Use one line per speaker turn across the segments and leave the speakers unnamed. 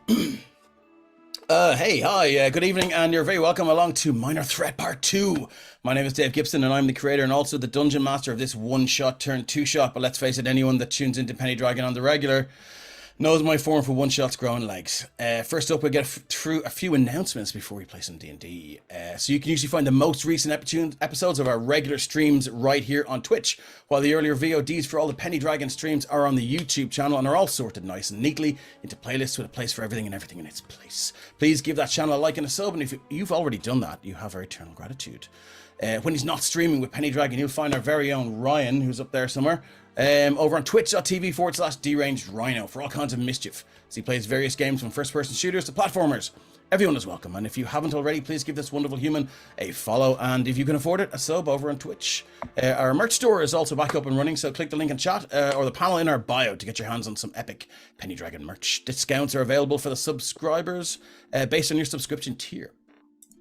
Good evening, and you're very welcome along to Minor Threat Part 2. My name is Dave Gibson, and I'm the creator and also the dungeon master of this one-shot turn two-shot, but let's face it, anyone that tunes into Penny Dragon on the regular knows my form for one-shots growing legs. First up, we'll get through a few announcements before we play some D&D. So you can usually find the most recent episodes of our regular streams right here on Twitch, while the earlier VODs for all the Penny Dragon streams are on the YouTube channel and are all sorted nice and neatly into playlists with a place for everything and everything in its place. Please give that channel a like and a sub, and if you've already done that, you have our eternal gratitude. When he's not streaming with Penny Dragon, you'll find our very own Ryan, who's up there somewhere, over on twitch.tv/deranged rhino for all kinds of mischief, as he plays various games from first-person shooters to platformers. Everyone is welcome, and if you haven't already, please give this wonderful human a follow, and if you can afford it, a sub over on Twitch. Our merch store is also back up and running, so click the link in chat or the panel in our bio to get your hands on some epic Penny Dragon merch. Discounts are available for the subscribers based on your subscription tier.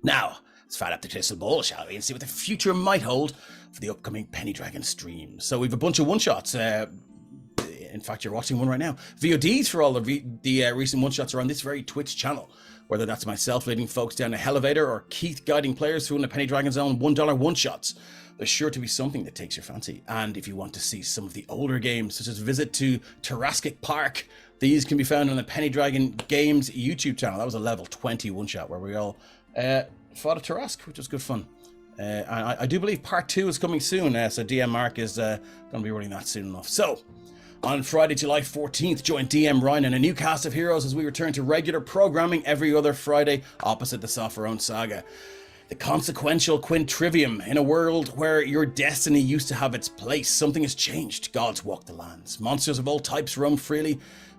Now, let's fire up the crystal ball, shall we, and see what the future might hold for the upcoming Penny Dragon stream. So we've a bunch of one-shots. In fact, you're watching one right now. VODs for all of the recent one-shots are on this very Twitch channel, whether that's myself leading folks down a elevator or Keith guiding players through the Penny Dragon's own $1 one-shots. There's sure to be something that takes your fancy. And if you want to see some of the older games, such as Visit to Tarrasque Park, these can be found on the Penny Dragon Games YouTube channel. That was a level 20 one-shot where we all fought a Tarrasque, which was good fun. I do believe part 2 is coming soon, so DM Mark is going to be running that soon enough. So, on Friday, July 14th, join DM Ryan and a new cast of heroes as we return to regular programming every other Friday opposite the Software-owned saga. The consequential quintrivium. In a world where your destiny used to have its place, something has changed. Gods walk the lands. Monsters of all types roam freely.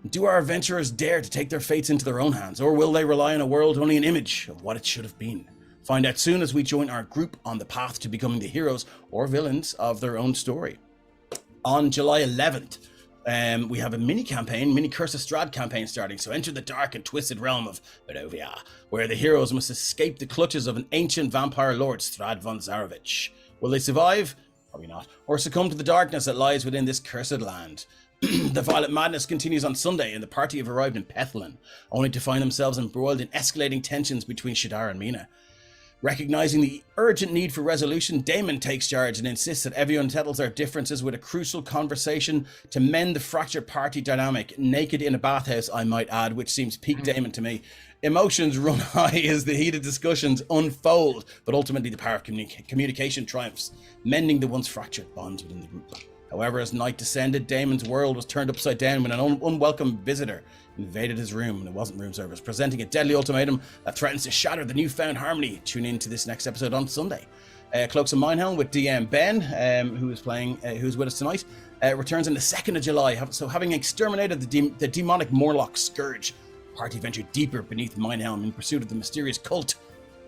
Do our adventurers dare to take their fates into their own hands, or will they rely on a world only an image of what it should have been? Find out soon as we join our group on the path to becoming the heroes or villains of their own story. On July 11th, we have a mini Curse of Strahd campaign starting, so enter the dark and twisted realm of Barovia, where the heroes must escape the clutches of an ancient vampire lord, Strahd von Zarovich. Will they survive? Probably not. Or succumb to the darkness that lies within this cursed land. The violent madness continues on Sunday, and the party have arrived in Pethlin, only to find themselves embroiled in escalating tensions between Shadar and Mina. Recognizing the urgent need for resolution, Daemon takes charge and insists that everyone settles their differences with a crucial conversation to mend the fractured party dynamic, naked in a bathhouse, I might add, which seems peak Daemon to me. Emotions run high as the heated discussions unfold, but ultimately the power of communication triumphs, mending the once fractured bonds within the group. However, as night descended, Daemon's world was turned upside down when an unwelcome visitor invaded his room, and it wasn't room service, presenting a deadly ultimatum that threatens to shatter the newfound harmony. Tune in to this next episode on Sunday. Cloaks of Minehelm with DM Ben, who's with us tonight, returns on the 2nd of July. So having exterminated the demonic Morlock Scourge, the party ventured deeper beneath Minehelm in pursuit of the mysterious cult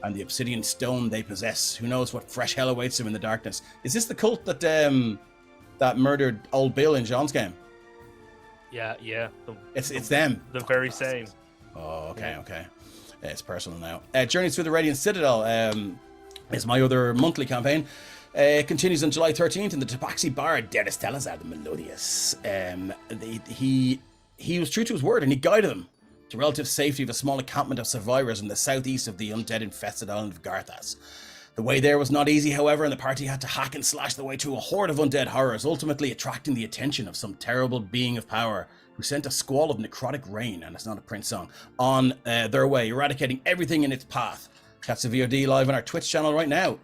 and the obsidian stone they possess. Who knows what fresh hell awaits them in the darkness? Is this the cult that murdered old Bill in John's game?
Yeah.
It's them.
The very same.
Oh, okay. It's personal now. Journeys Through the Radiant Citadel is my other monthly campaign. It continues on July 13th, and the Tabaxi Bard, Dennis Telazar the Melodious. He was true to his word, and he guided them to relative safety of a small encampment of survivors in the southeast of the undead-infested island of Garthas. The way there was not easy, however, and the party had to hack and slash their way through a horde of undead horrors, ultimately attracting the attention of some terrible being of power who sent a squall of necrotic rain, and it's not a Prince song, on their way, eradicating everything in its path. Catch the VOD live on our Twitch channel right now.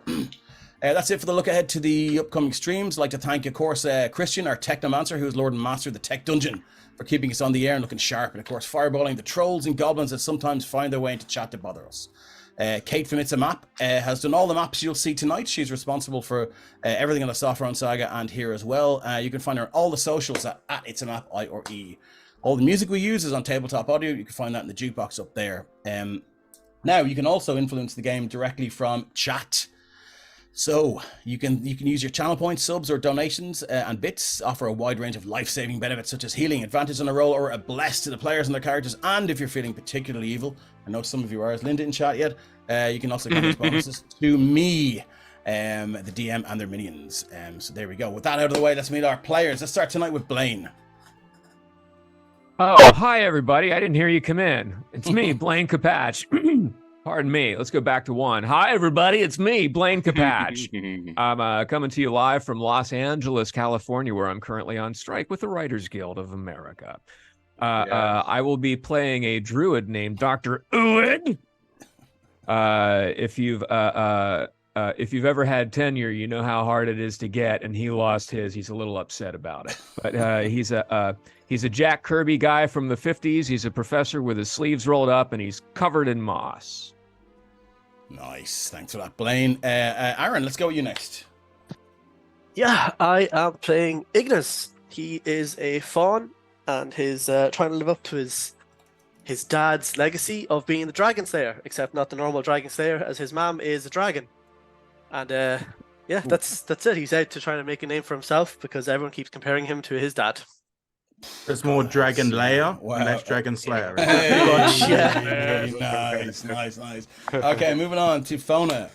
That's it for the look ahead to the upcoming streams. I'd like to thank, of course, Christian, our Technomancer, who is Lord and Master of the Tech Dungeon, for keeping us on the air and looking sharp, and of course fireballing the trolls and goblins that sometimes find their way into chat to bother us. Kate from It's a Map has done all the maps you'll see tonight. She's responsible for everything on the Software and Saga and here as well. You can find her on all the socials at It's a Map, I-or-E. All the music we use is on Tabletop Audio. You can find that in the jukebox up there. Now, you can also influence the game directly from chat. So you can use your channel points, subs, or donations and bits, offer a wide range of life-saving benefits such as healing, advantage on a roll, or a bless to the players and their characters. And if you're feeling particularly evil, I know some of you are, is Linda in chat yet? You can also get those bonuses to me, the DM, and their minions. So there we go. With that out of the way, let's meet our players. Let's start tonight with Blaine.
Oh, hi, everybody. I didn't hear you come in. It's me, Blaine Capatch. Pardon me. Let's go back to one. Hi, everybody. It's me, Blaine Capatch. I'm coming to you live from Los Angeles, California, where I'm currently on strike with the Writers Guild of America. I will be playing a druid named Dr. Uid. If you've ever had tenure, you know how hard it is to get, and he lost his. He's a little upset about it. But he's a Jack Kirby guy from the 50s. He's a professor with his sleeves rolled up, and he's covered in moss.
Nice. Thanks for that, Blaine. Aaron, let's go with you next.
Yeah, I am playing Ignis. He is a faun, and he's trying to live up to his dad's legacy of being the Dragon Slayer, except not the normal Dragon Slayer, as his mom is a dragon. And yeah, that's it. He's out to try to make a name for himself because everyone keeps comparing him to his dad.
There's more Dragon Layer and less Dragon Slayer.
Hey, nice. Okay, moving on to Fona.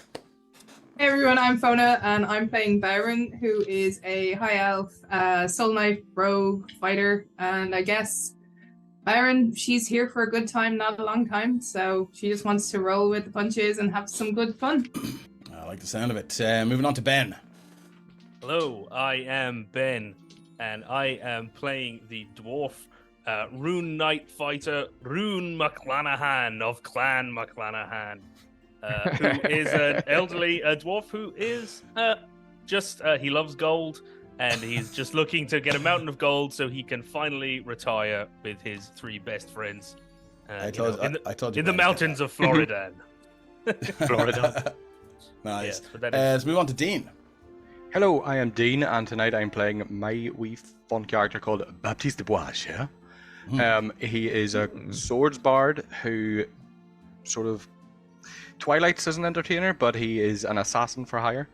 Hey everyone, I'm Fona, and I'm playing Byron, who is a high elf, soul knight, rogue, fighter, and I guess Byron, she's here for a good time, not a long time, so she just wants to roll with the punches and have some good fun.
I like the sound of it. Moving on to Ben.
Hello, I am Ben, and I am playing the dwarf rune knight fighter Rune McClanahan of Clan McClanahan, who is an elderly dwarf who is he loves gold, and he's just looking to get a mountain of gold so he can finally retire with his 3 best friends
I told you
in the mountains of Florida.
Florida.
Nice.
Yeah,
Let's move on to Dean.
Hello, I am Dean, and tonight I'm playing my wee fun character called Baptiste de Bois. Yeah? He is a swords bard who sort of twilights as an entertainer, but he is an assassin for hire.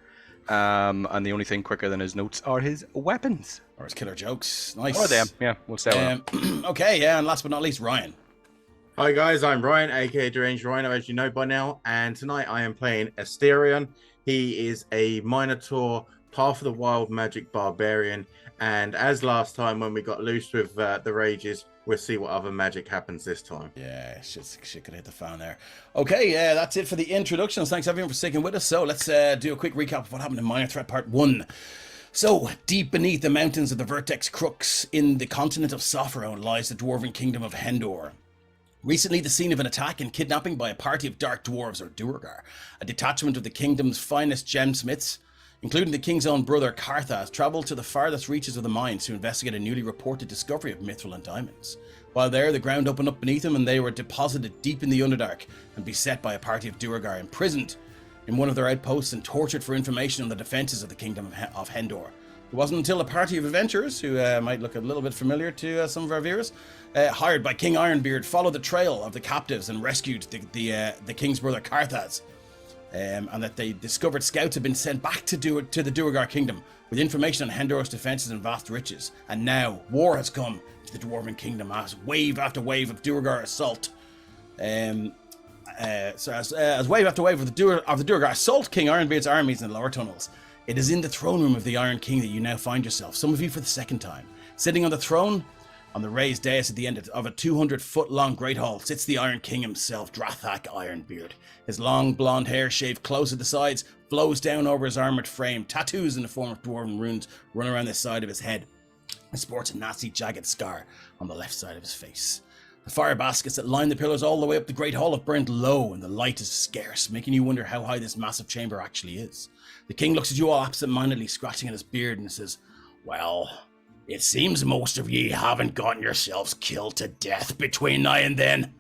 And the only thing quicker than his notes are his weapons.
Or his killer jokes. Nice.
Or them. Yeah, we'll stay with them.
Okay, yeah, and last but not least, Ryan.
Hi guys, I'm Ryan, aka Deranged Rhino, as you know by now, and tonight I am playing Asterion. He is a Minotaur, Path of the Wild magic barbarian, and as last time when we got loose with the rages, we'll see what other magic happens this time.
Yeah, shit could hit the fan there. Okay, yeah, that's it for the introductions. Thanks everyone for sticking with us. So let's do a quick recap of what happened in Minor Threat Part 1. So, deep beneath the mountains of the Vertex Crux, in the continent of Sophrone, lies the Dwarven Kingdom of Hendor. Recently the scene of an attack and kidnapping by a party of Dark Dwarves, or Duergar, a detachment of the kingdom's finest gemsmiths, including the king's own brother Carthas, travelled to the farthest reaches of the mines to investigate a newly reported discovery of mithril and diamonds. While there, the ground opened up beneath them and they were deposited deep in the Underdark and beset by a party of Duergar, imprisoned in one of their outposts and tortured for information on the defences of the kingdom of Hendor. It wasn't until a party of adventurers, who might look a little bit familiar to some of our viewers, hired by King Ironbeard, followed the trail of the captives and rescued the king's brother Carthas, and that they discovered scouts had been sent back to the Duergar kingdom with information on Hendor's defences and vast riches. And now war has come to the Dwarven kingdom as wave after wave of Duergar assault. As wave after wave of the Duergar assault King Ironbeard's armies in the lower tunnels. It is in the throne room of the Iron King that you now find yourself, some of you for the second time. Sitting on the throne, on the raised dais at the end of a 200-foot-long great hall, sits the Iron King himself, Drathak Ironbeard. His long blonde hair, shaved close at the sides, flows down over his armoured frame. Tattoos in the form of dwarven runes run around the side of his head. He sports a nasty, jagged scar on the left side of his face. The fire baskets that line the pillars all the way up the great hall have burnt low, and the light is scarce, making you wonder how high this massive chamber actually is. The king looks at you all absent-mindedly, scratching at his beard, and says, "Well, it seems most of ye haven't gotten yourselves killed to death between now and then.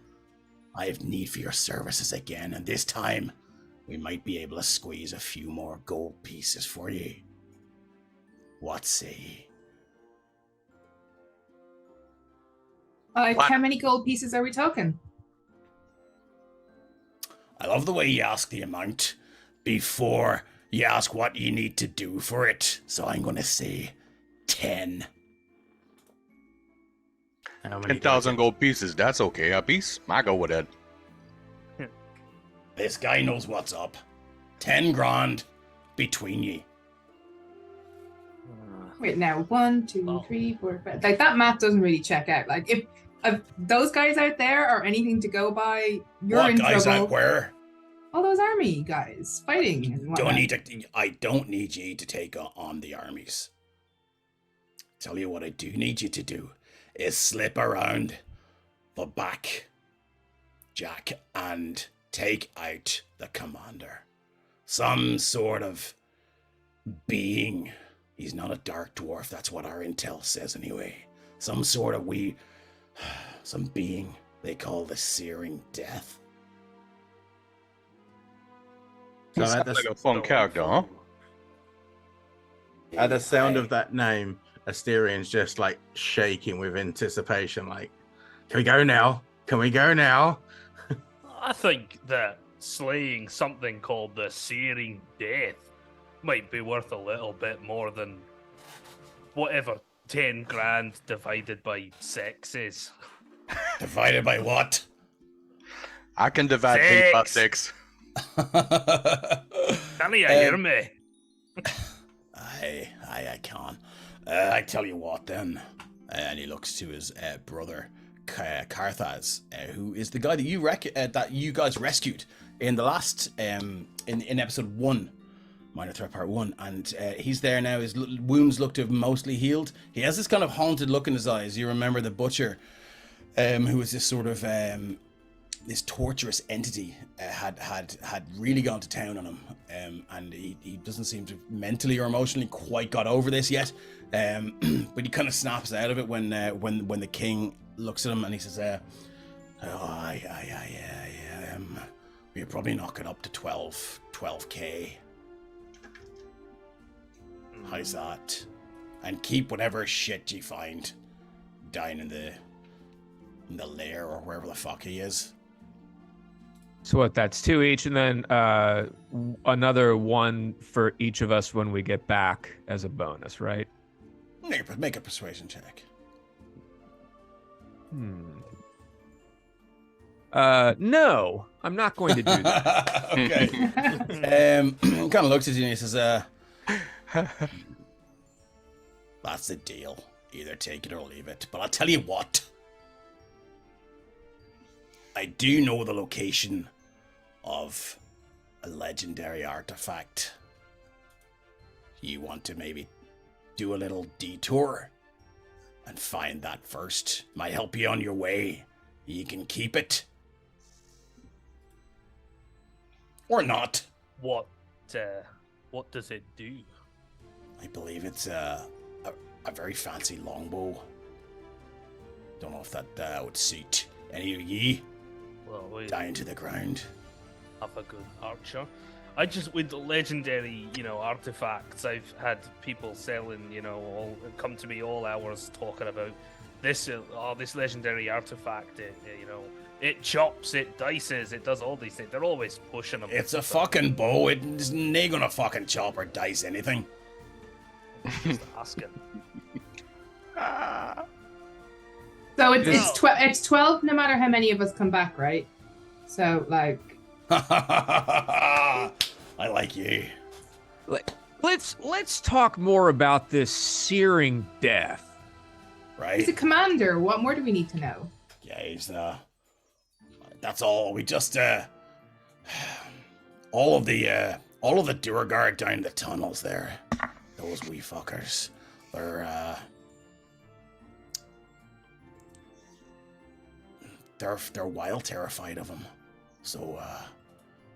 I have need for your services again, and this time we might be able to squeeze a few more gold pieces for ye. What say ye?"
How many gold pieces are we talking?
I love the way you ask the amount before you ask what you need to do for it. So I'm going to say 10.
10,000 gold pieces, that's okay. A piece? I go with it.
This guy knows what's up. 10 grand between ye.
Wait, now 1, 2, 3, 4, 5. Like that math doesn't really check out. Like those guys out there are anything to go by, you're
What
in
guys
trouble.
out where?
All those army guys fighting and whatnot.
I don't need you to take on the armies. Tell you what I do need you to do is slip around the back, Jack, and take out the commander. Some sort of being. He's not a dark dwarf, that's what our intel says anyway. Some sort of some being they call the Searing Death.
So
Sounds like a fun character, huh?
At the sound of that name, Asterian's just like shaking with anticipation. Like, can we go now? Can we go now?
I think that slaying something called the Searing Death might be worth a little bit more than whatever 10 grand divided by 6 is.
Divided by what?
I can divide 8 by 6.
Can you hear me?
I can. I tell you what then. And he looks to his brother, Carthaz, who is the guy that that you guys rescued in the last in episode 1, Minor Threat Part 1, and he's there now. His wounds look to have mostly healed. He has this kind of haunted look in his eyes. You remember the butcher, who was this sort of this torturous entity, had really gone to town on him, and he doesn't seem to mentally or emotionally quite got over this yet. But he kind of snaps out of it when the king looks at him and he says, we're probably knocking up to 12k. How's that? And keep whatever shit you find down in the lair or wherever the fuck he is.
So what? That's 2 each, and then another 1 for each of us when we get back as a bonus, right?
Make a persuasion check.
No, I'm not going to do that.
Okay. Kind of looks at you and he says, that's the deal. Either take it or leave it. But I'll tell you what. I do know the location of a legendary artifact. You want to maybe do a little detour and find that first? Might help you on your way. You can keep it. Or not.
What does it do?
I believe it's a very fancy longbow. Don't know if that would suit any of ye.
Well, we
Dying to the ground.
have a good archer. I just, with the legendary, artifacts, I've had people selling, all come to me all hours talking about this legendary artifact. It chops, it dices, it does all these things. They're always pushing them.
It's a fucking bow. It's not gonna fucking chop or dice anything.
Just asking.
So it's 12 no matter how many of us come back, right? So like
I like you.
Let's talk more about this Searing Death.
Right?
he's a commander. What more do we need to know?
Yeah, he's that's all. We just all of the Durgard down the tunnels there. Those wee fuckers. They're wild terrified of him. So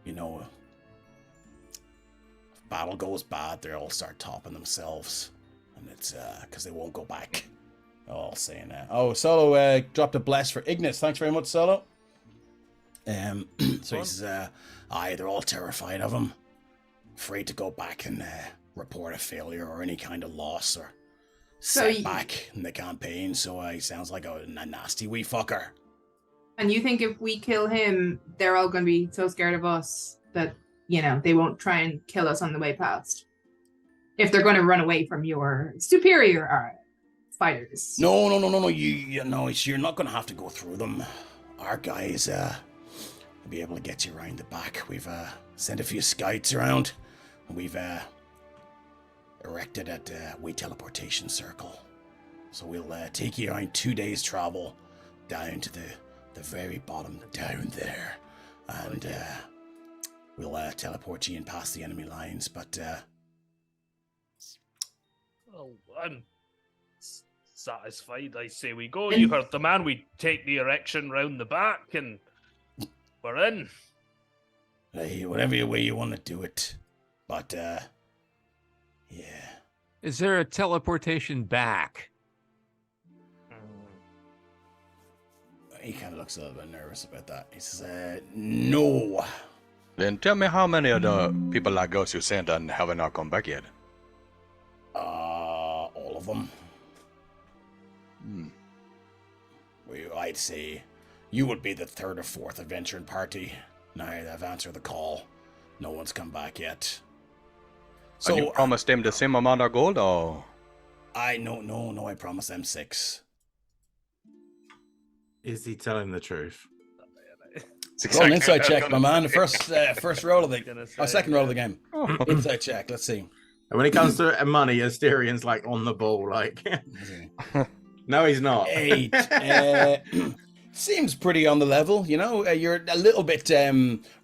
if battle goes bad, they all start topping themselves. And it's because they won't go back. All saying that. Oh, Solo dropped a bless for Ignis. Thanks very much, Solo. So he says, they're all terrified of him. Afraid to go back and report a failure or any kind of loss or setback in the campaign. So he sounds like a nasty wee fucker.
And you think if we kill him, they're all going to be so scared of us that, they won't try and kill us on the way past? If they're going to run away from your superior fighters.
No. You're not going to have to go through them. Our guys will be able to get you around the back. We've sent a few scouts around. And we've erected a wee teleportation circle. So we'll take you around 2 days travel down to the very bottom, down there, and we'll teleport you in past the enemy lines. But
Well, I'm satisfied. I say we go. You heard the man. We take the erection round the back, and we're in.
hey, whatever way you want to do it. But yeah.
Is there a teleportation back?
He kind of looks a little bit nervous about that. He says, no.
Then tell me how many of the people like us you sent and haven't not come back yet.
All of them.
Hmm.
Well, I'd say you would be the third or fourth adventuring party. Now they've answered the call. No one's come back yet.
And you
So
promised them the same amount of gold, or?
no, I promised them 6.
Is he telling the truth?
Roll an insight check, my man. The first roll of the
Gonna say,
second roll of the game. Insight check. Let's see.
And when it comes to money, Asterian's like on the ball. Like, no, he's not.
8. Seems pretty on the level, you know. You're a little bit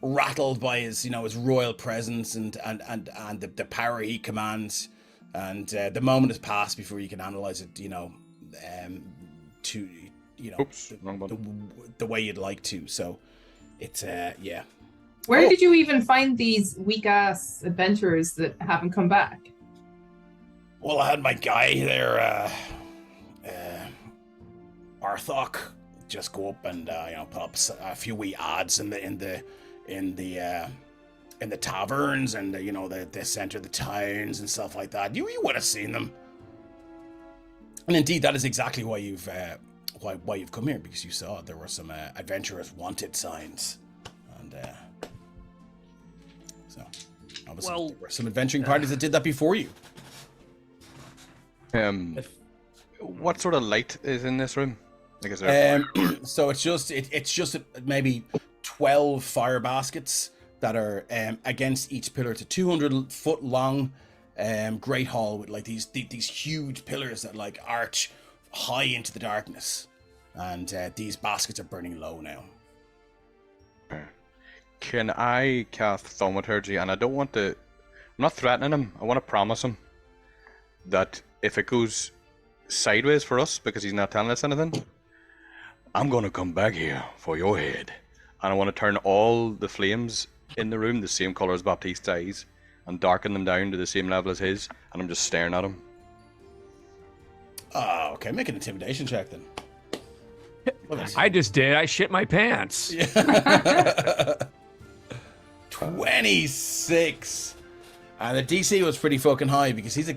rattled by his, his royal presence and the power he commands, and the moment has passed before you can analyze it,
Oops, wrong button.
the way you'd like to. So, it's yeah.
Where did you even find these weak ass adventurers that haven't come back?
Well, I had my guy there, Arthok, just go up and put up a few wee ads in the taverns and the center of the towns and stuff like that. You would have seen them, and indeed that is exactly why you've come here, because you saw there were some adventurers wanted signs, and so obviously
Well,
there were some adventuring parties that did that before you.
What sort of light is in this room? Like, is there
So it's just maybe 12 fire baskets that are against each pillar. It's a 200-foot long great hall with like these huge pillars that like arch high into the darkness, and these baskets are burning low now.
Can I cast thaumaturgy? And I don't want to. I'm not threatening him. I want to promise him that if it goes sideways for us because he's not telling us anything, I'm gonna come back here for your head, and I want to turn all the flames in the room the same color as Baptiste's eyes and darken them down to the same level as his, and I'm just staring at him.
Oh, okay. Make an intimidation check then.
I just did. I shit my pants.
26. And the DC was pretty fucking high because he's a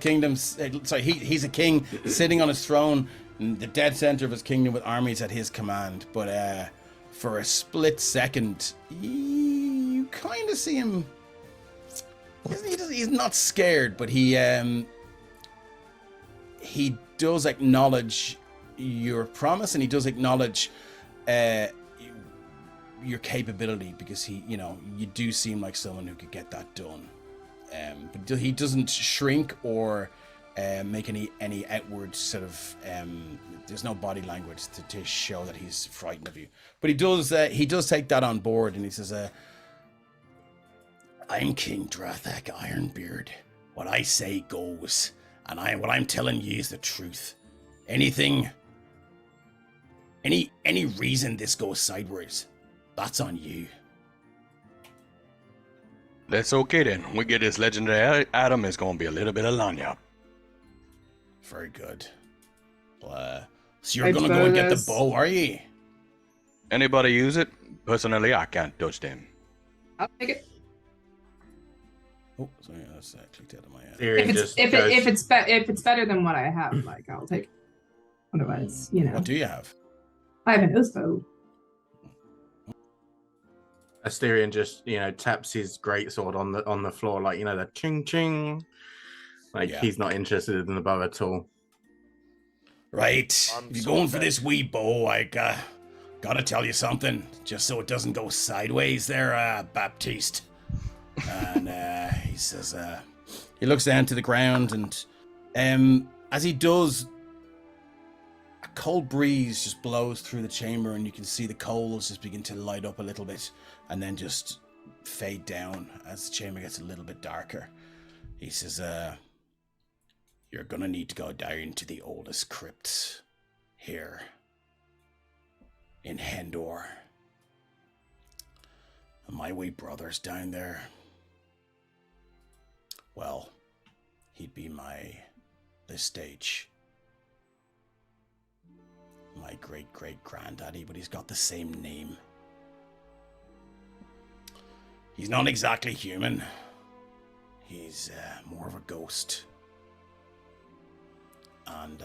he's a king sitting on his throne in the dead center of his kingdom with armies at his command. But for a split second, you kind of see him. He's not scared, but he does acknowledge your promise, and he does acknowledge your capability, because you do seem like someone who could get that done. But he doesn't shrink or make any outward sort of. There's no body language to show that he's frightened of you. But he does take that on board, and he says, "I'm King Drathak Ironbeard. What I say goes, and what I'm telling you is the truth. Any reason this goes sideways, that's on you."
That's okay then. We get this legendary item. It's gonna be a little bit of lanyard.
Very good. So you're gonna go and get the bow, are you?
Anybody use it? Personally, I can't touch them.
I'll take it.
Oh, sorry, that's clicked out of my.
If it's better than what I have, like I'll take it. Otherwise,
What do you have?
I have an oath bow.
Asterion just taps his greatsword on the floor, like the ching ching. Like he's not interested in the bow at all.
Right. If you're going for this wee bow, I gotta tell you something, just so it doesn't go sideways there, Baptiste. And he says, he looks down to the ground, and as he does, a cold breeze just blows through the chamber, and you can see the coals just begin to light up a little bit and then just fade down as the chamber gets a little bit darker. He says, you're gonna need to go down to the oldest crypt here in Hendor. My wee brother's down there. Well, he'd be this stage, my great-great-granddaddy, but he's got the same name. He's not exactly human. He's more of a ghost. And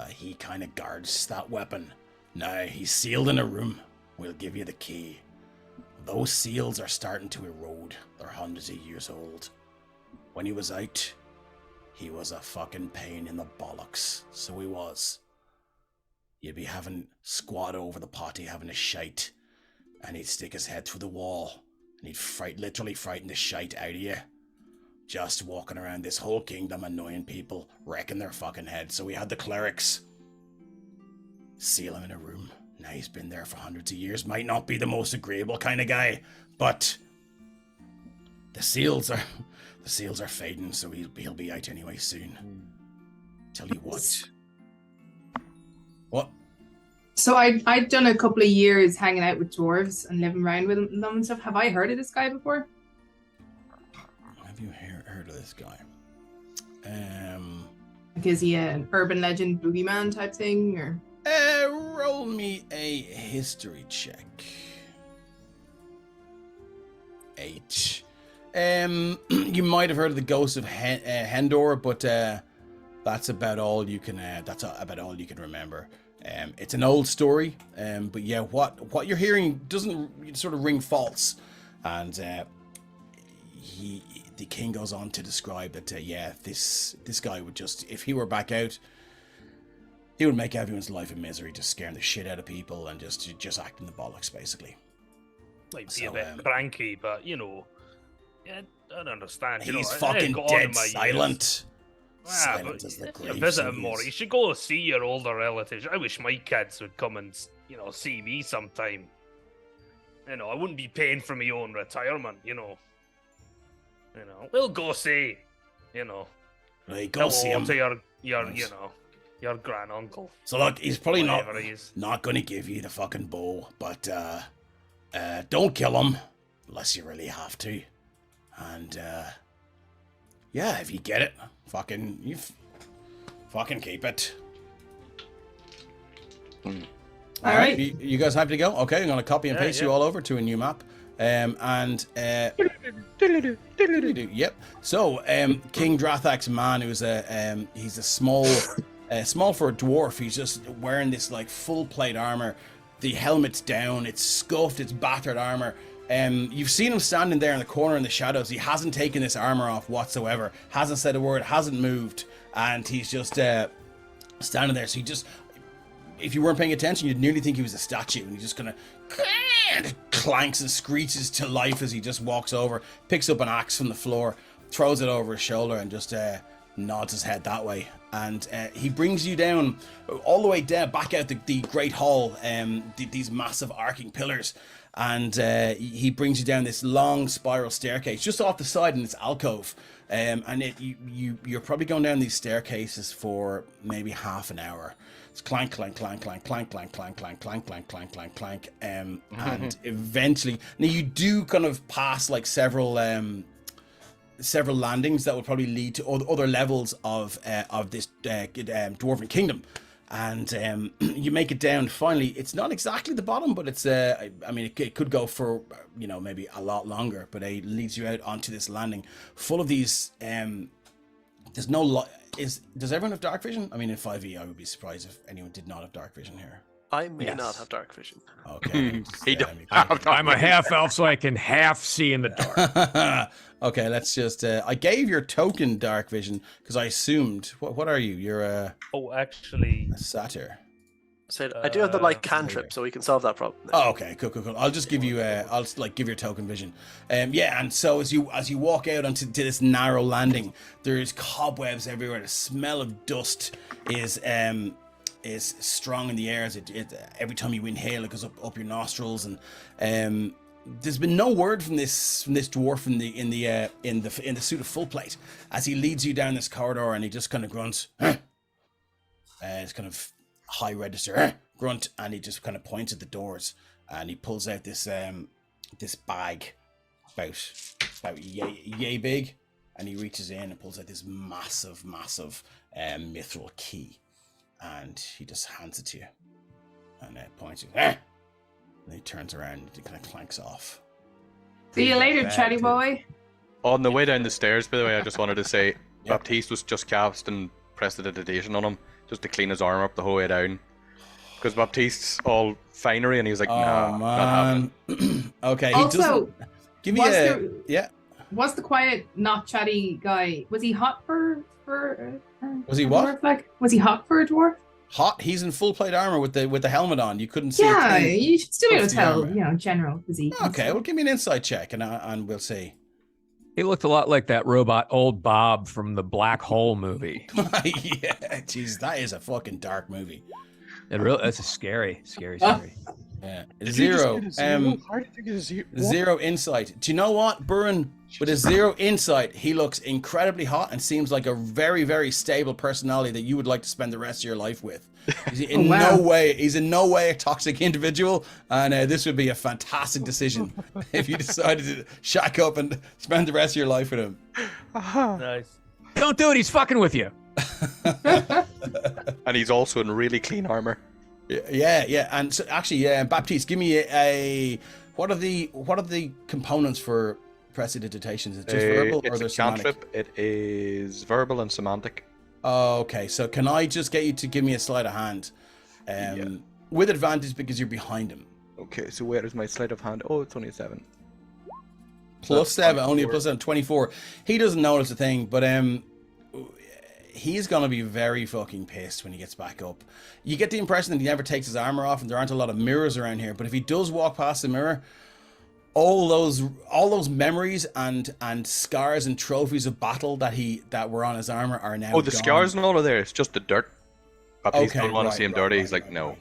he kind of guards that weapon. Now, he's sealed in a room. We'll give you the key. Those seals are starting to erode. They're hundreds of years old. When he was out, he was a fucking pain in the bollocks. So he was. You'd be having squat over the potty having a shite, and he'd stick his head through the wall, and he'd literally frighten the shite out of you. Just walking around this whole kingdom annoying people, wrecking their fucking heads. So we had the clerics seal him in a room. Now he's been there for hundreds of years. Might not be the most agreeable kind of guy, but the seals are fading, so he'll be out anyway soon. Tell you what. What?
So I'd done a couple of years hanging out with dwarves and living around with them and stuff. Have I heard of this guy before?
Have you heard of this guy?
Like, is he an urban legend boogeyman type thing, or?
Roll me a history check. 8. You might have heard of the ghost of Hendor, but that's about all you can. That's about all you can remember. It's an old story, but yeah, what you're hearing doesn't sort of ring false, and the king goes on to describe that this guy would just, if he were back out, he would make everyone's life a misery, just scaring the shit out of people and just acting the bollocks basically.
Might be a bit cranky, but yeah, I don't understand.
He's fucking dead silent. Silent as the grave.
Visit him more. You should go see your older relatives. I wish my kids would come and see me sometime. I wouldn't be paying for my own retirement. We'll go see.
Right, go see him.
To your grand uncle.
So look, he's probably not going to give you the fucking bow, but don't kill him unless you really have to. And if you get it, fucking keep it.
All right.
You guys happy to go? Okay, I'm going to copy and paste you all over to a new map. Yep. So, King Drathak's man, who's he's a small for a dwarf. He's just wearing this like full plate armor. The helmet's down. It's scuffed. It's battered armor. You've seen him standing there in the corner in the shadows. He hasn't taken this armor off whatsoever. Hasn't said a word. Hasn't moved, and he's just standing there. So if you weren't paying attention, you'd nearly think he was a statue, and he just kind of clanks and screeches to life as he just walks over, picks up an axe from the floor, throws it over his shoulder, and just nods his head that way. And he brings you down, all the way down, back out the great hall, these massive arcing pillars, and he brings you down this long spiral staircase just off the side in this alcove. You're probably going down these staircases for maybe half an hour. It's clank, clank, clank, clank, clank, clank, clank, clank, clank, clank, clank, clank, clank, and eventually, now you do kind of pass like several landings that would probably lead to other levels of this Dwarven Kingdom, and you make it down. Finally, it's not exactly the bottom, but it's it could go for maybe a lot longer, but it leads you out onto this landing full of these. There's no light. Does everyone have dark vision? I mean, in 5e, I would be surprised if anyone did not have dark vision here.
I may not have dark vision.
Okay.
I'm a half elf, so I can half see in the dark.
Okay, let's just. I gave your token dark vision because I assumed. What are you? You're a.
Oh, actually.
A satyr.
So I do have the light cantrip, so we can solve that problem.
Oh, okay, cool. I'll just give you. I'll just give your token vision. And so as you walk out onto this narrow landing, there's cobwebs everywhere. The smell of dust is is strong in the air. As every time you inhale, it goes up your nostrils, and there's been no word from this dwarf in the suit of full plate as he leads you down this corridor, and he just kind of grunts. It's kind of high register grunt, and he just kind of points at the doors, and he pulls out this bag about yay big, and he reaches in and pulls out this massive mithril key, and he just hands it to you, and points you. And he turns around and he kind of clanks off.
See you later, chatty boy.
On the way down the stairs, by the way, I just wanted to say, Baptiste was just casting prestidigitation on him, just to clean his armor up the whole way down. Because Baptiste's all finery, and he was like, nah, not happening.
Okay,
Also,
he doesn't... Give me yeah.
Was the quiet, not chatty guy, was he hot for
Was he
a
what?
dwarf? Like, was he hot for a dwarf?
Hot? He's in full plate armor with the helmet on. You couldn't see.
Yeah,
a thing.
you should still be able
What's
to
the
tell,
armor?
general physique. and
Okay,
stuff.
well, give me an insight check, and we'll see.
He looked a lot like that robot old Bob from the Black Hole movie.
Yeah, Jesus, that is a fucking dark movie.
That's a scary.
Yeah,
Did you just
zero.
get a zero? How did you get a zero? What?
Zero insight. Do you know what, Burren? With a zero insight, he looks incredibly hot and seems like a very, very stable personality that you would like to spend the rest of your life with. He's in
wow.
no way a toxic individual, and this would be a fantastic decision if you decided to shack up and spend the rest of your life with him.
Nice.
Don't do it. He's fucking with you.
And he's also in really clean armor.
Yeah. And so actually, Baptiste, give me a what are the components for prestidigitation? Is it just verbal or
It's
there's
a
semantic?
cantrip. It is verbal and semantic.
Oh, okay. So can I just get you to give me a sleight of hand, with advantage because you're behind him?
Okay, so where is my sleight of hand? Oh, it's only a 7.
Plus 7, only a plus 7, 24. He doesn't notice a thing, but he's gonna be very fucking pissed when he gets back up. You get the impression that he never takes his armor off, and there aren't a lot of mirrors around here. But if he does walk past the mirror, all those memories and scars and trophies of battle that were on his armor are now
Oh, the
gone.
scars and all of there. It's just the dirt. Baptiste
Okay,
don't want to
right,
see him
right,
dirty.
right,
He's like,
right,
no.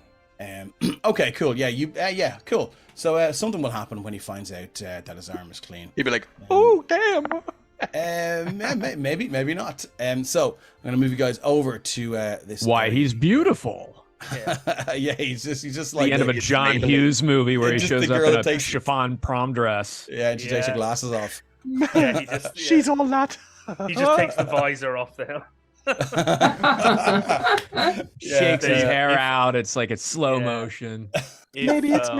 Okay, cool. Yeah, cool. So something will happen when he finds out that his armor's clean.
He'd be like, oh, damn.
Maybe not. So I'm gonna move you guys over to this.
Why?
area.
He's beautiful.
Yeah, he's just like
The end of a
it's
John
inimitable.
Hughes movie where he
Just
shows
the
up
girl
in
that
a
takes-
chiffon prom dress.
Yeah, and she takes her
Yeah.
glasses off.
Yeah, he just,
She's all that.
he just takes the visor off there.
Shakes his
Yeah.
hair
If-
out. It's like it's slow
Yeah.
motion.
If,
Maybe it's
um,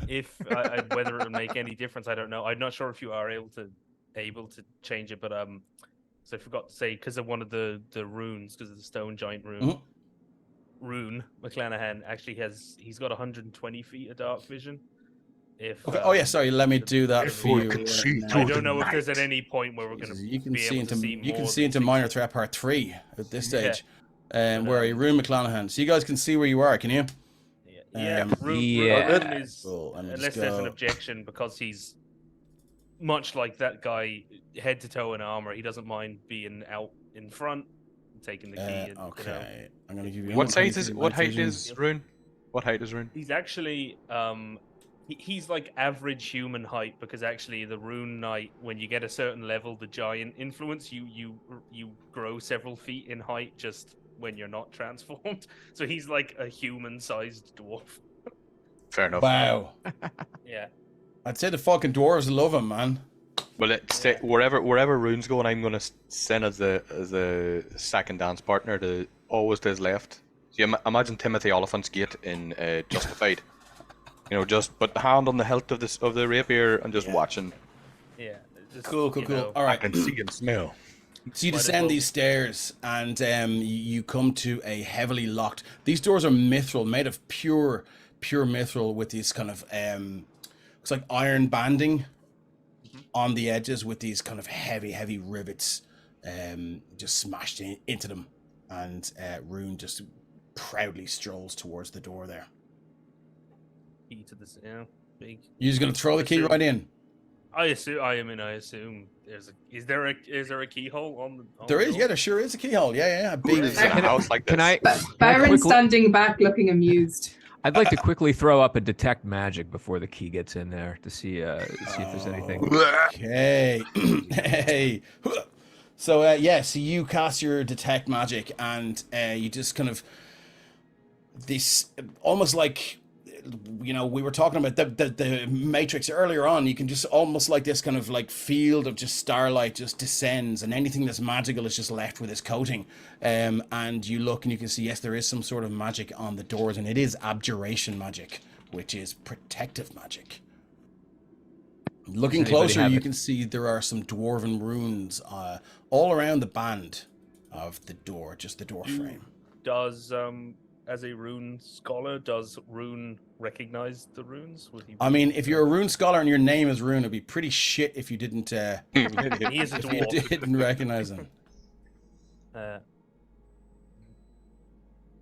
Maybelline.
whether it'll make any difference, I don't know. I'm not sure if you are able to change it, but so I forgot to say because of one of the runes, because of the stone giant rune.
Mhm.
Rune McClanahan actually he's got 120 feet of dark vision. If
Okay. Oh yeah, sorry. Let me do that for
Therefore
you.
can see
now.
I
through
don't know if
the
there's at
night.
any point where we're going to
You can
be
see
able
into
to see
you can
more
see
than
into
60.
Minor Threat Part 3 at this
Yeah.
stage. Where are you? Rune McClanahan. So you guys can see where you are, can you?
Yeah, Rune
yeah.
is
Cool, let me just
unless there's an
go.
objection because he's much like that guy, head to toe in armor. He doesn't mind being out in front, taking the key. And, you know.
Okay, I'm gonna give you.
What size
120
is?
feet
What
night
height
vision.
is Rune? What height is Rune?
He's actually he's like average human height because actually the rune knight, when you get a certain level, the giant influence, you grow several feet in height just when you're not transformed. So he's like a human-sized dwarf.
Fair enough.
Wow.
Yeah.
I'd say the fucking dwarves love him, man.
Well, wherever Rune's going, I'm gonna send as a second dance partner to always to his left. So you imagine Timothy Oliphant's gate in Justified. You know, just put the hand on the hilt of the rapier and just watching.
Yeah. Just,
Cool.
you know,
All right.
see and smell.
So you
Might as
descend
well.
these stairs and you come to a heavily locked. These doors are mithril, made of pure mithril with these kind of looks like iron banding on the edges with these kind of heavy rivets just smashed into them. And Rune just proudly strolls towards the door there.
key to this, big.
You're just gonna throw the key right in.
I assume is there a keyhole on the
There is,
door?
yeah, there sure is a keyhole. Yeah. A big.
Is it a house like this?
Can I?
Byron's
quickly-
standing back looking amused.
I'd like to quickly throw up a detect magic before the key gets in there to see if there's anything.
Okay. Hey. So so you cast your detect magic, and you just kind of this almost like, you know, we were talking about the matrix earlier on. You can just almost like this kind of like field of just starlight just descends, and anything that's magical is just left with its coating. And you look and you can see, yes, there is some sort of magic on the doors, and it is abjuration magic, which is protective magic. Looking
Does anybody
closer,
have
you
it?
can see there are some dwarven runes all around the band of the door, just the door frame.
Does as a rune scholar, does Rune recognize the runes? Would he?
I mean, if you're a rune scholar and your name is Rune, it'd be pretty shit if you didn't.
He is a
if you
dwarf.
didn't recognize him.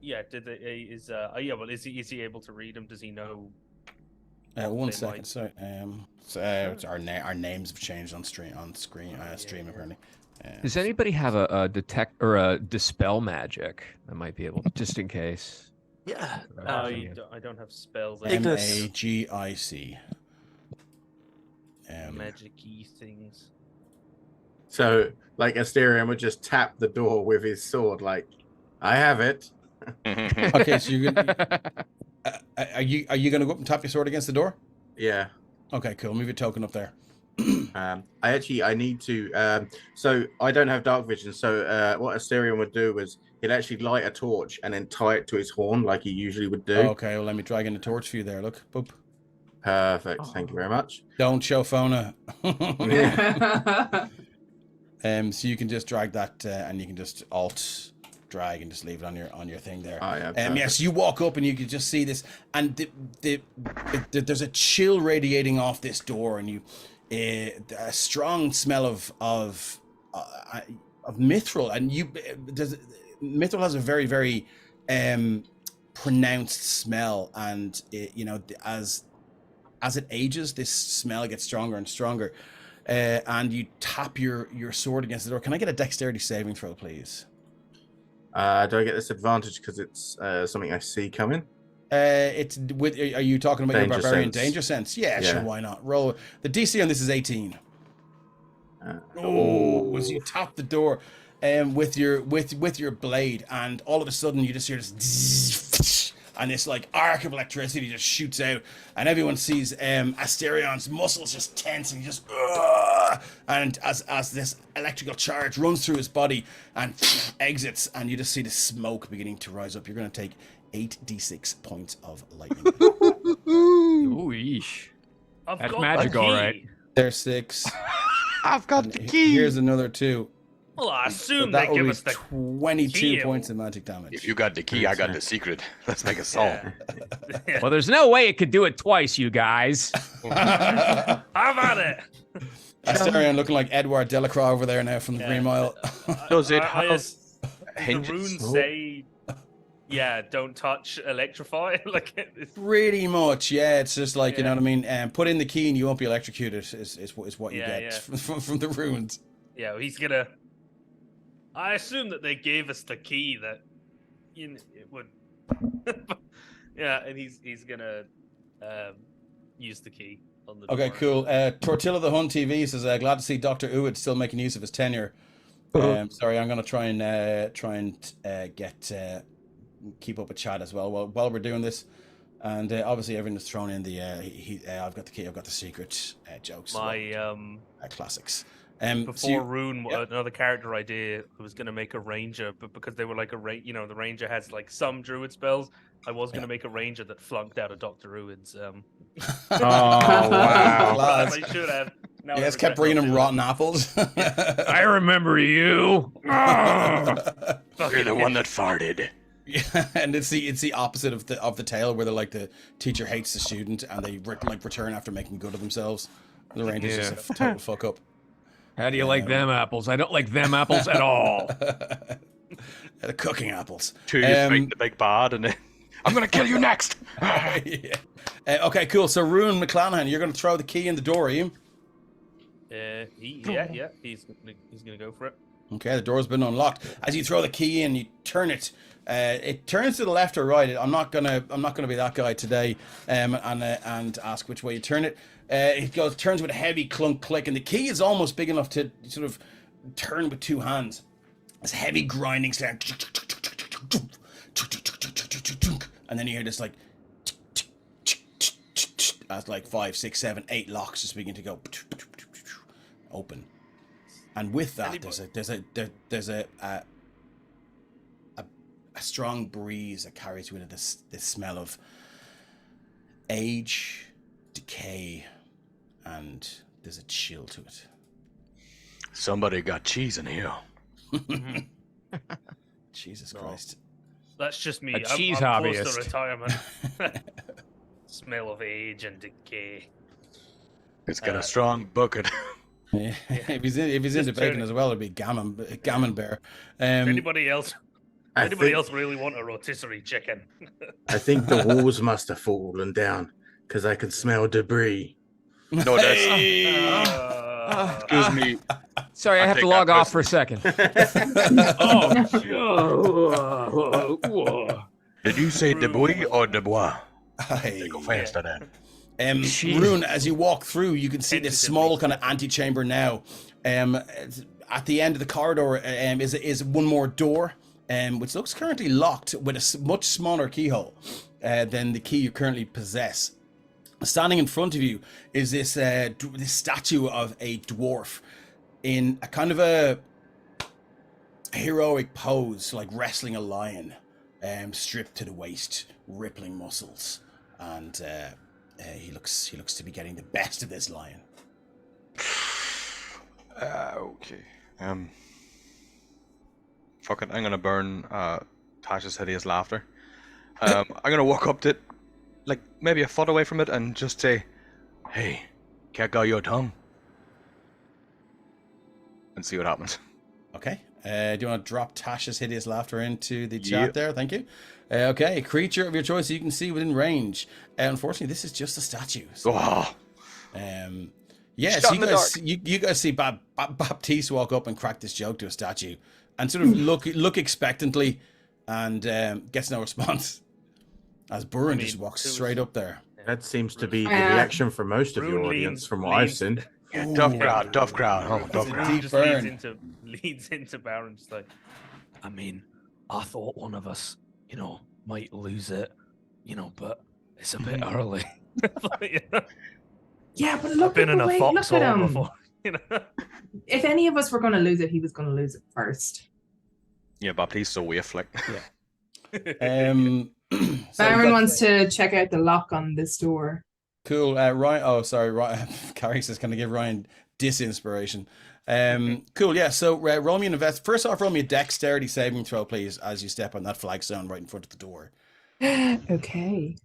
Yeah. Did they? Is well, is he able to read them? Does he know?
One
They
second,
might-
sorry. Our names have changed on stream
Yeah.
apparently.
Does anybody have a detect or a dispel magic that might be able, just in case?
Yeah.
I don't have spells.
Ignis.
Magic.
Magic-y things.
So, like, Asterion would just tap the door with his sword, like, I have it.
Okay, so you're gonna, are you gonna go up and tap your sword against the door?
Yeah.
Okay, cool. Move your token up there.
I need to. So I don't have dark vision. So what Asterion would do was he'd actually light a torch and then tie it to his horn like he usually would do.
Okay, well let me drag in the torch for you there. Look, boop.
Perfect. Thank you very much.
Don't show Fona. So you can just drag that, and you can just alt drag and just leave it on your thing there.
Oh, yeah,
Yes, you walk up and you can just see this, and there's a chill radiating off this door, and a strong smell of mithril, and mithril has a very very pronounced smell, and as it ages, this smell gets stronger and stronger. And you tap your sword against the door. Can I get a dexterity saving throw, please?
Do I get this advantage because it's something I see coming?
It's with. Are you talking about your
Danger
barbarian
sense.
danger sense? Yeah, sure.
Yeah.
Why not? Roll. The DC on this is 18.
Oh.
As you tap the door, with your blade, and all of a sudden you just hear this, zzz, and this like arc of electricity just shoots out, and everyone sees Asterion's muscles just tense, and he just, and as this electrical charge runs through his body and exits, and you just see the smoke beginning to rise up. You're going to take 8d6 points of lightning.
Ooh, yeesh.
I've
That's
got
magic,
the
all
key.
right.
There's 6.
I've got the key.
Here's another 2.
Well, I
So
assume
that
they
will
give
be
us the
22
key.
points of magic damage.
If you got the key, I got the secret. Let's make a song.
Yeah.
Well, there's no way it could do it twice, you guys.
Have at it.
Asterion looking like Edward Delacroix over there now from the Green Mile.
Does it
I- I
have
as- the
hinges?
runes say, yeah, don't touch, electrify. Like it's,
Pretty much, yeah. It's just like, you know
Yeah.
what I mean? Put in the key and you won't be electrocuted is what you
Yeah,
get
yeah.
from the runes.
yeah, he's gonna. I assume that they gave us the key that, it would. Yeah, and he's gonna use the key on the.
Okay,
door.
cool. Tortilla the Hun TV says, glad to see Dr. Uwid still making use of his tenure. Sorry, I'm going to try and keep up a chat as well while we're doing this. And obviously everyone is thrown in the I've got the key, I've got the secret jokes.
My
classics.
before Rune,
yeah.
another character idea was gonna make a ranger, but because they were like the ranger has like some druid spells. I was gonna make a ranger that flunked out of Dr. Uwid's.
Oh,
wow.
I should have. Now
You
I
guys kept
regret
bringing
not
him
doing
rotten apples.
I remember you.
it.
You're the one that farted.
Yeah, and it's the opposite of the tale where the teacher hates the student and they return after making good of themselves. The ranger's just a total fuck up.
How do you like them apples? I don't like them apples at all.
The cooking apples.
Two, you fight the big bad, and then I'm gonna kill you next.
Yeah. Okay, cool. So Rune McClanahan, you're going to throw the key in the door, are you?
He's gonna go for it.
Okay, the door's been unlocked. As you throw the key in, you turn it. It turns to the left or right. I'm not gonna be that guy today, and ask which way you turn it. It turns with a heavy clunk click, and the key is almost big enough to sort of turn with two hands. This heavy grinding sound, and then you hear this like, as like 5, 6, 7, 8 locks just begin to go open. And with that, there's a strong breeze that carries with it this smell of age, decay, and there's a chill to it.
Somebody got cheese in here.
Jesus Christ.
That's just me.
A cheese
I'm close
hobbyist.
to retirement. Smell of age and decay.
It's got a strong bucket.
Yeah. If he's into bacon as well, it'd be gammon bear.
Anybody else
I
really want a rotisserie chicken?
think the walls must have fallen down because I can smell debris.
No, that's excuse me.
Sorry, I have to
take
log
that
off for a second.
Did you say debris or debois?
Hey.
Go faster then.
Rune, as you walk through, you can see this small kind of antechamber now. At the end of the corridor is one more door, which looks currently locked with a much smaller keyhole than the key you currently possess. Standing in front of you is this statue of a dwarf in a kind of a heroic pose, like wrestling a lion, stripped to the waist, rippling muscles, and he looks to be getting the best of this lion.
Okay. Fuck it. I'm gonna burn Tasha's hideous laughter. I'm gonna walk up to it, like maybe a foot away from it, and just say, "Hey, check out your tongue," and see what happens.
Okay. Do you want to drop Tasha's hideous laughter into the chat there? Thank you. Okay. Creature of your choice you can see within range. Unfortunately, this is just a statue. So,
Oh,
yes,
Shot in the dark.
you guys see Baptiste walk up and crack this joke to a statue, and sort of look expectantly, and gets no response. As Burin just walks straight up there.
That seems to be the reaction from most of your
Rune
audience, from what I've seen.
yeah, tough crowd. Oh, tough crowd.
Deep
Just
burn.
leads into Baron. Just like,
I mean, I thought one of us, might lose it, but it's a bit early.
Yeah, but
I've
look
been
at
in
the
a
way, look at
foxhole
him.
before.
If any of us were going to lose it, he was going to lose it first.
Yeah, Baptiste's so waif, like.
So
Baron wants to check out the lock on this door.
cool. Ryan. Oh, sorry. Ryan. Carrie says, "Can I give Ryan disinspiration?" Cool. Yeah. So roll me an invest. First off, roll me a dexterity saving throw, please, as you step on that flagstone right in front of the door.
Okay.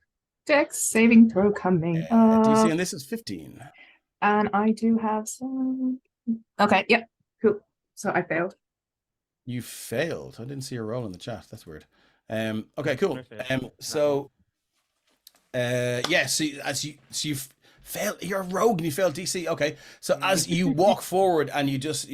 Dex saving throw coming.
DC, and this is 15.
And I do have some. Okay. Yep. Cool. So I failed.
You failed. I didn't see your roll in the chat. That's weird. Okay, cool. So you fail. You're a rogue and you failed DC. Okay. So as you walk forward and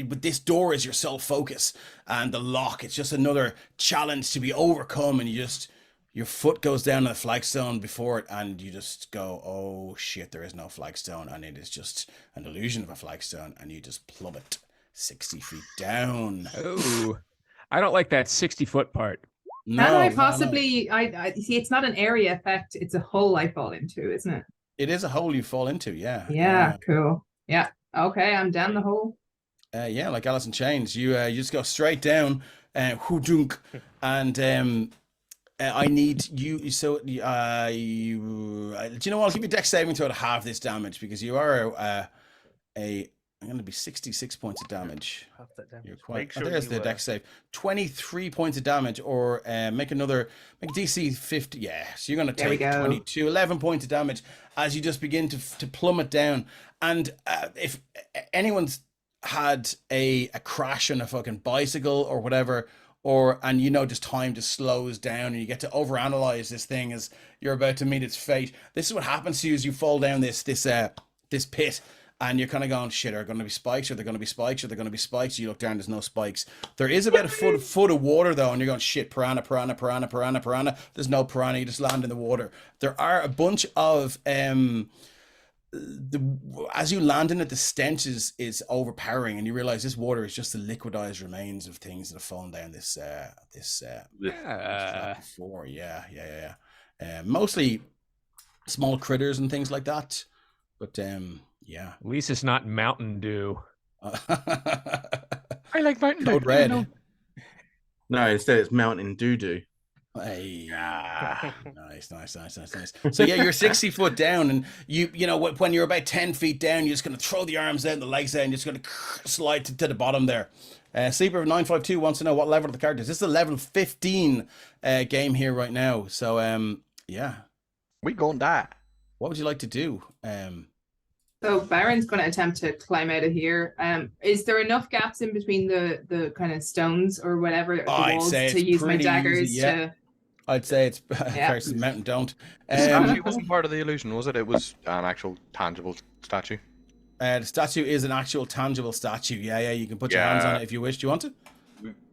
but this door is your sole focus, and the lock, it's just another challenge to be overcome, and your foot goes down on the flagstone before it, and you just go, oh shit, there is no flagstone, and it is just an illusion of a flagstone, and you just plummet 60 feet down.
Oh, I don't like that 60-foot part.
How do I possibly? I see. It's not an area effect. It's a hole I fall into, isn't it?
It is a hole you fall into. Yeah.
Yeah. Cool. Yeah. Okay. I'm down the hole.
Yeah, like Alice in Chains. You just go straight down, hoodunk, and I need you. So do you know what? I'll give you dex saving throw to halve this damage, because you are I'm going to be 66 points of damage.
half that damage.
You're quite.
Make sure
There's
you,
the dex save. 23 points of damage, or make DC 50. Yeah, so you're going to
There we
take
go.
22, 11 points of damage as you just begin to plummet down. And if anyone's had a crash on a fucking bicycle or whatever, and just time just slows down, and you get to overanalyze this thing as you're about to meet its fate. This is what happens to you as you fall down this pit. and you're kind of going, shit, are there going to be spikes? Are there going to be spikes? Are there going to be spikes? You look down, there's no spikes. There is about a foot of water though, and you're going, shit, piranha. There's no piranha. You just land in the water. There are a bunch of as you land in it, the stench is overpowering, and you realize this water is just the liquidized remains of things that have fallen down this floor. Yeah. Mostly small critters and things like that, but yeah.
At least it's not Mountain Dew.
I like Mountain Dew.
Code Red.
No, instead it's Mountain Doo-Doo.
Hey, nice. So yeah, you're 60 foot down, and you know when you're about 10 feet down, you're just gonna throw the arms out, the legs out, and you're just gonna slide to the bottom there. Sleeper of 952 wants to know what level of the character is. This is a level 15 game here right now. So yeah,
We gonna die.
what would you like to do?
So Baron's going to attempt to climb out of here. Is there enough gaps in between the kind of stones or whatever, the
I'd
walls,
say
to
it's
use my
pretty
daggers
easy, yeah.
to?
I'd say it's
Yeah.
versus Mountain Don't.
The statue wasn't part of the illusion, was it? It was an actual tangible statue.
The statue is an actual tangible statue. Yeah. You can put your hands on
Yeah.
it if you wish. Do you want to?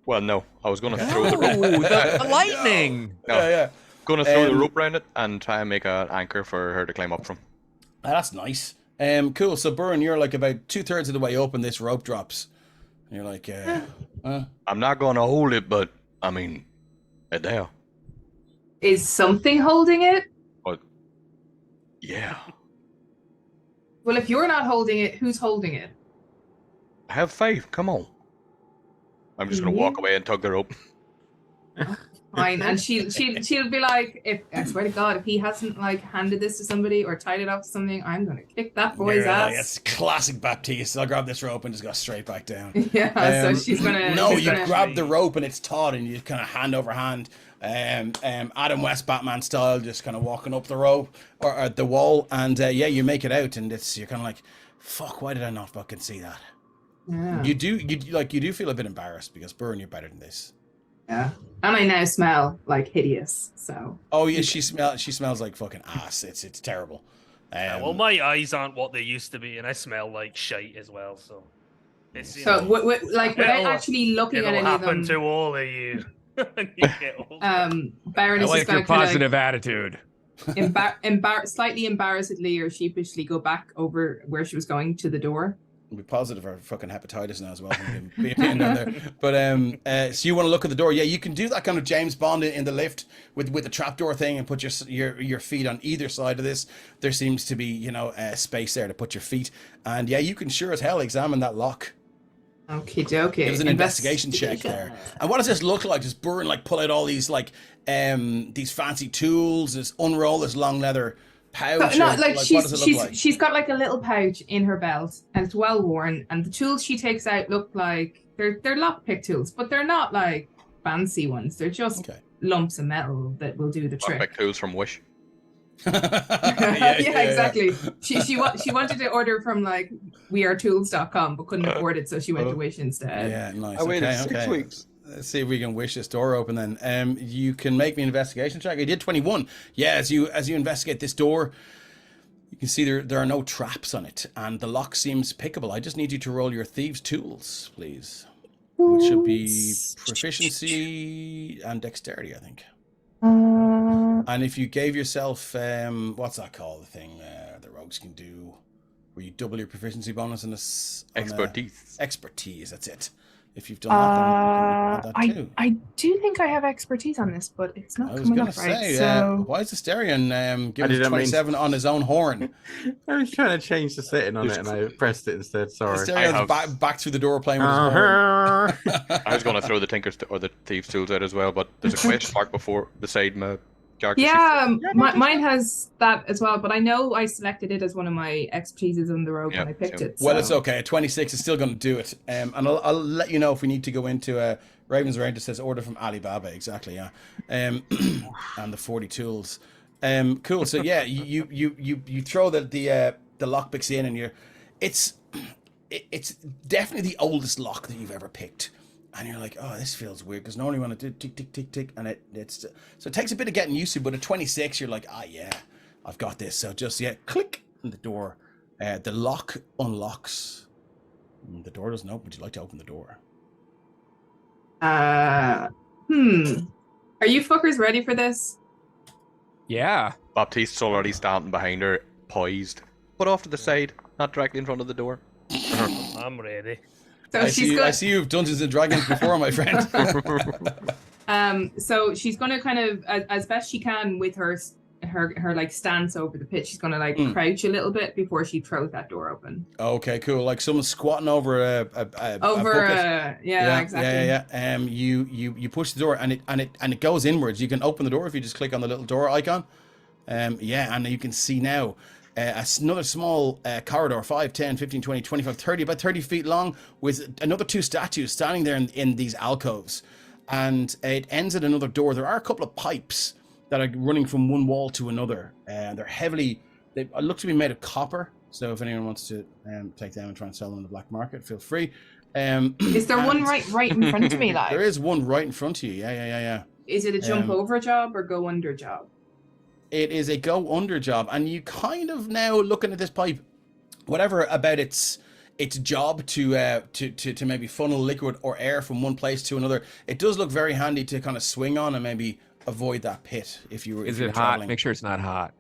Well, no. I was going to throw the
Oh,
rope.
the lightning!
No.
Yeah.
Going to throw the
Um,
rope around it and try and make an anchor for her to climb up from.
That's nice. Cool. So Burren, you're like about 2/3 of the way up, and this rope drops. And you're like,
I'm not going to hold it, but I mean, it's there.
Is something holding it?
But yeah,
Well, if you're not holding it, who's holding it?
have faith. Come on. I'm just going to walk away and tug the rope.
Fine, and she'll be like, if I swear to God, if he hasn't like handed this to somebody or tied it up to something, I'm gonna kick that boy's
like,
ass.
it's classic Baptiste. I'll grab this rope and just go straight back down.
Yeah, so she's gonna.
No,
she's
you
gonna-
grab the rope and it's taut, and you kind of hand over hand, Adam West Batman style, just kind of walking up the rope or the wall, and yeah, you make it out, and you're kind of like, fuck, why did I not fucking see that?
Yeah.
You do feel a bit embarrassed because Burren, you're better than this.
Yeah. And I now smell like hideous. So.
Oh yeah, she smells like fucking ass. It's terrible.
Well, my eyes aren't what they used to be, and I smell like shite as well. So, it's, you
So
know,
like without
it'll-
actually looking at
it'll
any of
happen
them,
to all of you. when you get older.
Baron
I
is
like
just
your
going to kind
positive attitude.
of slightly embarrassedly or sheepishly go back over where she was going to the door.
We'll be positive our fucking hepatitis now as well. Be a pain down there. But so you want to look at the door? Yeah, you can do that kind of James Bond in the lift with the trapdoor thing and put your feet on either side of this. There seems to be space there to put your feet, and yeah, you can sure as hell examine that lock.
Okie dokie.
It was an investigation check there. And what does this look like? Does Burren like pull out all these these fancy tools? Just unroll this long leather pouch?
No,
or,
like
what does it look like?
she's got like a little pouch in her belt and it's well worn, and the tools she takes out look like they're lockpick tools, but they're not like fancy ones. They're just
Okay.
lumps of metal that will do the trick.
Lockpick tools from Wish.
yeah, exactly. She wanted to order from like wearetools.com but couldn't afford it, so she went to Wish instead.
Yeah, nice.
I waited
okay,
6 weeks.
Let's see if we can wish this door open then. You can make me an investigation check. I did 21. Yeah, as you investigate this door, you can see there are no traps on it, and the lock seems pickable. I just need you to roll your thieves' tools, please. Which should be proficiency and dexterity, I think. And if you gave yourself, what's that called? The thing the rogues can do, where you double your proficiency bonus on this
Expertise.
expertise. That's it. If you've done that, then you can add that too.
I do think I have expertise on this, but it's not
I was
coming
going
up
to
right.
say,
So
why is the Asterion giving
did
us
I mean-
27 on his own horn?
I was trying to change the setting on it and I pressed it instead. Sorry.
Asterion
have-
back through the door playing with his horn.
I was going to throw the Tinker's or the Thieves' tools out as well, but there's a question mark beside my character sheet.
Yeah, mine has that as well, but I know I selected it as one of my expertises on the rogue
Yeah,
when I picked
same.
it.
Well,
so-
it's okay. 26 is still going to do it. And I'll let you know if we need to go into Raven's Range. It says order from Alibaba. Exactly, yeah. And the 40 tools. Cool. So yeah, you throw the lockpicks in, and it's definitely the oldest lock that you've ever picked. And you're like, oh, this feels weird because normally when I do tick tick tick tick, and it's so it takes a bit of getting used to. But at 26, you're like, yeah, I've got this. So just click, and the door The lock unlocks. The door doesn't open. Would you like to open the door?
Are you fuckers ready for this?
Yeah.
Baptiste's already standing behind her, poised, but off to the side, not directly in front of the door.
I'm ready.
So
I
she's
I see you've Dungeons and Dragons before, my friend.
So she's gonna kind of, as best she can with her like stance over the pit, she's gonna like crouch a little bit before she throws that door open.
Okay, cool. Like someone squatting over a bucket.
Yeah, exactly.
Yeah. You push the door and it goes inwards. You can open the door if you just click on the little door icon. And you can see now another small corridor, 5, 10, 15, 20, 25, 30, about 30 feet long, with another 2 statues standing there in these alcoves. And it ends at another door. There are a couple of pipes that are running from one wall to another. They're heavily, they look to be made of copper. So if anyone wants to take them and try and sell them on the black market, feel free.
Is there one right in front of me? Like
there is one right in front of you. Yeah.
Is it a jump over job or go under job?
It is a go under job, and you kind of now looking at this pipe, whatever about its job to maybe funnel liquid or air from one place to another. It does look very handy to kind of swing on and maybe avoid that pit if you were.
Is
if you're
it hot?
traveling.
Make sure it's not hot.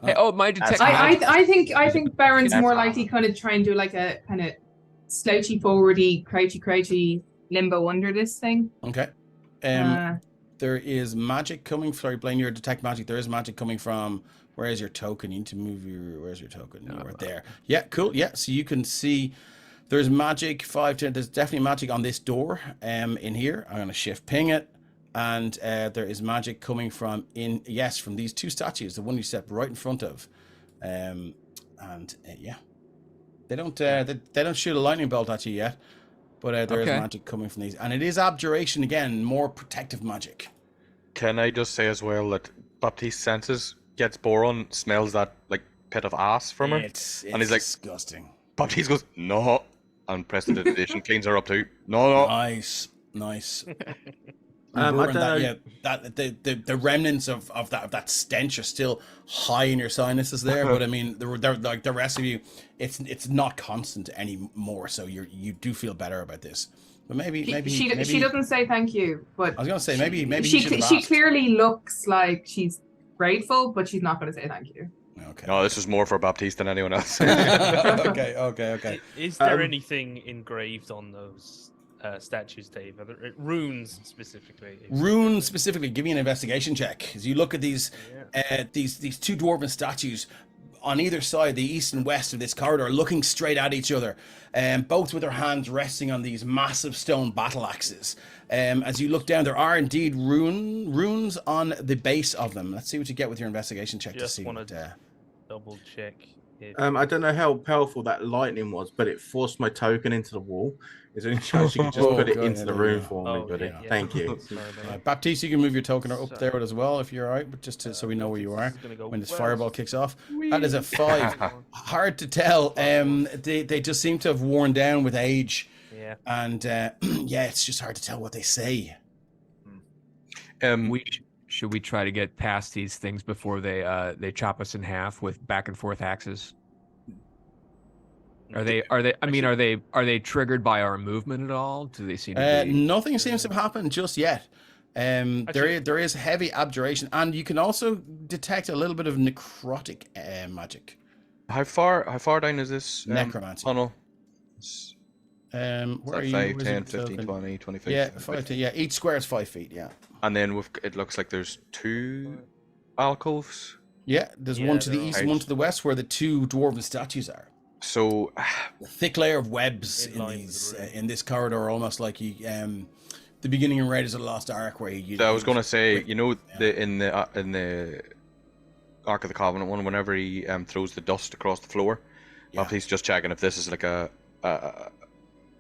Hey, my detect.
I think Baron's more likely kind of try and do like a kind of slouchy forwardy, crouchy limbo under this thing.
Okay. There is magic coming. Sorry, Blaine, you're detect magic. There is magic coming from. Where is your token? You need to move your. Where's your token? No, right there. Yeah, cool. Yeah, so you can see there's magic. 5, 10. There's definitely magic on this door. In here, I'm gonna shift ping it, and there is magic coming from from these 2 statues. The one you step right in front of, yeah, they don't shoot a lightning bolt at you yet. But there is magic coming from these. And it is abjuration again, more protective magic.
Can I just say as well that Baptiste senses, gets Boron, smells that like pit of ass from her.
It's
and he's like,
disgusting.
Baptiste goes, no. And prestidigitation cleans her up too. No.
Nice.
I don't know.
The remnants of that stench are still high in your sinuses there, but I mean, they're like the rest of you, it's not constant anymore. So you do feel better about this. But maybe
she doesn't say thank you. But
I was gonna say maybe
she clearly looks like she's grateful, but she's not going to say thank you.
Okay.
No, this was more for Baptiste than anyone else.
Okay.
Is there anything engraved on those statues, Dave? Are there, runes specifically?
Runes specifically. Give me an investigation check as you look at these 2 dwarven statues on either side, the east and west of this corridor, looking straight at each other, both with their hands resting on these massive stone battle axes. As you look down, there are indeed runes on the base of them. Let's see what you get with your investigation check
Just
to see.
Want to double check.
I don't know how powerful that lightning was, but it forced my token into the wall. Is there any chance you could just put it into the room for me, buddy?
Yeah.
Thank you.
Baptiste, you can move your token up there as well if you're all right, but just so we know where you are when this fireball kicks off. That is a 5. Hard to tell. They just seem to have worn down with age.
Yeah.
And it's just hard to tell what they say.
Should we try to get past these things before they chop us in half with back and forth axes? Are they triggered by our movement at all? Do they seem to be...
Nothing seems to have happened just yet. There is heavy abjuration, and you can also detect a little bit of necrotic magic.
How far down is this
necromancy
tunnel?
Where are you?
5, 10, 15, 20, 25.
Yeah, 5 to, each square is 5 feet, yeah.
And then it looks like there's 2 alcoves.
Yeah, there's one to the east and one to the west where the 2 dwarven statues are.
So
a thick layer of webs in this corridor, almost like the beginning of Raiders of the Lost Ark, where
I was going to say, in the Ark of the Covenant one, whenever he throws the dust across the floor, he's just checking if this is like an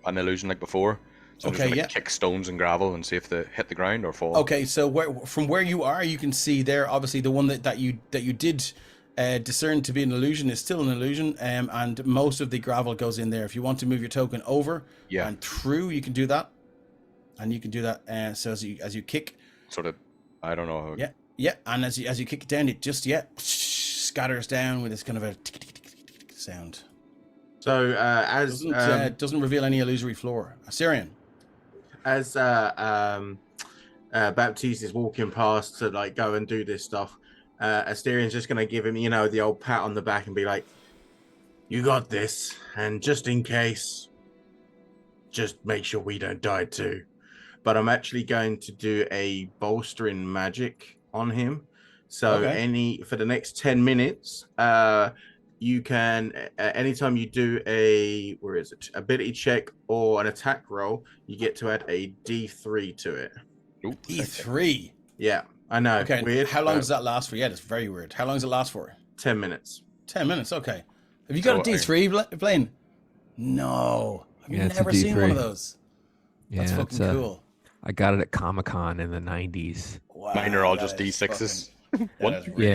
illusion like before. So I'm just gonna kick stones and gravel and see if they hit the ground or fall.
Okay, so from where you are, you can see there. Obviously, the one that you did discern to be an illusion is still an illusion, and most of the gravel goes in there. If you want to move your token over and through, you can do that, and you can do that. So as you kick,
sort of, I don't know.
Yeah, and as you kick it down, it just scatters down with this kind of a sound.
So as
Doesn't reveal any illusory floor. Assyrian.
as Baptiste is walking past to like go and do this stuff, Asterian's just gonna give him, you know, the old pat on the back and be like, "You got this, and just in case, just make sure we don't die too." But I'm actually going to do a bolstering magic on him. So for the next 10 minutes, you can anytime you do a ability check or an attack roll, you get to add a D3 to it.
Ooh,
D3.
Yeah, I know.
Okay.
Weird.
How long does that last for? Yeah, that's very weird. How long does it last for?
10 minutes.
10 minutes. Okay. Have you got a D3, Blaine? No. I've
it's a
never seen one of
D3.
those.
Yeah,
That's fucking cool.
I got it at Comic-Con in the 90s.
Wow,
Mine are all
that
just
is
D6s.
fucking-
What?
that is really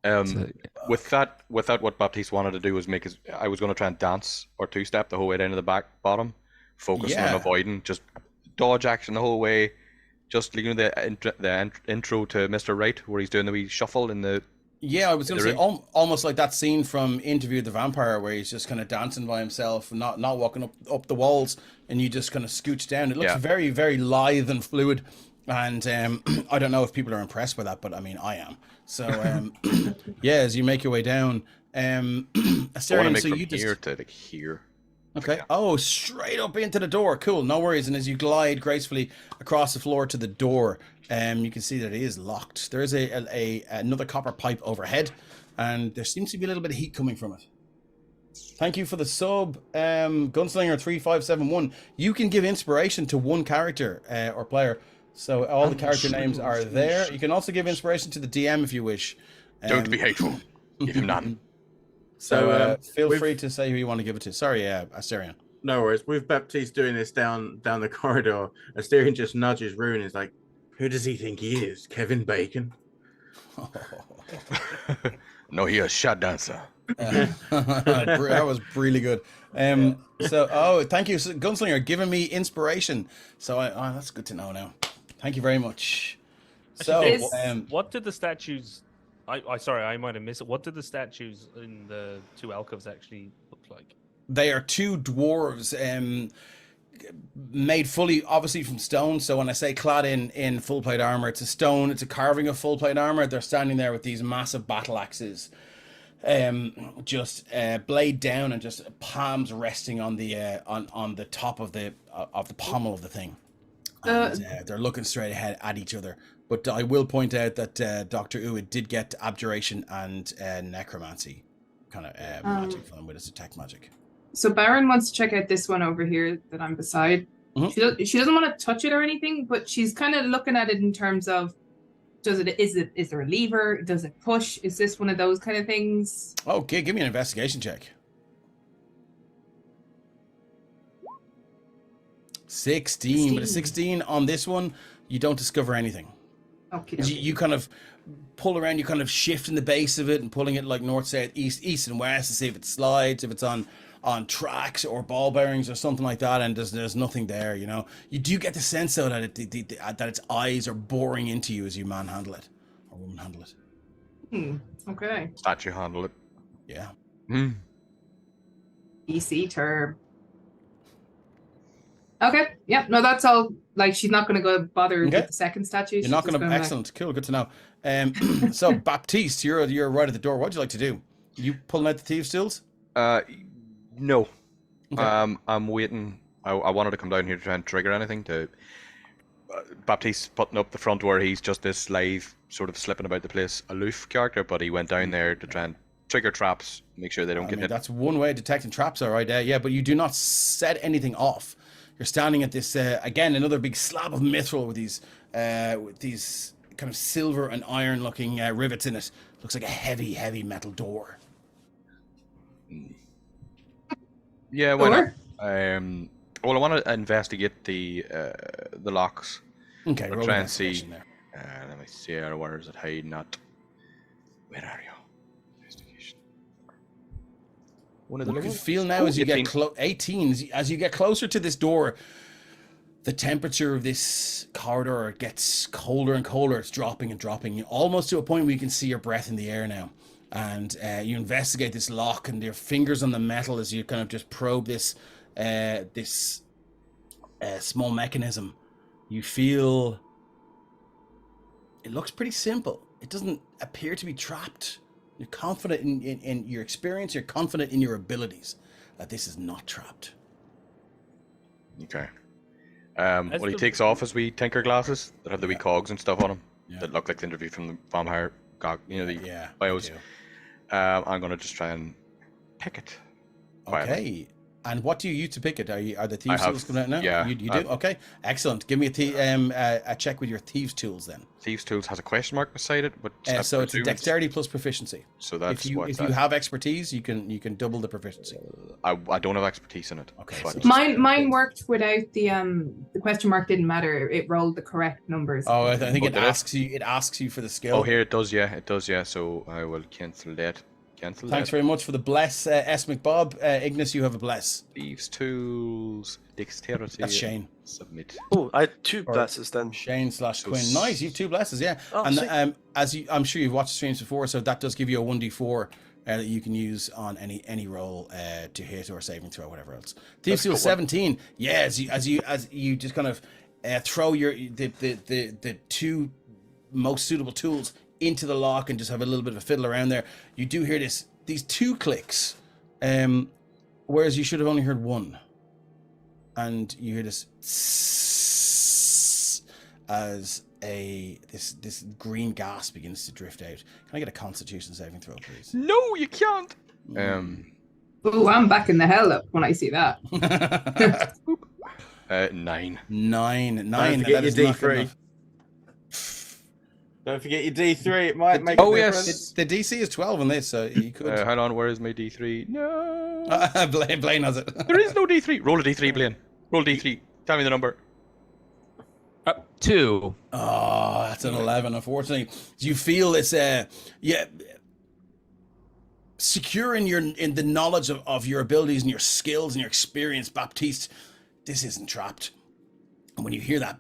Yeah,
cool.
With that, what Baptiste wanted to do was I was going to try and dance or two-step the whole way down to the bottom, focusing on
Yeah.
avoiding, just dodge action the whole way, just leaving the intro to Mr. Right, where he's doing the wee shuffle in the.
Yeah, I was going to
The
say almost like that scene from Interview with the Vampire where he's just kind of dancing by himself, not walking up the walls, and you just kind of scooch down. It looks very, very lithe and fluid, and I don't know if people are impressed by that, but I mean, I am. So yeah, as you make your way down, Asterian, so you just
here to like here.
okay. Oh, straight up into the door. Cool. No worries. And as you glide gracefully across the floor to the door, you can see that it is locked. There is another copper pipe overhead, and there seems to be a little bit of heat coming from it. Thank you for the sub, Gunslinger 3571. You can give inspiration to one character or player. So all the character names are there. You can also give inspiration to the DM if you wish.
Don't be hateful. Give him none.
So feel free to say who you want to give it to. Sorry, Asterian.
No worries. With Baptiste doing this down the corridor, Asterian just nudges Rune and is like, "Who does he think he is? Kevin Bacon?"
No, he a shot dancer.
That was really good. Thank you, Gunslinger, giving me inspiration. So that's good to know now. Thank you very much. So,
what did the statues? Sorry, I might have missed it. What did the statues in the two alcoves actually look like?
they are two dwarves, made fully, obviously, from stone. So when I say clad in full plate armor, it's a stone. It's a carving of full plate armor. They're standing there with these massive battle axes, just blade down and just palms resting on the top of the pommel of the thing. And, they're looking straight ahead at each other. But I will point out that Dr. Uwid did get abjuration and necromancy kind of magic from them with his detect magic.
So Baron wants to check out this one over here that I'm beside.
Mm-hmm.
She doesn't want to touch it or anything, but she's kind of looking at it in terms of, is there a lever? Does it push? Is this one of those kind of things?
Okay, give me an investigation check. 16. But a 16 on this one, you don't discover anything.
Okay.
You kind of pull around, you kind of shift in the base of it and pulling it like north, south, east and west to see if it slides, if it's on tracks or ball bearings or something like that, and there's nothing there, you know. You do get the sense though that that its eyes are boring into you as you manhandle it or womanhandle it.
Okay.
Statue handle it.
Yeah.
EC term. Okay. Yeah. No, that's all. Like, she's not going to go bother with the second statue.
You're not going to. Excellent. Cool. Good to know. So Baptiste, you're right at the door. What'd you like to do? You pulling out the thieves' tools?
No.
Okay.
I'm waiting. I wanted to come down here to try and trigger anything. To Baptiste putting up the front where he's just this live, sort of slipping about the place, aloof character, but he went down there to try and trigger traps, make sure they don't get hit.
That's one way of detecting traps, all right. Yeah, but you do not set anything off. You're standing at this again, another big slab of mithril with these kind of silver and iron looking rivets in it. Looks like a heavy metal door.
Yeah, why not? Well, I want to investigate the locks.
Okay,
I'll
roll
try and
investigation
see.
there.
Let me see. Where is it hiding at? Where are you? Investigation. One of the
You can
levels?
feel now as you
18.
get 18, as you get closer to this door, the temperature of this corridor gets colder and colder. It's dropping and dropping, almost to a point where you can see your breath in the air now. and you investigate this lock, and your fingers on the metal as you kind of just probe this small mechanism. You feel it looks pretty simple. It doesn't appear to be trapped. You're confident in your experience. You're confident in your abilities that this is not trapped.
Okay. Well, he takes off his wee tinker glasses that have the wee cogs and stuff on them that look like the interview from the vampire, the bios. I'm gonna just try and pick it. Quietly.
Okay. And what do you use to pick it? Are the thieves tools coming out now?
Yeah.
You do? Okay. Excellent. Give me a check with your thieves tools then.
Thieves tools has a question mark beside it, but
so it's a dexterity plus proficiency.
So that's
if you have expertise, you can double the proficiency.
I don't have expertise in it.
Okay.
So
Mine worked without the question mark. Didn't matter. It rolled the correct numbers.
Oh, I think it asks you for the skill.
Oh, here it does. Yeah, it does. Yeah. So I will cancel that.
Thanks very much for the bless, S. McBob. Ignis, you have a bless.
Thieves tools, dexterity.
That's Shane.
Submit.
Oh, I had 2 blesses then.
Shane / Quinn. Nice, you've 2 blesses, yeah.
Oh,
and I'm sure you've watched streams before, so that does give you a 1d4 that you can use on any roll to hit or saving throw, whatever else. Thieves tool 17. Yeah, as you just kind of throw the 2 most suitable tools into the lock and just have a little bit of a fiddle around there, you do hear these 2 clicks, whereas you should have only heard 1. And you hear this as this green gas begins to drift out. Can I get a Constitution saving throw, please?
No, you can't.
Oh, I'm backing the hell up when I see that.
9.
9.
That is not good enough. Don't forget your D3. It might make a difference.
Yes. The DC is 12 on this, so you could.
Hold on, where is my D3? No.
Blaine has it.
There is no D3. Roll a D3, Blaine. Roll D3. Tell me the number.
2.
Oh, that's an 11. Unfortunately, you feel this. Secure in the knowledge of your abilities and your skills and your experience, Baptiste. This isn't trapped. And when you hear that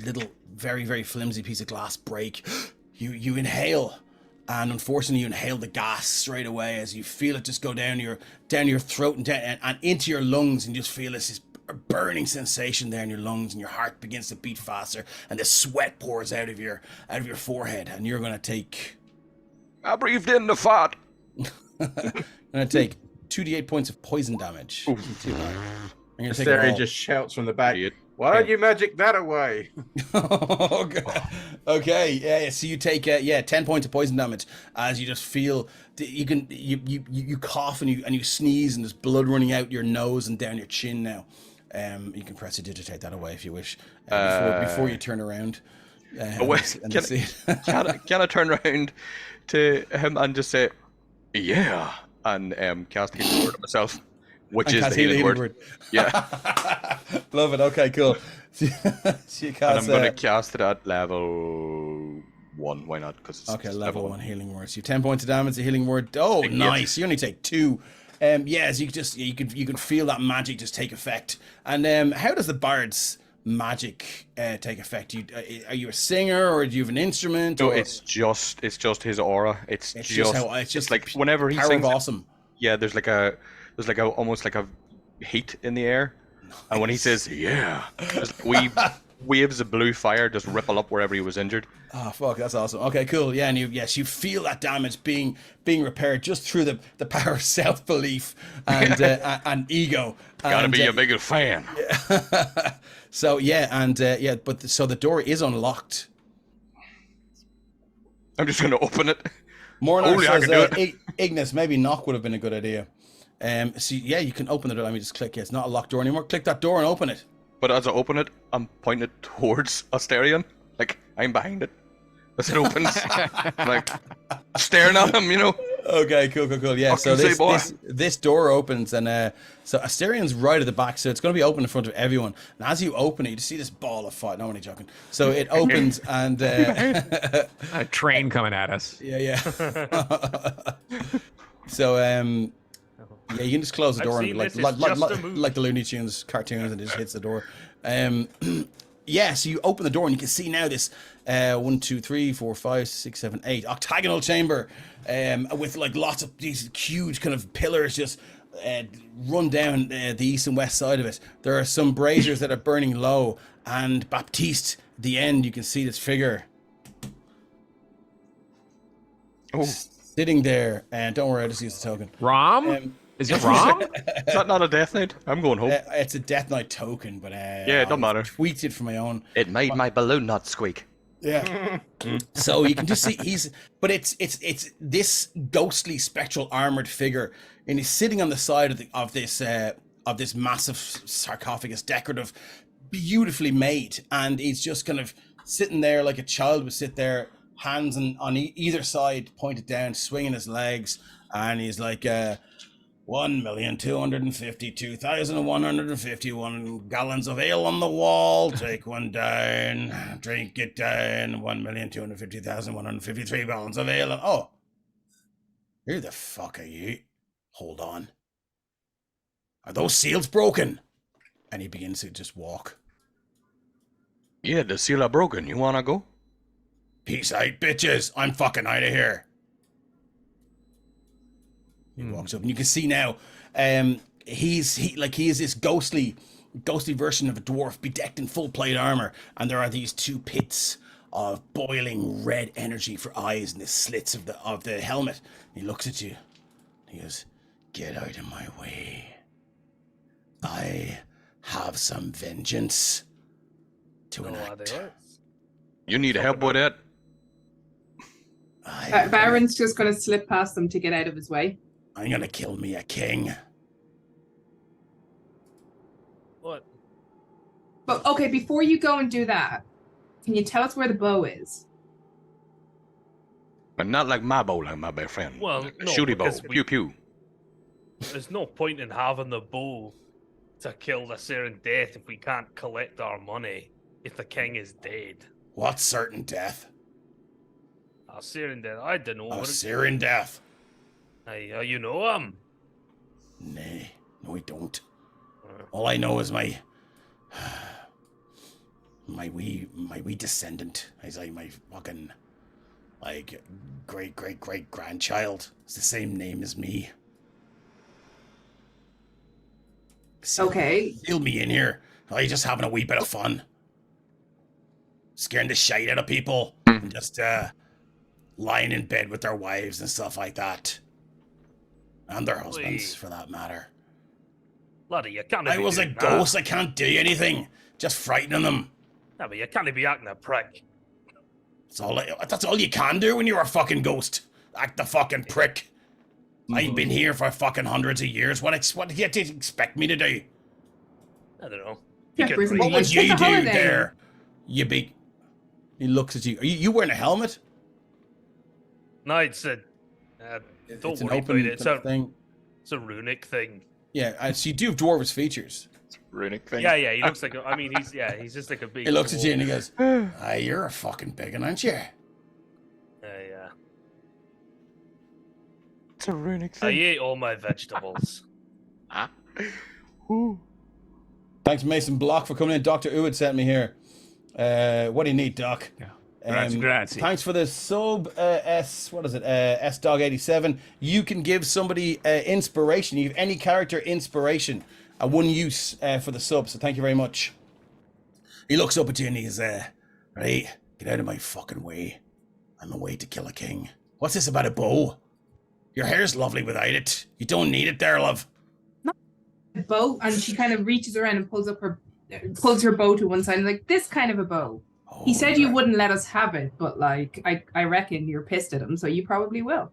little very, very flimsy piece of glass break, you inhale, and unfortunately you inhale the gas straight away as you feel it just go down your throat and into your lungs, and you just feel this burning sensation there in your lungs, and your heart begins to beat faster, and the sweat pours out of your forehead, and you're gonna take.
I breathed in the fat.
Gonna take 2d8 points of poison damage.
Asterion just shouts from the back. Why don't you magic that away?
Okay, yeah. So you take 10 points of poison damage as you just feel you cough and you sneeze, and there's blood running out your nose and down your chin now. You can prestidigitate that away if you wish before you turn around.
Can I turn around to him and just say, yeah, and cast healing word on myself? Which is the healing word. Yeah.
Love it. Okay, cool. So you cast,
and I'm going to cast it at level 1. Why not? Because
okay, level 1 healing word. So you 10 points of damage. The healing word. Oh, nice. You only take 2. Yes, you can feel that magic just take effect. And how does the bard's magic take effect? Are you a singer, or do you have an instrument?
No,
or?
it's just his aura. It's just like whenever he
power
sings.
Of awesome.
Yeah, there's almost like a heat in the air, and when he says yeah, waves of blue fire just ripple up wherever he was injured.
Oh fuck, that's awesome. Okay, cool. Yeah, and you feel that damage being repaired just through the power of self-belief and and ego.
Gotta be a bigger fan.
Yeah. So but the door is unlocked.
I'm just gonna open it.
Mornar says Ignis, maybe knock would have been a good idea. So yeah, you can open the door. Let me just click. It's not a locked door anymore. Click that door and open it.
But as I open it, I'm pointing towards Asterion. Like, I'm behind it. As it opens. Like, staring at him,
Okay, cool. Yeah, so this door opens, and so Asterion's right at the back, so it's going to be open in front of everyone. And as you open it, you see this ball of fire. No, I'm only joking. So it opens, and
a train coming at us.
Yeah. So yeah, you can just close the door and like the Looney Tunes cartoons, and it just hits the door. Yeah, so you open the door and you can see now this 1, 2, 3, 4, 5, 6, 7, 8 octagonal chamber with like lots of these huge kind of pillars just run down the east and west side of it. There are some braziers that are burning low, and Baptiste, at the end, you can see this figure sitting there. And don't worry, I just used the token.
Rom? Is it Rom?
Is that not a death knight? I'm going home.
It's a Death Knight token, but
yeah, it doesn't matter.
Tweaked it for my own.
It made my balloon not squeak.
Yeah. So you can just see it's this ghostly spectral armored figure, and he's sitting on the side of this massive sarcophagus, decorative, beautifully made, and he's just kind of sitting there like a child would sit there, hands on either side pointed down, swinging his legs, and he's like 1,252,151 gallons of ale on the wall. Take one down, drink it down. 1,250,153 gallons of ale. Oh, who the fuck are you? Hold on. Are those seals broken? And he begins to just walk.
Yeah, the seal are broken. You wanna go?
Peace out, bitches. I'm fucking out of here. He walks up, and you can see now, he is this ghostly version of a dwarf, bedecked in full plate armor, and there are these two pits of boiling red energy for eyes in the slits of the helmet. He looks at you. He goes, "Get out of my way. I have some vengeance to enact."
You need help with it?
Baron's just going to slip past them to get out of his way.
I'm gonna kill me a king.
What?
But okay, before you go and do that, can you tell us where the bow is?
But not like my bow, like my best friend.
Well,
like a
no,
shooty bow.
because
Pew pew.
There's no point in having the bow to kill the certain death if we can't collect our money if the king is dead.
What certain death?
A certain death. I don't know.
A certain death.
Hey, you know him?
Nay, no, I don't. All I know is my wee descendant. He's like my fucking great grandchild. It's the same name as me.
Okay.
Seal me in here. I'm just having a wee bit of fun. Scaring the shit out of people. And just lying in bed with their wives and stuff like that. And their husbands, for that matter.
Bloody, you can't.
I was a ghost. I can't do anything. Just frightening them.
Yeah, but you can't be acting a prick.
That's all you can do when you're a fucking ghost. Act the fucking prick. I've been here for fucking hundreds of years. What do you expect me to do?
I don't know.
What would you do there? You big. He looks at you. Are you wearing a helmet?
No, it's a. Don't
It's an
worry
open
about it. It's a
thing.
It's a runic thing.
Yeah, so you do have dwarvish features.
It's a runic thing.
Yeah, he looks like. I mean, he's just like a big.
He looks at you and he goes, "You're a fucking big one, aren't you?"
Yeah.
It's a runic
I
thing.
ate all my vegetables.
Thanks, Mason Block, for coming in. Dr. Uwid sent me here. What do you need, Doc?
Yeah. Grazie.
Thanks for the sub, S-Dog87. You can give somebody inspiration. You have any character inspiration. One use for the sub, so thank you very much. He looks up at you and he's, right, get out of my fucking way. I'm away to kill a king. What's this about a bow? Your hair's lovely without it. You don't need it there, love.
A bow, and she kind of reaches around and pulls her bow to one side, and like, this kind of a bow. He said you wouldn't let us have it, but like I reckon you're pissed at him, so you probably will.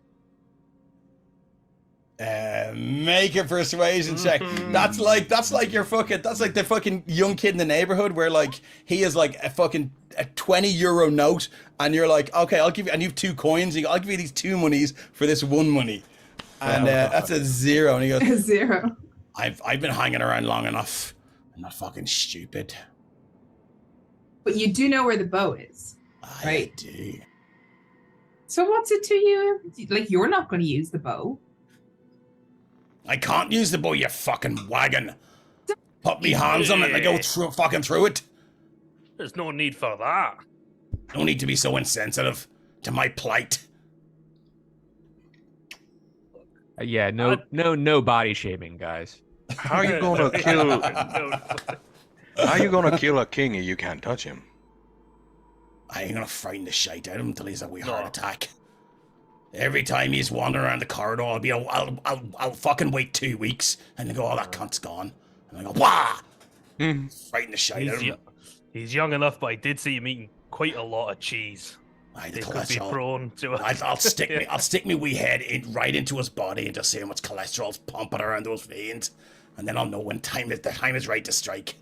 Make a persuasion check. That's like the fucking young kid in the neighborhood where like he is like a fucking €20 note, and you're like, okay, I'll give you, and you have 2 coins. I'll give you these 2 monies for this 1 money, and that's a 0. And he goes,
0.
I've been hanging around long enough. I'm not fucking stupid.
But you do know where the bow is, right?
I do.
So what's it to you? Like, you're not going to use the bow.
I can't use the bow, you fucking wagon. Put me hands on it and I go through it.
There's no need for that.
No need to be so insensitive to my plight.
Yeah, no body shaming, guys.
How are you gonna kill? How are you gonna kill a king if you can't touch him?
I ain't gonna frighten the shite out of him until he's a wee heart attack. Every time he's wandering around the corridor, I'll fucking wait 2 weeks and then go, oh, that cunt's gone. And I go, wah! Frighten the shite out of him.
He's young enough, but I did see him eating quite a lot of cheese.
The
They could be
cholesterol.
prone to it.
I'll stick me wee head right into his body and just see how much cholesterol's pumping around those veins, and then I'll know when the time is right to strike.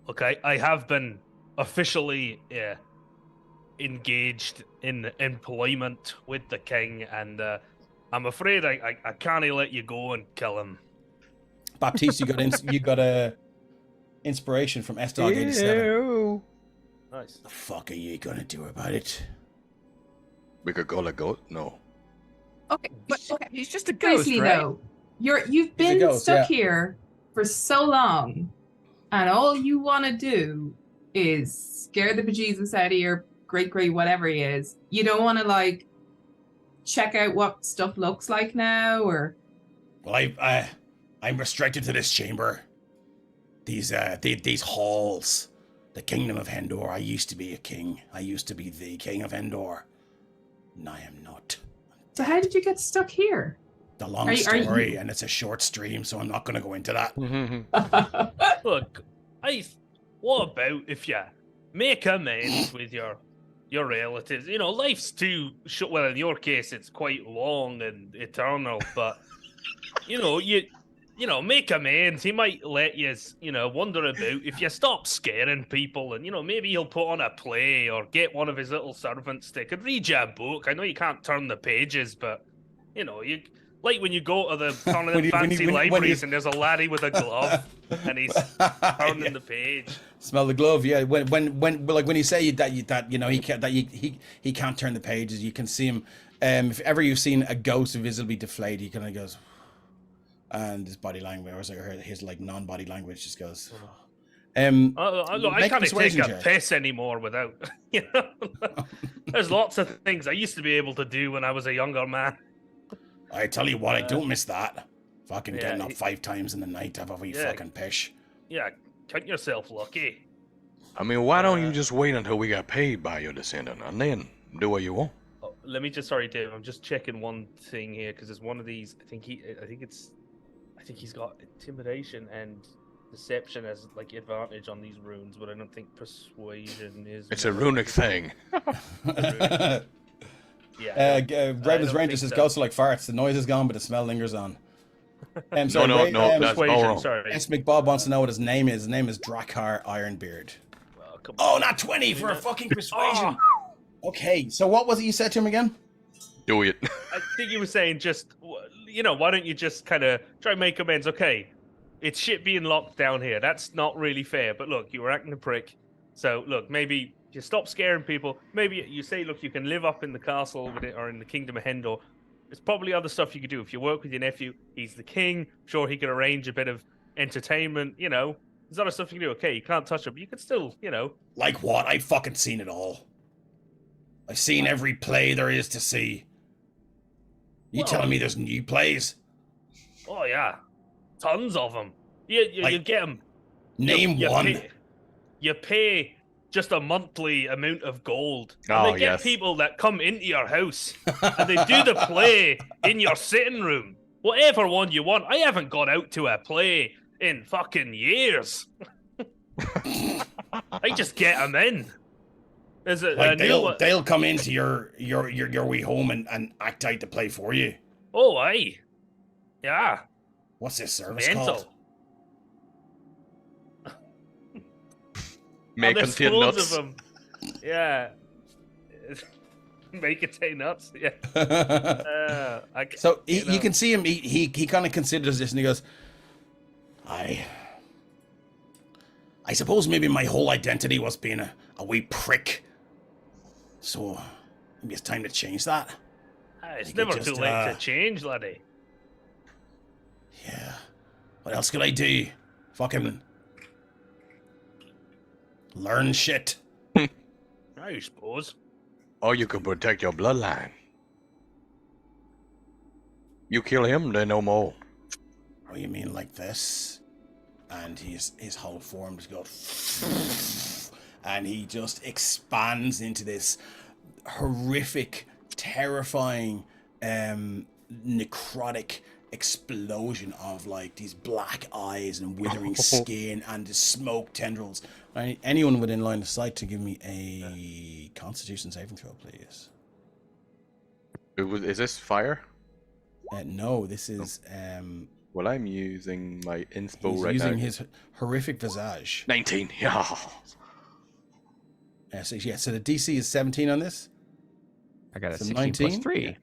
Okay, I have been officially engaged in employment with the king, and I'm afraid I can't let you go and kill him.
Baptiste, you got a inspiration from S-Dog 87.
Nice.
The fuck are you gonna do about it?
We could call a goat. No.
Okay, but okay.
He's just a ghost,
Seriously
right?
though, you've
He's a
been
ghost,
stuck
yeah.
here for so long, and all you want to do is scare the bejesus out of your great whatever he is. You don't want to like check out what stuff looks like now, or
Well, I'm restricted to this chamber. These halls. The kingdom of Endor. I used to be a king. I used to be the king of Endor. And I am not.
so how did you get stuck here?
The long
Are you-
story, and it's a short stream, so I'm not going to go into that.
Look, what about if you make amends with your relatives? You know, life's too short. Well, in your case, it's quite long and eternal. But you know, make amends. He might let you, wander about. If you stop scaring people, and maybe he'll put on a play or get one of his little servants to could read you a book. I know you can't turn the pages, but you like when you go to the fancy libraries and there's a laddie with a glove and he's turning the page.
Smell the glove, yeah. When you say that he can't turn the pages, you can see him. If ever you've seen a ghost visibly deflate, he kind of goes, and his body language, or his like non-body language, just goes.
Look, I
make
can't take
persuasion
a
check.
piss anymore without. There's lots of things I used to be able to do when I was a younger man.
I tell you what, I don't miss that. Fucking
yeah,
getting up 5 times in the night to have a wee fucking pish.
Yeah, count yourself lucky.
I mean, why don't you just wait until we get paid by your descendant and then do what you want?
Oh, let me just, sorry, Dave. I'm just checking one thing here because there's one of these. I think he's got intimidation and deception as like advantage on these runes, but I don't think persuasion is.
It's a runic thing.
Yeah.
Raven's Ranger says ghosts are like farts. The noise is gone, but the smell lingers on.
No, that's all wrong.
Sorry.
S. McBob wants to know what his name is. His name is Drakkar Ironbeard.
Oh, come
Oh,
on.
not 20 for a fucking persuasion. Okay, so what was it you said to him again?
Do it.
I think he was saying just, why don't you just kind of try and make amends? Okay, it's shit being locked down here. That's not really fair. But look, you were acting a prick. So look, maybe you stop scaring people. Maybe you say, look, you can live up in the castle with it or in the kingdom of Endor. There's probably other stuff you could do. If you work with your nephew, he's the king. Sure, he could arrange a bit of entertainment. There's other stuff you can do. Okay, you can't touch him, but you could still,
Like what? I've fucking seen it all. I've seen every play there is to see. You
Well-
telling me there's new plays?
Oh yeah, tons of them. You get them.
Name one.
You pay just a monthly amount of gold. And
Oh,
they get
yes.
people that come into your house and they do the play in your sitting room. Whatever one you want. I haven't gone out to a play in fucking years. I just get them in. There's a
Like
new one.
they'll come into your wee home and act out the play for you.
Oh, aye. Yeah.
What's this service
Mental.
called?
Make
there's
contain
loads
nuts.
of them. Yeah. Make it say nuts. Yeah.
So you can see him. He kind of considers this, and he goes, "I suppose maybe my whole identity was being a wee prick. So maybe it's time to change that."
It's
You
never
could
too
just,
late to change, laddie.
Yeah. What else could I do? Fucking. Learn shit.
I suppose.
Or you can protect your bloodline. You kill him, they no more.
Oh, you mean like this? And his whole form just goes, and he just expands into this horrific, terrifying, necrotic explosion of like these black eyes and withering skin and the smoke tendrils. I need anyone within line of sight to give me a Constitution saving throw, please.
Is this fire?
No, this is
Well, I'm using my inspo
he's
right
using
now.
his horrific visage.
19. Yeah.
So the DC is 17 on this.
I got a
So
16 plus
19?
3.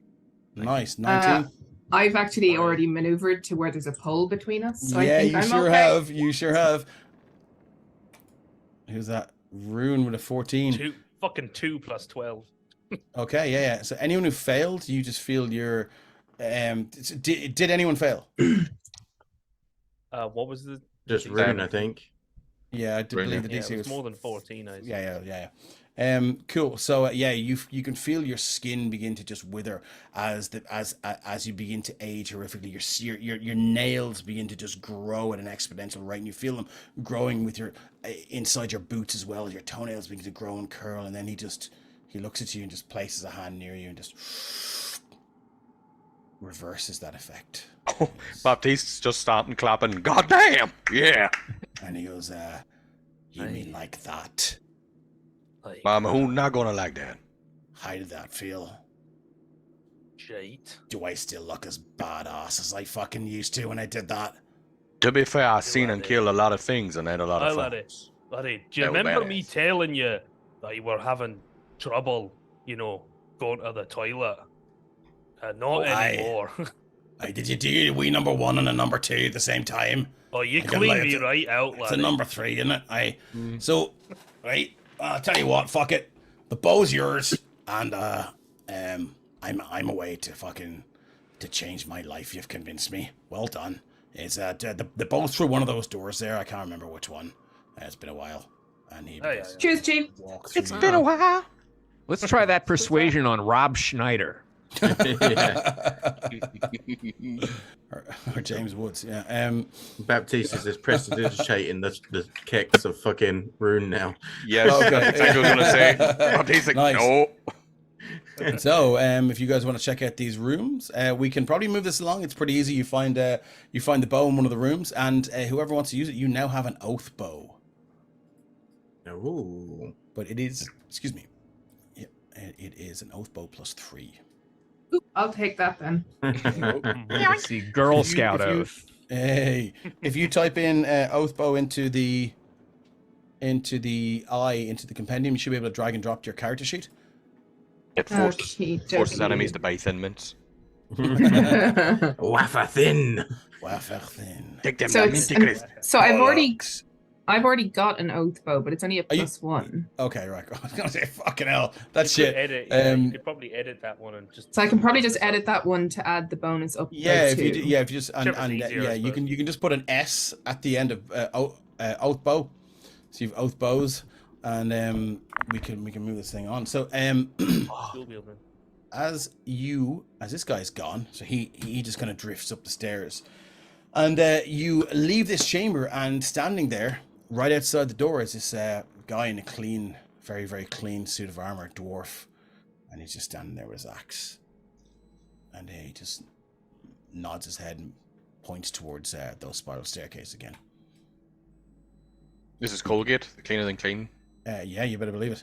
Nice, 19.
I've actually already maneuvered to where there's a pole between us, so
yeah,
I think
you
I'm
sure
okay.
have. You sure have. Who's that? Rune with a 14.
Two plus 12.
Okay, yeah. So anyone who failed, you just feel your. Did anyone fail?
What was the?
Just Rune, I think.
Yeah, I did
Rune,
believe the
Yeah,
DC
it
was
was more than 14. I
Yeah. Cool. So you can feel your skin begin to just wither as you begin to age horrifically. Your nails begin to just grow at an exponential rate, and you feel them growing with your inside your boots as well. Your toenails begin to grow and curl, and then he looks at you and just places a hand near you and just reverses that effect.
Oh, Baptiste's just starting clapping. God damn! Yeah.
And he goes, "You mean like that?
Like,
Mom, who not gonna like that?
How did that feel?
shite.
Do I still look as badass as I fucking used to when I did that?"
To be fair, I seen
laddie.
and killed a lot of things and had a lot
Hi,
of fun.
laddie, do you
Oh,
remember
badass.
me telling you that you were having trouble, going to the toilet? Not
Aye.
anymore.
Did you do we number 1 and a number 2 at the same time?
Oh, you
I can
cleaned
lie,
me
it's a-
right out,
It's a
laddie.
number 3, isn't it? So, right. I'll tell you what. Fuck it. The bow's yours, and I'm away to change my life. You've convinced me. Well done. It's the bow's through one of those doors there. I can't remember which one. It's been a while, and he
Aye,
begins
aye,
to
Cheers, Chief.
walk through.
It's been a while. Let's try that persuasion on Rob Schneider.
or James Woods. Yeah.
Baptiste is just prestidigitating the kicks of fucking Rune now.
Yes,
Okay.
that's exactly what I was gonna say. Baptiste's like,
Nice.
no.
So, if you guys want to check out these rooms, we can probably move this along. It's pretty easy. You find the bow in one of the rooms, and whoever wants to use it, you now have an oath bow.
Ooh.
But it is, excuse me, it is an oath bow plus 3.
Oop, I'll take that then.
Let's see, Girl Scout
if you-
oath.
Hey, if you type in oath bow into the compendium, you should be able to drag and drop to your character sheet.
It forces
Okey-dokey.
enemies to buy thin mints.
Wafer thin.
Wafer thin.
Take them
So
down,
it's
take it.
so I've already
Bollocks.
got an oath bow, but it's only a
Are you-
+1.
Okay, right. I was gonna say, fucking hell, that's
You could
shit.
edit, you could probably edit that one and just.
So I can probably just edit that one to add the bonus up.
Yeah,
by
if you
2.
if you just
Whichever's easier, I
you
suppose.
can just put an S at the end of oath bow. So you've oath bows, and we can move this thing on. So
School building.
as this guy's gone, so he just kind of drifts up the stairs, and you leave this chamber, and standing there right outside the door is this guy in a clean, very very clean suit of armor, dwarf, and he's just standing there with his axe, and he just nods his head and points towards those spiral staircase again.
This is Colgate, the cleaner than clean.
Yeah, you better believe it.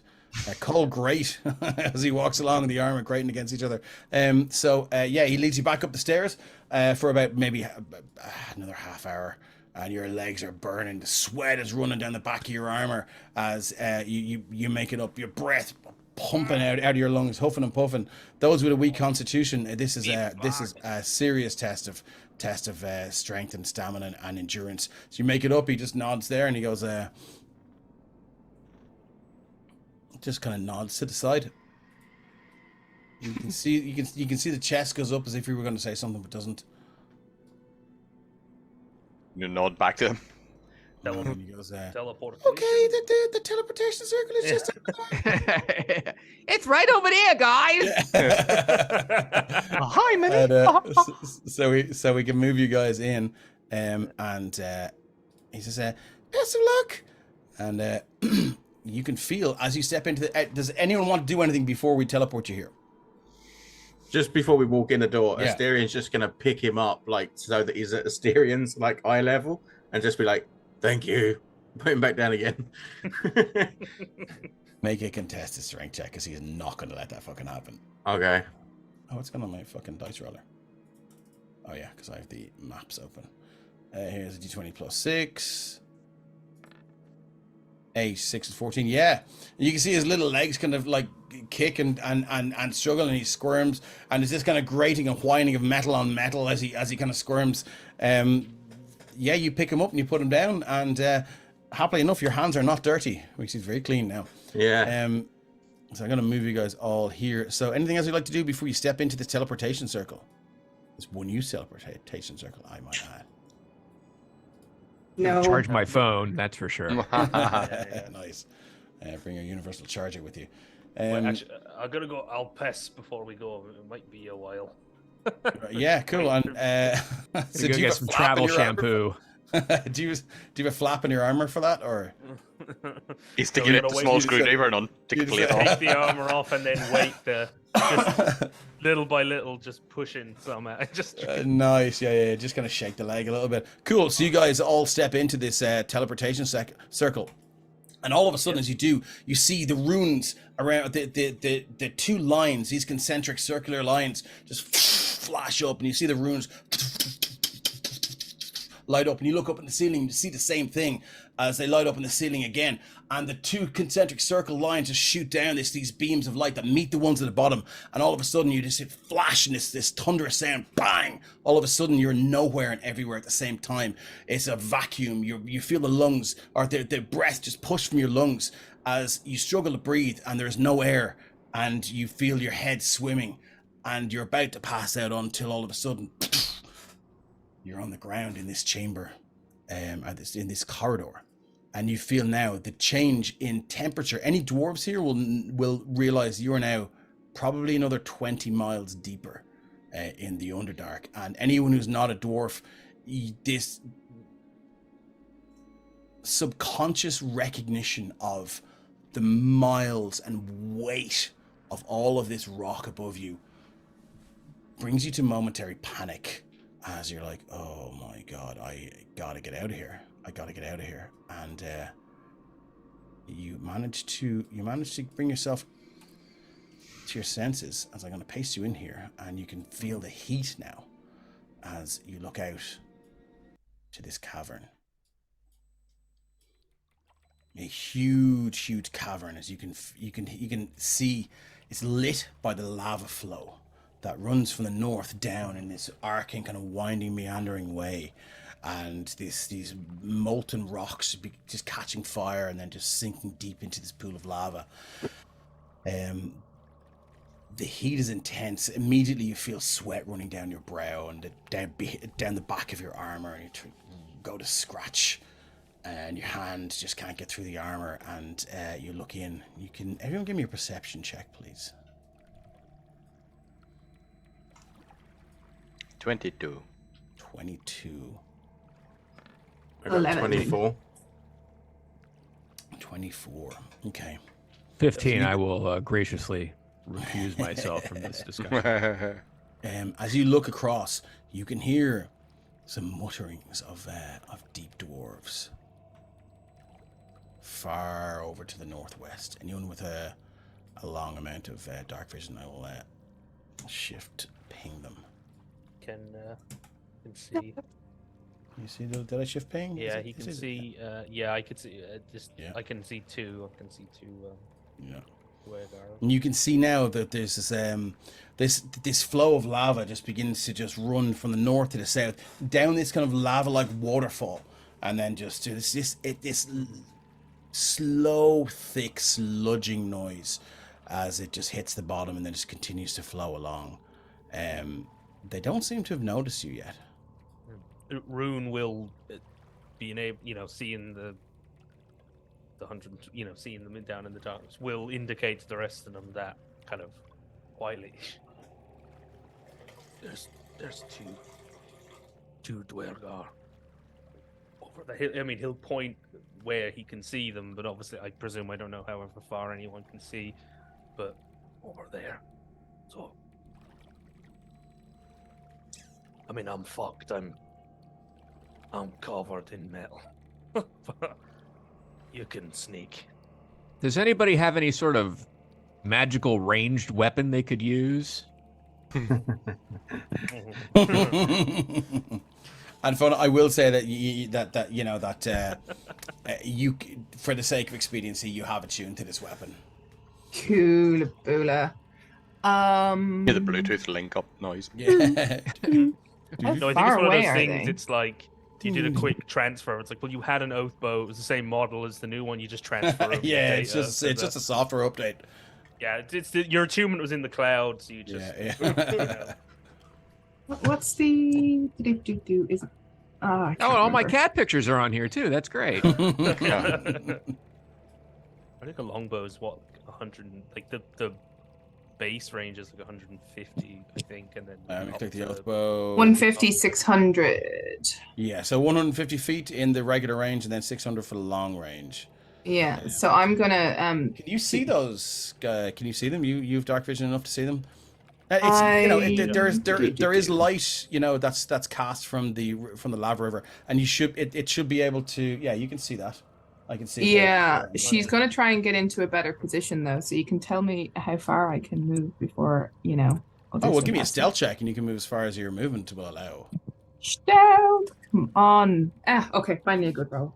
Cole great as he walks along in the armor, grating against each other. He leads you back up the stairs for about maybe another half hour, and your legs are burning. The sweat is running down the back of your armor as you make it up. Your breath pumping out of your lungs, huffing and puffing. Those with a weak constitution, this is a serious test of strength and stamina and endurance. So you make it up. He just nods there, and he goes, just kind of nods to the side. You can see the chest goes up as if you were going to say something, but doesn't.
You nod back to him.
And he goes,
Teleportation.
okay, the teleportation circle is just...
It's right over there, guys.
Hi, Minnie.
And, so we can move you guys in, and he says, "Best of luck." And you can feel as you step into the. Does anyone want to do anything before we teleport you here?
Just before we walk in the door,
Yeah.
Asterian's just gonna pick him up, like so that he's at Asterian's like eye level, and just be like, "Thank you." Put him back down again.
Make a contested strength check because he's not going to let that fucking happen.
Okay.
Oh, what's going on my fucking dice roller? Oh yeah, because I have the maps open. Here's a d20 plus 6. 8, 6 is 14. Yeah, you can see his little legs kind of like kick and struggle, and he squirms, and there's this kind of grating and whining of metal on metal as he kind of squirms. Yeah, you pick him up and you put him down, and happily enough, your hands are not dirty, which is very clean now.
Yeah.
So I'm going to move you guys all here. So anything else you'd like to do before you step into this teleportation circle? This one-use teleportation circle, I might add.
No.
Charge my phone, that's for sure.
Nice. Bring your universal charger with you.
Wait, actually, I'm gonna go. I'll piss before we go. It might be a while.
Yeah, cool. And
So go get some travel shampoo.
do you have a flap in your armor for that, or?
He's sticking it a small screwdriver and on to play it
Take
off.
the armor off and then wait just little by little, just pushing some. Just
Nice, yeah. Just gonna shake the leg a little bit. Cool. So you guys all step into this teleportation circle, and all of a sudden, as you do, you see the runes around the two lines, these concentric circular lines, just flash up, and you see the runes light up, and you look up in the ceiling to see the same thing as they light up in the ceiling again, and the two concentric circle lines just shoot down these beams of light that meet the ones at the bottom, and all of a sudden you just hit flash and this thunderous sound, bang! All of a sudden you're nowhere and everywhere at the same time. It's a vacuum. You feel the lungs, or the breath just push from your lungs as you struggle to breathe, and there's no air, and you feel your head swimming, and you're about to pass out until all of a sudden you're on the ground in this chamber, in this corridor, and you feel now the change in temperature. Any dwarves here will realize you are now probably another 20 miles deeper in the Underdark, and anyone who's not a dwarf, this subconscious recognition of the miles and weight of all of this rock above you brings you to momentary panic. As you're like, oh my god, I gotta get out of here. And you manage to bring yourself to your senses as I'm gonna paste you in here, and you can feel the heat now as you look out to this cavern. A huge cavern, as you can see, it's lit by the lava flow that runs from the north down in this arcing, kind of winding, meandering way, and these molten rocks just catching fire and then just sinking deep into this pool of lava. The heat is intense. Immediately you feel sweat running down your brow and down the back of your armor, and you go to scratch, and your hand just can't get through the armor, and you look in. Everyone give me a perception check, please.
22.
22.
I got
11.
24.
24. Okay.
15. I will graciously recuse myself from this discussion.
As you look across, you can hear some mutterings of deep dwarves far over to the northwest. Anyone with a long amount of dark vision, I will shift ping them.
can see.
You see? Did I shift ping?
Yeah, he can see. Yeah, I could see.
Yeah.
I can see two. I can see two.
Yeah.
Where they are.
And you can see now that there's this flow of lava just begins to just run from the north to the south down this kind of lava-like waterfall, and then just to this slow, thick, sludging noise as it just hits the bottom and then just continues to flow along. They don't seem to have noticed you yet.
Rune will being able, seeing the 100, seeing them down in the darkness will indicate to the rest of them that kind of quietly.
There's two Dwergar.
Over the hill. I mean, he'll point where he can see them, but obviously, I presume I don't know however far anyone can see, but
Over there. So, I mean, I'm fucked. I'm covered in metal. But you can sneak.
Does anybody have any sort of magical ranged weapon they could use?
And fun, I will say that you, for the sake of expediency, you have attuned to this weapon.
Cool, Bula.
Yeah, the Bluetooth link up noise.
Yeah.
How
No, I think it's
far
one of
away
those
are
things.
they?
It's like you did a quick transfer. It's like, well, you had an oath bow. It was the same model as the new one. You just transfer.
Yeah, it's just a software update.
Yeah, your attunement was in the cloud, so you just.
Yeah.
What's the do? Is I can't
Oh, and all my
remember.
cat pictures are on here too. That's great.
I think a longbow is what 100. Like the base range is like 150, I think, and then.
Let me
up
click the
to-
oath bow.
150, 600.
Yeah, so 150 feet in the regular range, and then 600 for the long range.
Yeah, so I'm gonna
Can you see those? Can you see them? You've dark vision enough to see them. It's there is light, that's cast from the lava river, and it should be able to. Yeah, you can see that. I can see.
Yeah, she's gonna try and get into a better position though, so you can tell me how far I can move before
Oh, well,
stuff
give me a
has to-
stealth check, and you can move as far as your movement will allow.
Stealth, come on. Okay, find me a good roll.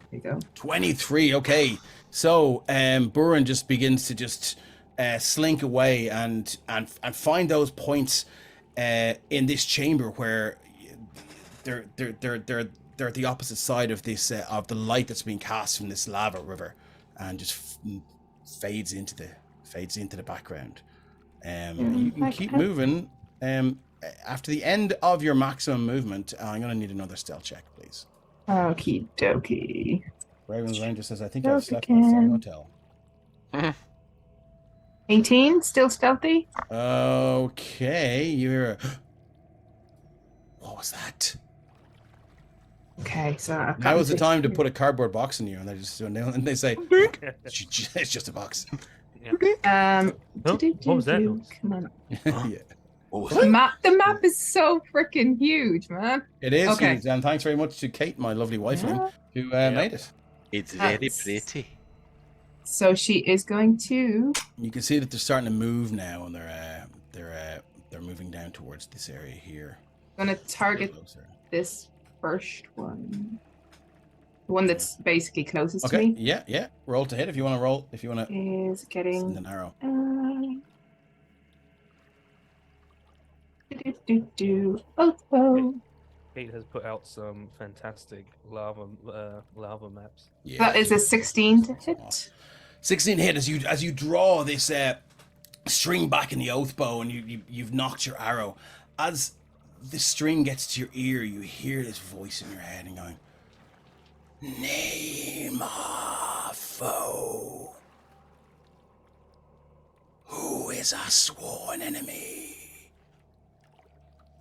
There you go.
23. Okay, so Buran just begins to slink away and find those points in this chamber where they're at the opposite side of this of the light that's being cast from this lava river, and just fades into the background. You can keep moving. After the end of your maximum movement, I'm gonna need another stealth check, please.
Okie dokie.
Raven's Ranger says, "I think I've
Stealth
slept in a fine
again.
hotel."
18, still stealthy?
Okay, you're. What was that?
Okay, so I've
Now is the time to
here.
put a cardboard box in you, and they say, "It's just a box."
Um,
Oh, what was that noise?
Come on.
Yeah,
The map is so freaking huge, man.
it is.
Okay.
Huge, and thanks very much to Kate, my lovely wifeling, who made it.
It's
very
very
That's-
pretty.
So she is going to.
You can see that they're starting to move now, and they're moving down towards this area here.
Gonna target
Closer.
this first one. The one that's basically closest to
Okay.
me
Yeah. Roll to hit if you want to roll. If you want to
is
send
getting.
an arrow.
Oh.
Kate has put out some fantastic lava maps.
Yeah.
That is a 16 to hit.
16 hit as you draw this string back in the oath bow, and you've knocked your arrow. As the string gets to your ear, you hear this voice in your head and going, "Name a foe. Who is a sworn enemy?"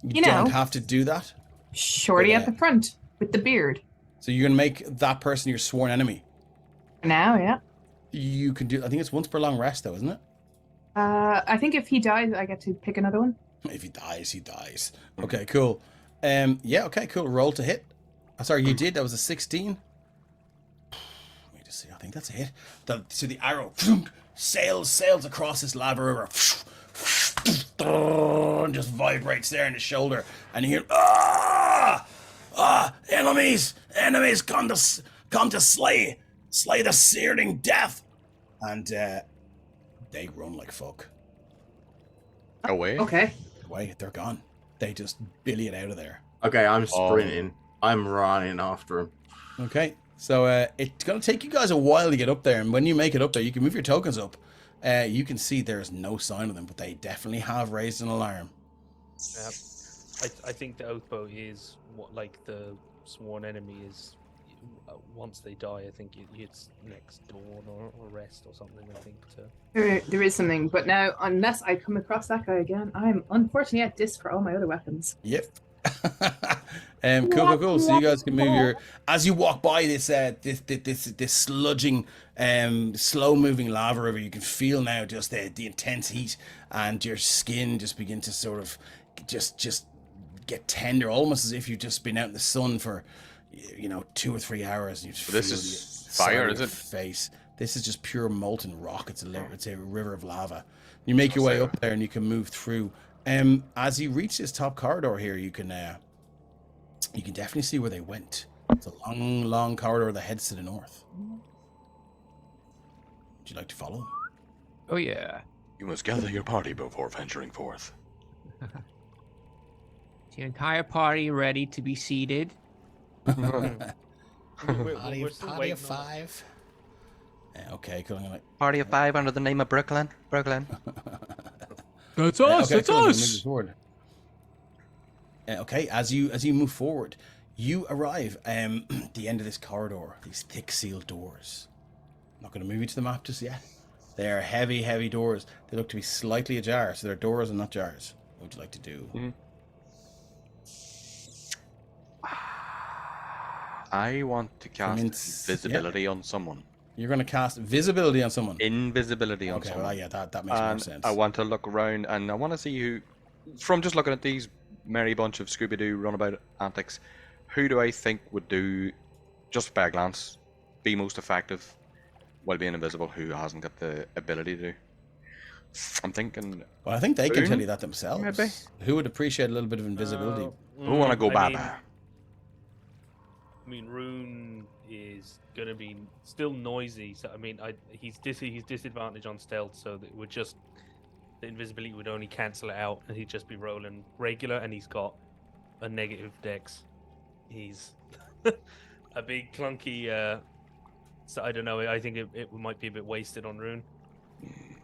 You
You
don't
know.
have to do that.
Shorty
Yeah.
at the front with the beard.
So you're gonna make that person your sworn enemy.
Now, yeah.
You can do. I think it's once per long rest, though, isn't it?
I think if he dies, I get to pick another one.
If he dies, he dies. Okay, cool. Yeah, okay, cool. Roll to hit. Sorry, you did. That was a 16. Let me just see. I think that's a hit. So the arrow sails across this lava river and just vibrates there in the shoulder, and you hear enemies come to slay the searing death, and they run like fuck.
Away.
Okay.
Away, they're gone. They just billy it out of there.
Okay, I'm sprinting. I'm running after him.
Okay, so it's gonna take you guys a while to get up there, and when you make it up there, you can move your tokens up. You can see there's no sign of them, but they definitely have raised an alarm.
I think the oath bow is what like the sworn enemy is once they die, I think it's next dawn or rest or something. I think to.
There is something, but now unless I come across that guy again, I'm unfortunately at disc for all my other weapons.
Yep. Cool. So you guys can move your as you walk by this sludging, slow moving lava river. You can feel now just the intense heat, and your skin just begin to sort of just get tender, almost as if you've just been out in the sun for 2 or 3 hours. And you just
This
feel
is
the side
fire,
of
is
your
it?
Face. This is just pure molten rock. It's a river of lava. You make your way up there, and you can move through. As you reach this top corridor here, you can definitely see where they went. It's a long corridor that heads to the north. Would you like to follow?
Oh yeah.
You must gather your party before venturing forth.
Is the entire party ready to be seated?
We're still
Party
waiting
of
on-
5. Okay, cool. I'm gonna...
Party of 5 under the name of Brooklyn.
That's
okay, cool. I'm gonna move you forward. Okay, as you move forward, you arrive at the end of this corridor. These thick sealed doors. I'm not going to move you to the map just yet. They are heavy doors. They look to be slightly ajar, so they're doors and not jars. What would you like to do?
I want to cast invisibility on someone.
You're going to cast visibility on someone.
Invisibility on
Okay,
someone.
well, yeah, that makes more
And
sense.
I want to look around, and I want to see who, from just looking at these merry bunch of Scooby-Doo runabout antics, who do I think would do, just by a glance, be most effective while being invisible, who hasn't got the ability to do? I'm thinking...
Well, I think they can
Boone?
tell you that themselves.
Maybe.
Who would appreciate a little bit of invisibility?
Who want to go
I
Baba?
mean, Rune is gonna be still noisy. So I mean, he's disadvantaged on stealth, so that would just the invisibility would only cancel it out, and he'd just be rolling regular. And he's got a negative dex. He's a big clunky. So I don't know. I think it might be a bit wasted on Rune.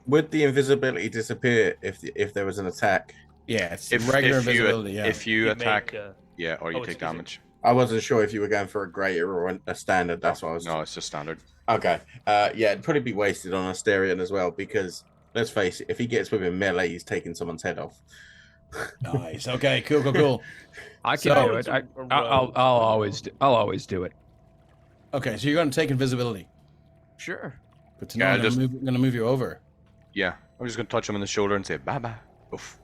Would the invisibility disappear if there was an attack?
Yeah, it's regular invisibility. Yeah.
If you
You
attack,
make,
yeah, or you
oh,
take
it's-
damage.
I wasn't sure if you were going for a greater or a standard. That's what I was.
No, it's just standard.
Okay. Yeah, it'd probably be wasted on Asterion as well, because let's face it, if he gets within melee, he's taking someone's head off.
Nice. Okay. Cool.
I can
So-
do it. I'll always do it.
Okay, so you're going to take invisibility.
Sure.
Good to know.
Yeah,
I'm going to move you over.
Yeah, I'm just gonna touch him on the shoulder and say Baba. Oof.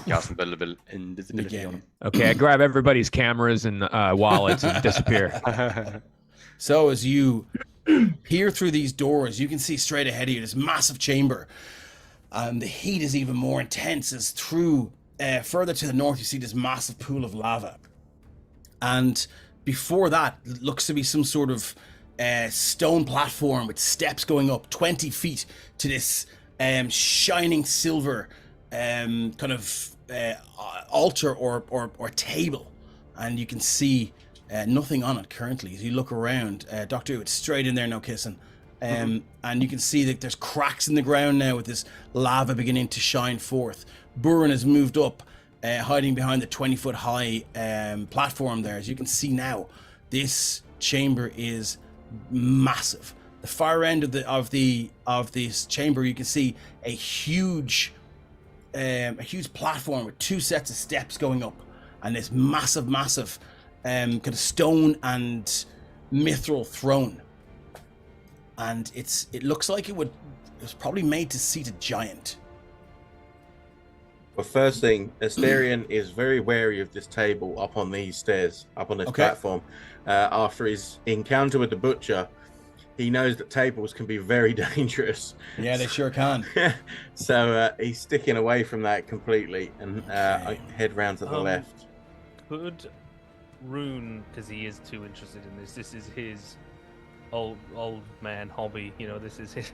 Cast invisibility on
Again.
Okay, I grab everybody's cameras and wallets and disappear.
him.
So as you peer through these doors, you can see straight ahead of you this massive chamber. And the heat is even more intense as through further to the north, you see this massive pool of lava. And before that, it looks to be some sort of stone platform with steps going up 20 feet to this shining silver kind of altar or table. And you can see nothing on it currently. As you look around, Doctor Who, it's straight in there, no kissing. And you can see that there's cracks in the ground now with this lava beginning to shine forth. Burin has moved up, hiding behind the 20-foot high platform there. As you can see now, this chamber is massive. The far end of this chamber, you can see a huge platform with 2 sets of steps going up, and this massive kind of stone and mithril throne. And it looks like it was probably made to seat a giant.
Well, first thing, Asterion is very wary of this table up on these stairs, up on this
Okay.
platform. After his encounter with the butcher, he knows that tables can be very dangerous.
Yeah, they sure can.
So he's sticking away from that completely and
Okay.
head round to the left.
Could Rune, because he is too interested in this. This is his old man hobby. This is his.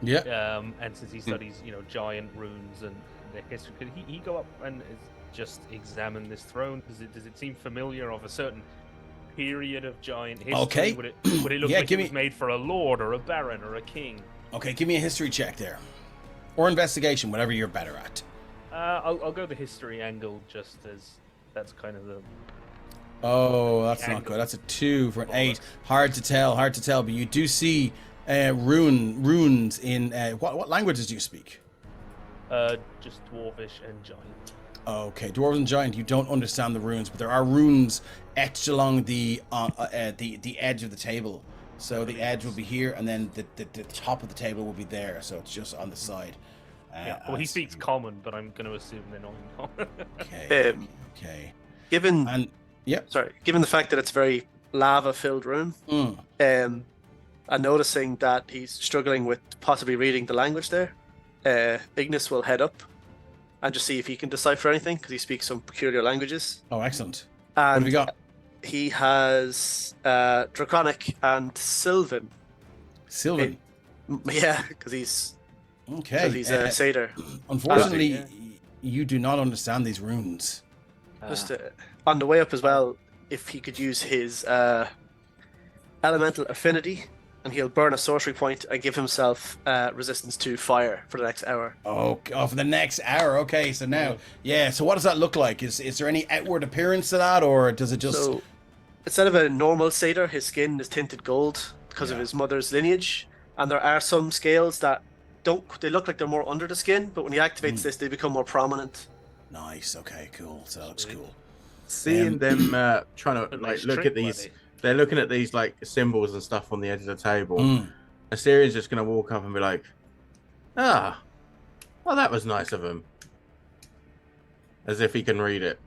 Yeah.
And since he studies, giant runes and their history, could he go up and just examine this throne? Does it seem familiar of a certain period of giant history?
Okay.
Would it look
Yeah,
like it was made for a lord or a baron or a king?
Okay, give me a history check there, or investigation, whatever you're better at.
I'll go the history angle, just as that's kind of the
Oh, that's not good. That's a 2 for an 8. Hard to tell, but you do see runes in what languages do you speak?
Just dwarvish and giant.
Okay, dwarves and giant. You don't understand the runes, but there are runes etched along the edge of the table. So the edge will be here, and then the top of the table will be there. So it's just on the side.
Well, he speaks common, but I'm going to assume they're not in common.
Okay.
Given the fact that it's a very lava-filled room, and noticing that he's struggling with possibly reading the language there, Ignis will head up and just see if he can decipher anything, because he speaks some peculiar languages.
Oh, excellent.
And
what have you got?
He has Draconic and Sylvan.
Sylvan?
Yeah, because he's
a
satyr.
Unfortunately, you do not understand these runes.
Just on the way up as well, if he could use his elemental affinity, and he'll burn a sorcery point and give himself resistance to fire for the next hour.
Oh, for the next hour. Okay, so now, so what does that look like? Is there any outward appearance to that, or does it just...
So, instead of a normal satyr, his skin is tinted gold because of his mother's lineage, and there are some scales that they look like they're more under the skin, but when he activates this, they become more prominent.
Nice, okay, cool. So that looks cool.
Seeing them trying to look at these... They're looking at these like symbols and stuff on the edge of the table. Assyrian's just going to walk up and be like, well, that was nice of him. As if he can read it.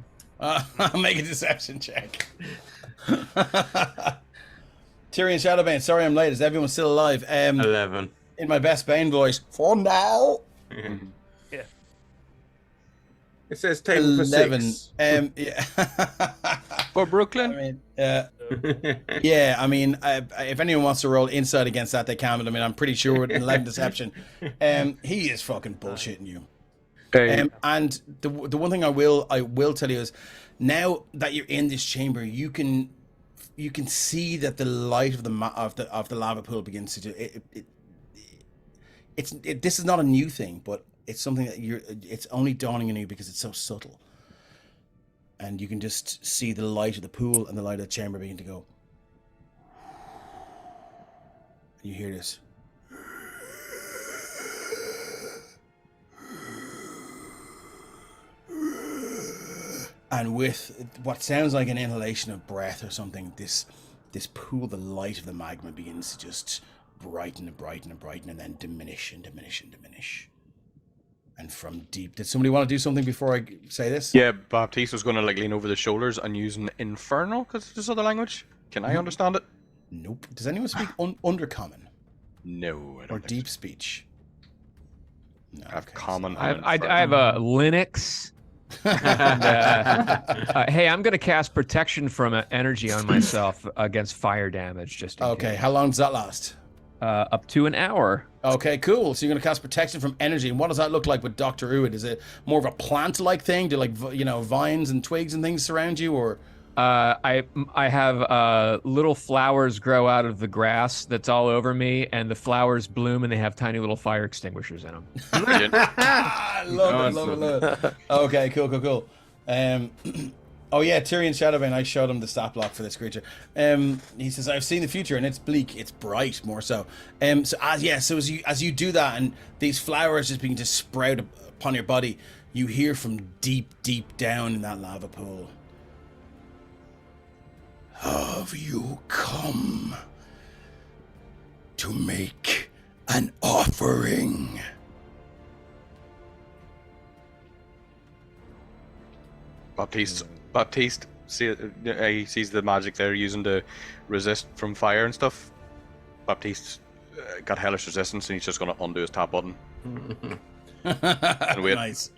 Make a deception check. Tyrion Shadowbane, sorry I'm late. Is everyone still alive?
11.
In my best Bane voice, for now.
Yeah.
It says table
11.
For 6.
For Brooklyn?
I mean, if anyone wants to roll inside against that, they can. But I mean, I'm pretty sure with an 11 deception, he is fucking bullshitting you. And the one thing I will tell you is, now that you're in this chamber, you can see that the light of the lava pool begins to do it. This is not a new thing, but it's something that it's only dawning on you because it's so subtle. And you can just see the light of the pool and the light of the chamber begin to go. And you hear this. And with what sounds like an inhalation of breath or something, this pool, the light of the magma begins to just brighten and brighten and brighten, and then diminish and diminish and diminish. And from deep... Did somebody want to do something before I say this?
Yeah, Baptiste was going to lean over the shoulders and use an infernal, because it's this other language. Can I understand it?
Nope. Does anyone speak Undercommon?
No, I don't
Or
think
Deep
so.
Speech? No,
I have
okay,
common.
I have a Linux. And, hey, I'm going to cast protection from energy on myself against fire damage. Just in case.
How long does that last?
Up to an hour.
Okay, cool. So you're going to cast protection from energy. And what does that look like with Dr. Uid? Is it more of a plant-like thing? Do vines and twigs and things surround you, or?
I have little flowers grow out of the grass that's all over me, and the flowers bloom, and they have tiny little fire extinguishers in them.
Love it. Okay, cool. Oh yeah, Tyrion Shadowbane, I showed him the stat block for this creature. He says, I've seen the future and it's bleak, it's bright, more so. So as you do that and these flowers just begin to sprout upon your body, you hear from deep down in that lava pool. Have you come to make an offering?
Baptiste, he sees the magic they're using to resist from fire and stuff. Baptiste got hellish resistance, and he's just going to undo his top button. And wait.
Nice.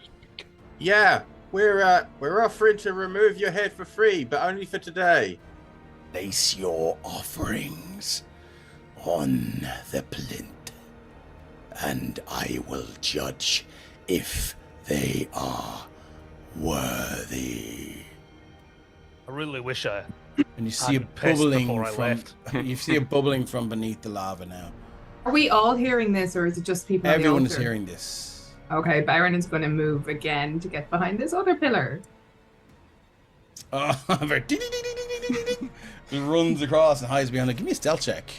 Yeah, we're offering to remove your head for free, but only for today.
Place your offerings on the plinth, and I will judge if they are worthy.
I really wish I.
And you see a
pissed
bubbling
before I
from
left.
you see a bubbling from beneath the lava now.
Are we all hearing this, or is it just people?
Everyone
on the
is
altar?
hearing this.
Okay, Byron is going to move again to get behind this other pillar.
Oh, very He runs across and hides behind it. Give me a stealth check.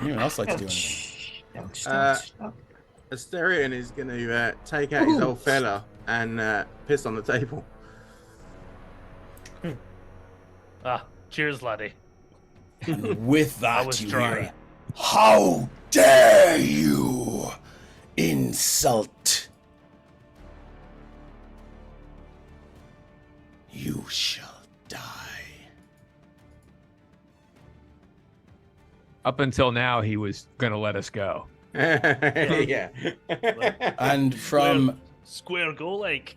Anyone else like to do anything?
Asterion is going to take out his old fella and piss on the table.
Cheers, laddie.
And with that,
was
you
dry.
hear, "How dare you insult? You shall die."
Up until now, he was gonna let us go.
Yeah.
And from
Square goal, like.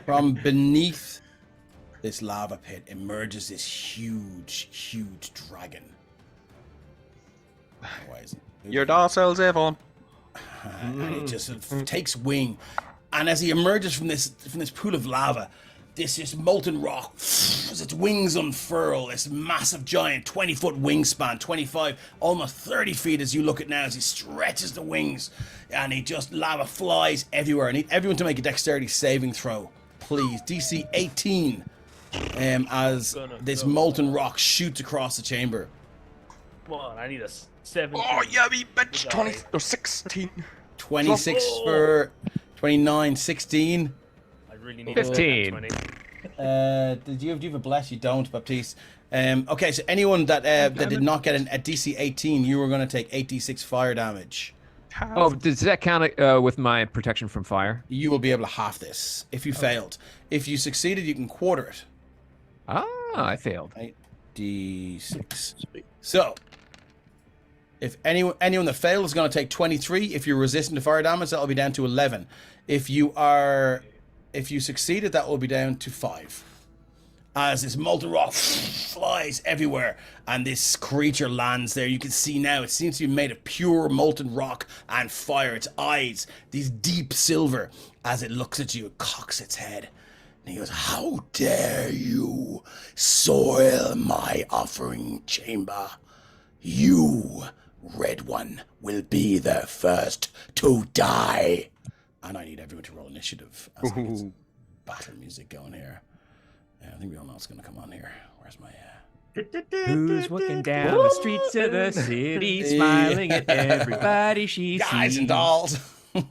from beneath this lava pit emerges this huge dragon. Why is it?
Your dorsals, Avon.
And it just takes wing, and as he emerges from this pool of lava, this molten rock, as its wings unfurl, this massive giant 20-foot wingspan, 25, almost 30 feet as you look at now, as he stretches the wings, and lava flies everywhere. I need everyone to make a dexterity saving throw, please. DC 18, as this molten rock shoots across the chamber.
Come on, I need a 7.
Oh, yeah, we bench 20 or 16.
26 for 29, 16.
I really need
15.
A 20.
Do you have a bless? You don't, Baptiste. Okay, so anyone that did not get a DC 18, you were going to take 8d6 fire damage.
Oh, does that count with my protection from fire?
You will be able to half this if you failed. If you succeeded, you can quarter it.
Ah, I failed.
8d6. So, if anyone that failed is going to take 23. If you're resistant to fire damage, that will be down to 11. If you succeeded, that will be down to 5. As this molten rock flies everywhere and this creature lands there. You can see now it seems to be made of pure molten rock and fire. Its eyes, these deep silver, as it looks at you, it cocks its head. And he goes, "How dare you soil my offering chamber? You, Red One, will be the first to die." And I need everyone to roll initiative as I get some battle music going here. I think we all know what's going to come on here. Where's my...
Who's walking down the streets of the city, smiling at everybody she sees?
Guys and dolls!
Just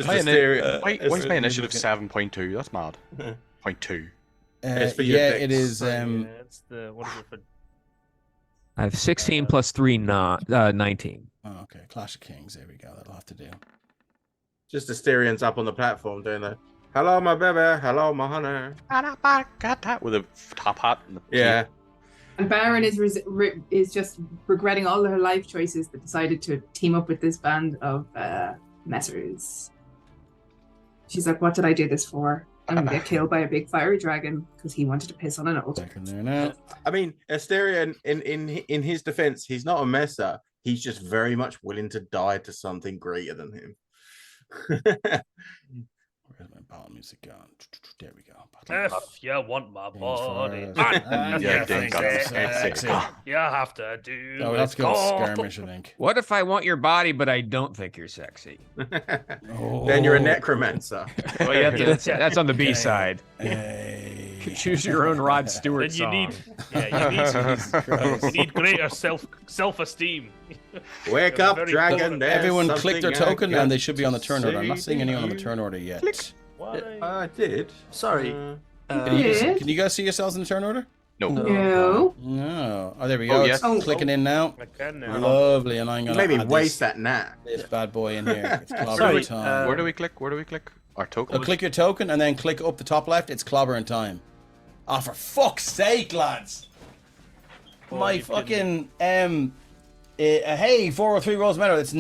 Why
Asterion.
is my initiative 7.2? That's mad. 0.2.
It's for your
it
picks.
is...
It's the what is it for?
I have 16 plus 3, 19.
Oh, okay, Clash of Kings. There we go. That'll have to do.
Just Asterion's up on the platform doing the "Hello, my baby. Hello, my honey."
With a top hat. And the
Yeah.
And Baron is just regretting all her life choices that decided to team up with this band of messers. She's like, "What did I do this for? I'm gonna get killed by a big fiery dragon because he wanted to piss on an old."
Back in there now.
I mean, Asterion, in his defense, he's not a messer. He's just very much willing to die to something greater than him.
Where's my battle music gone? There we go. Battle
If you want my body,
And
Yeah,
you think
got
it's
it.
sexy.
you have to do.
Oh, let's
it.
go
Oh.
skirmish, I think.
What if I want your body, but I don't think you're sexy?
Then you're a necromancer.
Well, yeah, that's on the B
Okay.
side.
Hey.
Choose your own Rod Stewart
Then you
song.
you need greater self-esteem.
Wake up,
Very
dragon.
good.
there's
Everyone click their
something I
token
got
and they should be on the
to
turn order. I'm not
say
seeing
to
anyone on the
you.
turn order yet.
Why?
I did.
Sorry.
Can you guys see yourselves in the turn order?
No.
No.
No. Oh, there we
Oh,
go.
yes.
It's clicking in now.
I can now.
Lovely. And I'm going
Maybe
to add
waste that nap.
this bad boy in here. It's clobbering
Sorry,
time.
Where do we click? Where do we click? Our token.
So click your token and then click up the top left. It's clobbering time. Oh, for fuck's sake, lads! My
you
fucking hey, 403 rolls matter. It's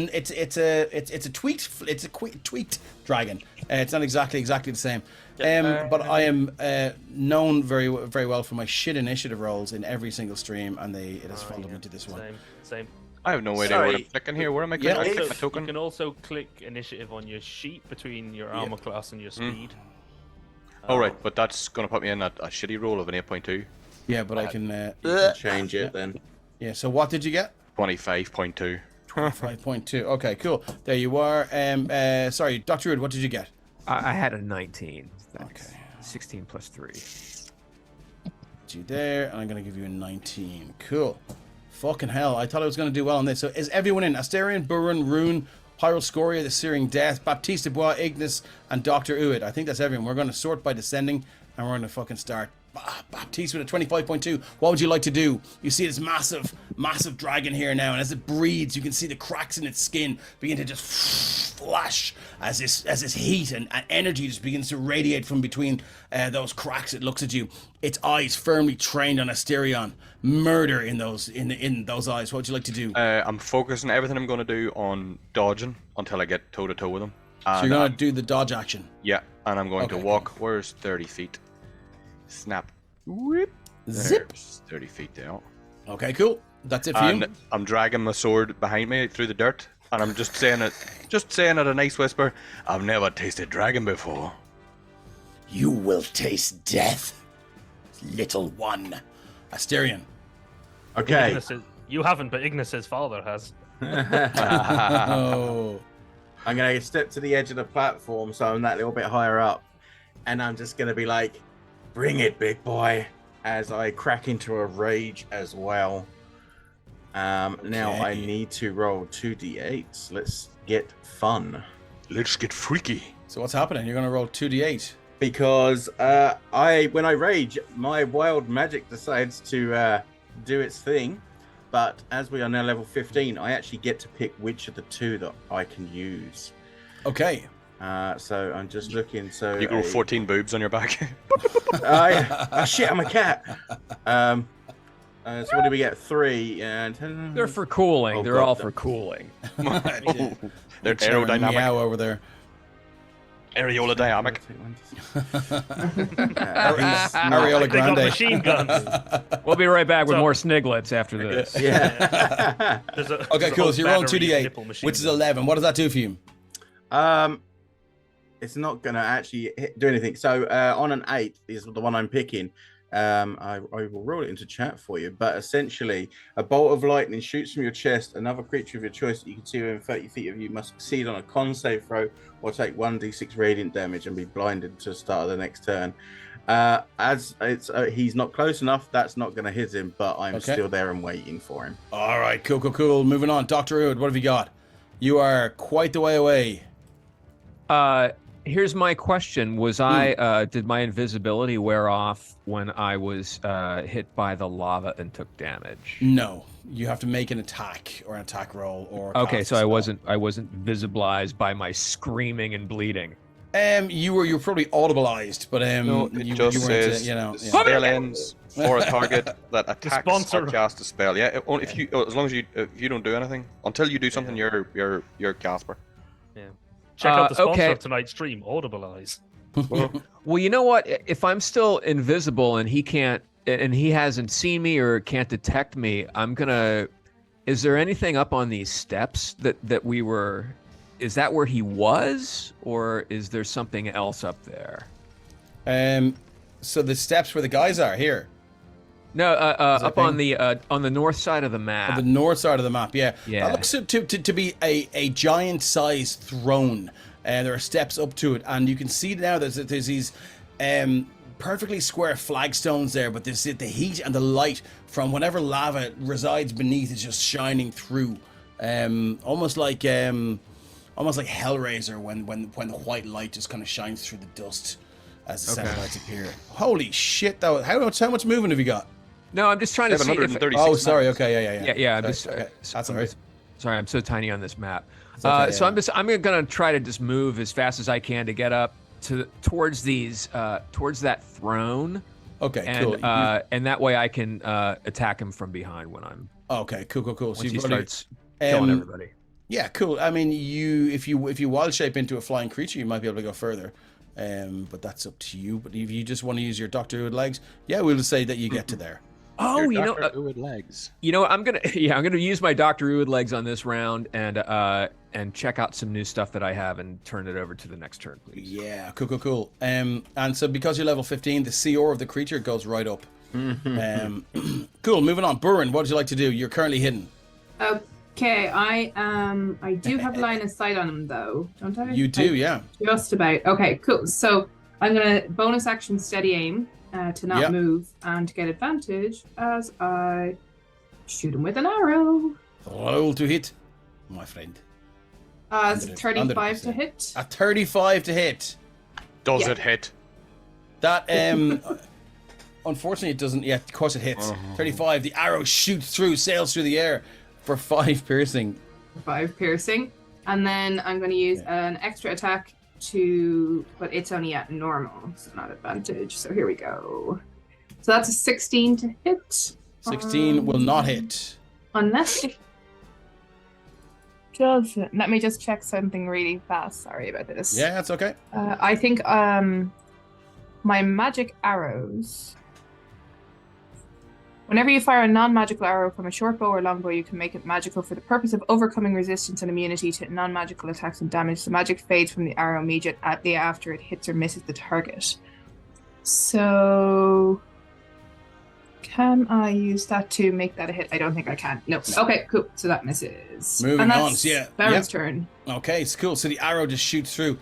a tweaked dragon. It's not exactly the same. But I am known very well for my shit initiative rolls in every single stream, and it has followed me to this one.
Same.
I have no idea where I'm
Sorry.
clicking here. Where am I
Yeah,
clicking? I
if-
click my
You
token.
can also click initiative on your sheet between your armor class and your speed.
All right, but that's gonna put me in a shitty roll of an 8.2.
Yeah, but I can.
Change it then.
Yeah. So what did you get?
25.2.
5.2. Okay, cool. There you are. Sorry, Dr. Wood, what did you get?
I had a 19.
Okay.
16 plus 3.
You there, and I'm going to give you a 19. Cool. Fucking hell, I thought I was going to do well on this. So is everyone in? Asterion, Burin, Rune, Pyroscoria, the Searing Death, Baptiste Dubois, Ignis, and Dr. Uid. I think that's everyone. We're going to sort by descending, and we're going to fucking start. Baptiste with a 25.2. What would you like to do? You see this massive dragon here now, and as it breathes, you can see the cracks in its skin begin to just flash as this heat and energy just begins to radiate from between those cracks. It looks at you. Its eyes firmly trained on Asterion. Murder in those eyes. What would you like to do?
I'm focusing everything I'm going to do on dodging until I get toe to toe with him.
So you're going to do the dodge action.
Yeah, and I'm going to walk. Where's 30 feet? Snap. Whoop.
Zip.
There's 30 feet down.
Okay, cool. That's it for you.
I'm dragging my sword behind me through the dirt, and I'm just saying at a nice whisper, I've never tasted dragon before.
You will taste death, little one. Asterion.
Okay.
You haven't, but Ignis's father has.
Oh.
I'm going to step to the edge of the platform, so I'm that little bit higher up. And I'm just going to be like, bring it, big boy, as I crack into a rage as well. Now I need to roll 2d8s. Let's get fun.
Let's get freaky.
So what's happening? You're going to roll 2d8.
Because when I rage, my wild magic decides to do its thing. But as we are now level 15, I actually get to pick which of the two that I can use. Okay. So I'm just looking. So
you grow 14 boobs on your back.
Shit, I'm a cat. So what do we get? 3 and
They're for cooling. They're all for cooling.
They're aerodynamic.
Meow over there.
Areola dynamic.
Areola
They got
Grande.
machine guns.
We'll be right back with more sniglets after this.
Yeah.
Okay, cool. So you're rolling 2d8, which is 11. What does that do for you?
It's not gonna actually do anything. So on an 8 is the one I'm picking. I will roll it into chat for you. But essentially, a bolt of lightning shoots from your chest. Another creature of your choice that you can see within 30 feet of you must succeed on a con save throw or take 1d6 radiant damage and be blinded to the start of the next turn. As it's he's not close enough, that's not going to hit him. But I'm still there and waiting for him.
All right, cool. Moving on, Dr. Uid, what have you got? You are quite the way away.
Here's my question. Was did my invisibility wear off when I was hit by the lava and took damage?
No. You have to make an attack or an attack roll or
okay, so I wasn't visibilized by my screaming and bleeding.
You were probably audibleized, but
no, it
you
just
says
spell ends for a target that attacks or casts a spell. Yeah, if you as long as you don't do anything until you do something, you're Casper.
Yeah. Check out the sponsor of tonight's stream, Audibleize.
Well, you know what? If I'm still invisible and he can't, and he hasn't seen me or can't detect me, I'm gonna. Is there anything up on these steps that we were? Is that where he was, or is there something else up there?
So the steps where the guys are here.
No, up on the north side of the map.
On the north side of the map, yeah. That looks to be a giant-sized throne. There are steps up to it, and you can see now there's these perfectly square flagstones there, but the heat and the light from whatever lava resides beneath is just shining through, almost like Hellraiser when the white light just kind of shines through the dust as the satellites appear. Holy shit! Though, how much movement have you got?
No, I'm just trying to see.
Oh, sorry. Okay,
yeah. I'm
just. Okay. That's all right.
Sorry, I'm so tiny on this map.
Okay,
so I'm gonna try to just move as fast as I can to get up towards that throne.
Okay,
and,
cool.
And that way I can attack him from behind when I'm.
Okay, cool.
Once he starts killing everybody.
Yeah, cool. I mean, if you wild shape into a flying creature, you might be able to go further. But that's up to you. But if you just want to use your Dr. Uid legs, yeah, we'll say that you get to there.
Oh,
your Dr. Uid legs.
You know, I'm gonna use my Dr. Uid legs on this round and check out some new stuff that I have and turn it over to the next turn, please.
Yeah, cool. And so because you're level 15, the CR of the creature goes right up. Cool. Moving on, Burin, what would you like to do? You're currently hidden.
Okay, I do have line of sight on him though, don't I?
You do, yeah.
Just about. Okay, cool. So I'm gonna bonus action steady aim to not
Yep.
move and get advantage as I shoot him with an arrow.
Roll to hit, my friend.
It's
Under the-
35 to
100%.
hit.
A 35 to hit.
Does
Yeah.
it hit?
That unfortunately it doesn't. Yeah, of course it hits. 35. The arrow shoots through, sails through the air for 5 piercing.
5 piercing. And then I'm going to use an extra attack but it's only at normal, so not advantage. So here we go. So that's a 16 to hit.
16 will not hit.
Unless it doesn't. Let me just check something really fast. Sorry about this.
Yeah, that's okay.
I think my magic arrows. Whenever you fire a non-magical arrow from a short bow or longbow, you can make it magical for the purpose of overcoming resistance and immunity to non-magical attacks and damage. The magic fades from the arrow immediately after it hits or misses the target. So, can I use that to make that a hit? I don't think I can. No. Okay, cool. So that misses.
Moving
and
on,
that's
yeah.
Baron's turn.
Okay, it's cool. So the arrow just shoots through.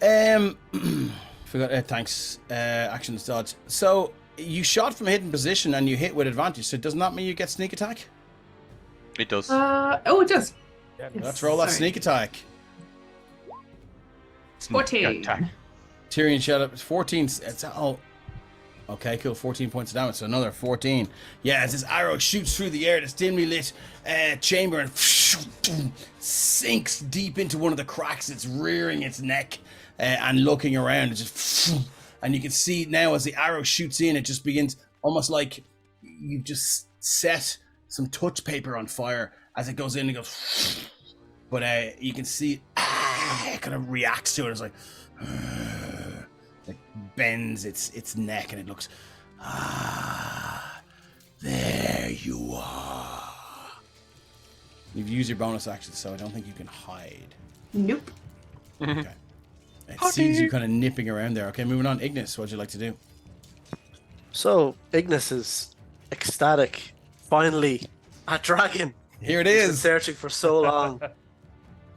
Forgot. Thanks. Actions dodge. So you shot from a hidden position and you hit with advantage. So does not mean you get sneak attack.
It does.
Oh, it does.
Yeah,
Yes,
Let's roll that
sorry.
sneak attack.
14.
Attack.
Tyrion shot up 14. It's okay, cool. 14 points of damage. So another 14. Yeah, as this arrow shoots through the air, this dimly lit chamber, and sinks deep into one of the cracks. It's rearing its neck and looking around. It just and you can see now as the arrow shoots in, it just begins almost like you've just set some touch paper on fire as it goes in and goes. But you can see it kind of reacts to it. It's like. It bends its neck and it looks. There you are. You've used your bonus action, so I don't think you can hide.
Nope.
Okay. It sees you kind of nipping around there. Okay, moving on. Ignis, what'd you like to do?
So Ignis is ecstatic. Finally, a dragon.
Here it
He's been
is.
searching for so long.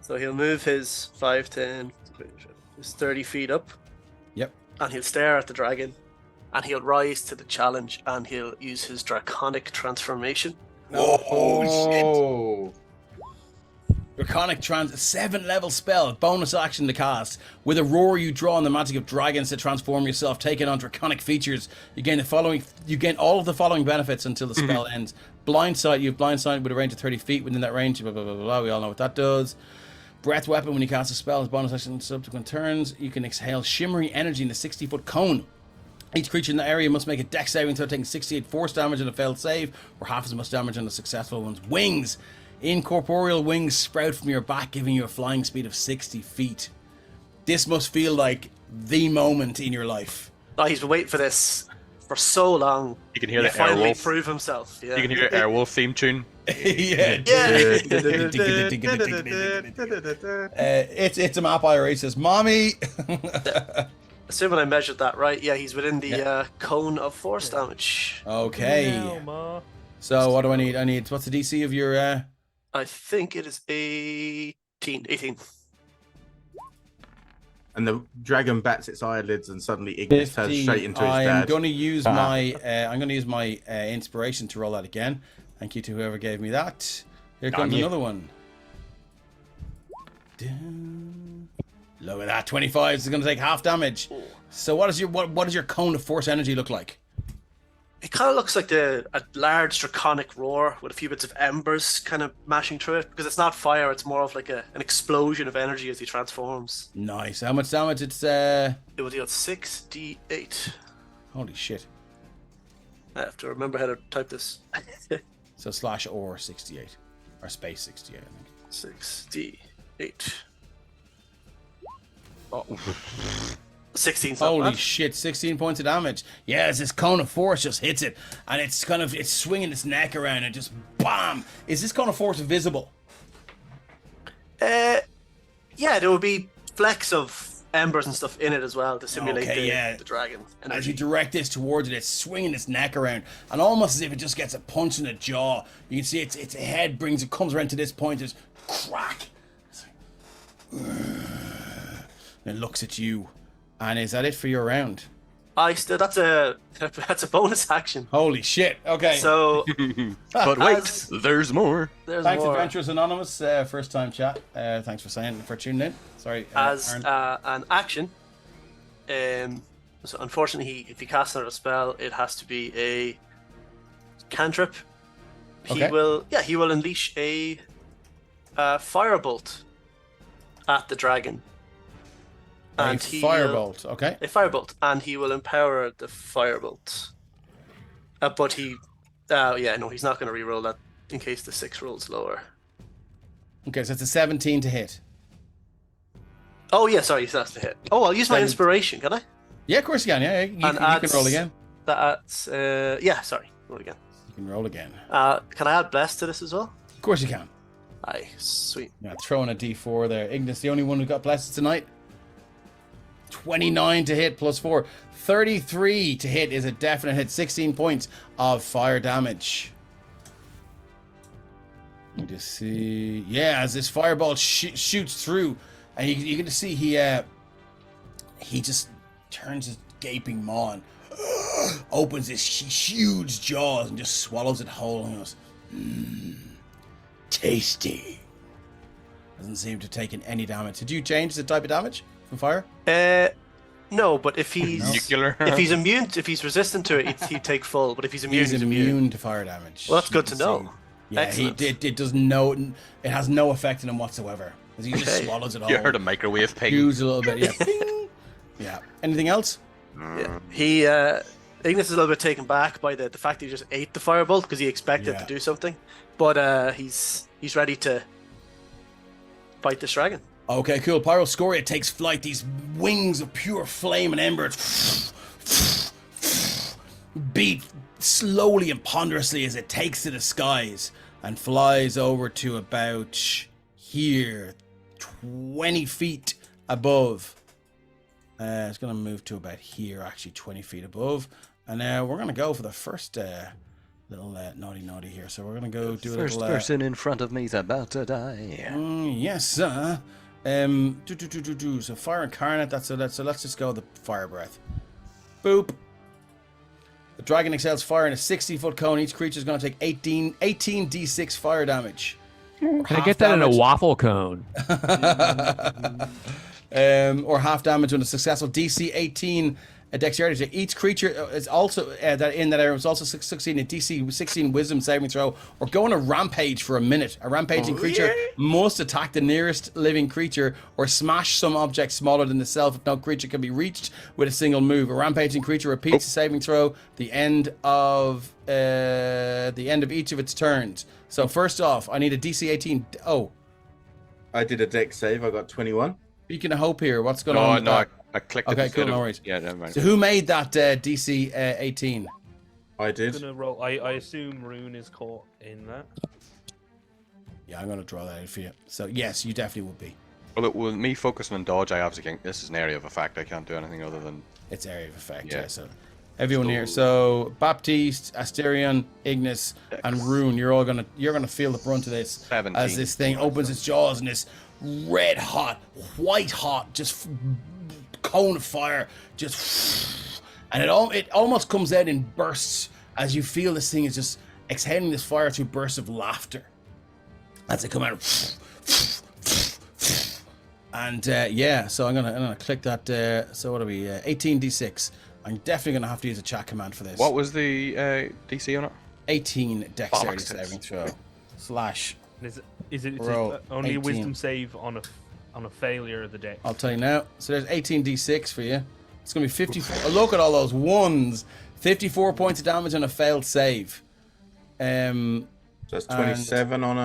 So he'll move his 5, 10, his 30 feet up.
Yep.
And he'll stare at the dragon. And he'll rise to the challenge and he'll use his draconic transformation.
Oh, shit. Draconic 7th level spell, bonus action to cast. With a roar, you draw on the magic of dragons to transform yourself. Taking on draconic features, you gain all of the following benefits until the spell ends. Blindsight, you have blindsight with a range of 30 feet. Within that range, blah, blah, blah, blah, blah. We all know what that does. Breath weapon, when you cast a spell as bonus action in subsequent turns, you can exhale shimmering energy in a 60-foot cone. Each creature in the area must make a dex saving throw, taking 68 force damage on a failed save, or half as much damage on the successful one's. Wings. Incorporeal wings sprout from your back, giving you a flying speed of 60 feet. This must feel like the moment in your life.
Oh, he's been waiting for this for so long.
You can hear
He
the
finally
Airwolf.
prove himself. Yeah.
You can hear Airwolf theme tune.
Yeah.
Yeah.
It's a map IRA says, Mommy!
Assuming I measured that right, yeah, he's within the cone of force damage.
Okay.
No, Ma.
So what do I need? What's the DC of your...
I think it is 18.
And the dragon bats its eyelids, and suddenly Ignis turns
15.
straight into his
I'm
dad.
going to use my inspiration to roll that again. Thank you to whoever gave me that. Here comes
you.
another one. Dun. Look at that, 25 is going to take half damage. So what does your cone of force energy look like?
It kind of looks like a large draconic roar with a few bits of embers kind of mashing through it, because it's not fire, it's more of like an explosion of energy as he transforms.
Nice. How much damage? It's
It will deal 6d8.
holy shit.
I have to remember how to type this.
So slash or 68 or space 68, I think.
6d8.
Oh.
16.
Holy shit, 16 points of damage. Yeah, as this cone of force just hits it, and it's swinging its neck around and just BAM! Is this cone of force visible?
Yeah, there will be flecks of embers and stuff in it as well to simulate the dragon energy.
As you direct this towards it, it's swinging its neck around, and almost as if it just gets a punch in the jaw. You can see its head comes around to this point, just crack. It's like, and it looks at you, And is that it for your round?
That's a bonus action.
Holy shit. Okay.
So
But wait,
As-
there's more.
there's
Thanks,
more.
Adventurers Anonymous. First time chat. Thanks for tuning in. Sorry.
As
Aaron.
an action, so unfortunately, if he casts another spell, it has to be a cantrip. He
Okay.
will unleash a firebolt at the dragon.
A
he'll-
firebolt. Okay.
A firebolt, and he will empower the firebolt. But he's not going to reroll that in case the 6 rolls lower.
Okay, so it's a 17 to hit.
Oh yeah, sorry, that's the hit. Oh, I'll use my inspiration, can I?
Yeah, of course you can. Yeah, you can roll again.
That's roll again.
You can roll again.
Can I add bless to this as well?
Of course you can.
Aye, sweet.
Yeah, throw in a D4 there. Ignis, the only one who got blessed tonight. 29 to hit plus 4. 33 to hit is a definite hit. 16 points of fire damage. You just see, yeah, as this fireball shoots through, and you can just see he just turns his gaping maw and opens his huge jaws and just swallows it whole and goes, tasty. Doesn't seem to have taken any damage. Did you change the type of damage from fire?
No, but if he's
Nuclear.
if he's immune, if he's resistant to it, he'd take full. But if he's immune,
He's immune to fire damage.
Well, that's good
You
to
can
know.
see. Yeah,
Excellent.
it does no, it has no effect on him whatsoever. He just
Okay.
swallows it all.
You heard a microwave ping.
Chews a little bit, yeah. Bing. Yeah. Anything else?
Yeah. He Ignis is a little bit taken back by the fact that he just ate the firebolt because he expected
Yeah.
to do something, but he's ready to fight this dragon.
Okay, cool. Pyroscoria takes flight. These wings of pure flame and embers beat slowly and ponderously as it takes to the skies and flies over to about here, 20 feet above. It's going to move to about here, actually 20 feet above. And we're going to go for the first little naughty here. So we're going to go do a
First
little...
person in front of me's about to die.
yes, sir. So fire incarnate. So let's just go with the fire breath. Boop. The dragon exhales fire in a 60-foot cone. Each creature is going to take 18 d6 fire damage.
Can I get that in a waffle cone?
Or half damage on a successful DC 18 dexterity check. Each creature is also that in that area was also succeeding a DC 16 wisdom saving throw or go on a rampage for a minute. A rampaging creature must attack the nearest living creature or smash some object smaller than itself if no creature can be reached with a single move. A rampaging creature repeats the saving throw the end of each of its turns. So first off, I need a DC 18. Oh,
I did a dex save. I got 21.
beacon of hope here. What's going on? With that?
I clicked it
Okay,
instead
cool, no
of-
worries.
Yeah, never mind.
So who made that DC 18?
I
I'm
did.
gonna roll. I assume Rune is caught in that.
Yeah, I'm going to draw that out for you. So yes, you definitely would be.
Well, with me focusing on dodge, I obviously think this is an area of effect. I can't do anything other than...
It's area of effect,
Yeah.
yeah. So everyone here. So Baptiste, Asterion, Ignis, and Rune, you're gonna feel the brunt of this
17.
as this thing opens its jaws and this red hot, white hot, just cone of fire, just and it almost comes out in bursts as you feel this thing is just exhaling this fire through bursts of laughter as they come out. And so I'm gonna click that. So what are we? 18d6. I'm definitely gonna have to use a chat command for this.
What was the DC on it?
18 dexterity
Bollocks.
saving throw slash.
Is it
Roll
only
18.
a wisdom save on a failure of the deck?
I'll tell you now. So there's 18d6 for you. It's gonna be 54. Look at all those ones. 54 points of damage on a failed save.
So that's 27 on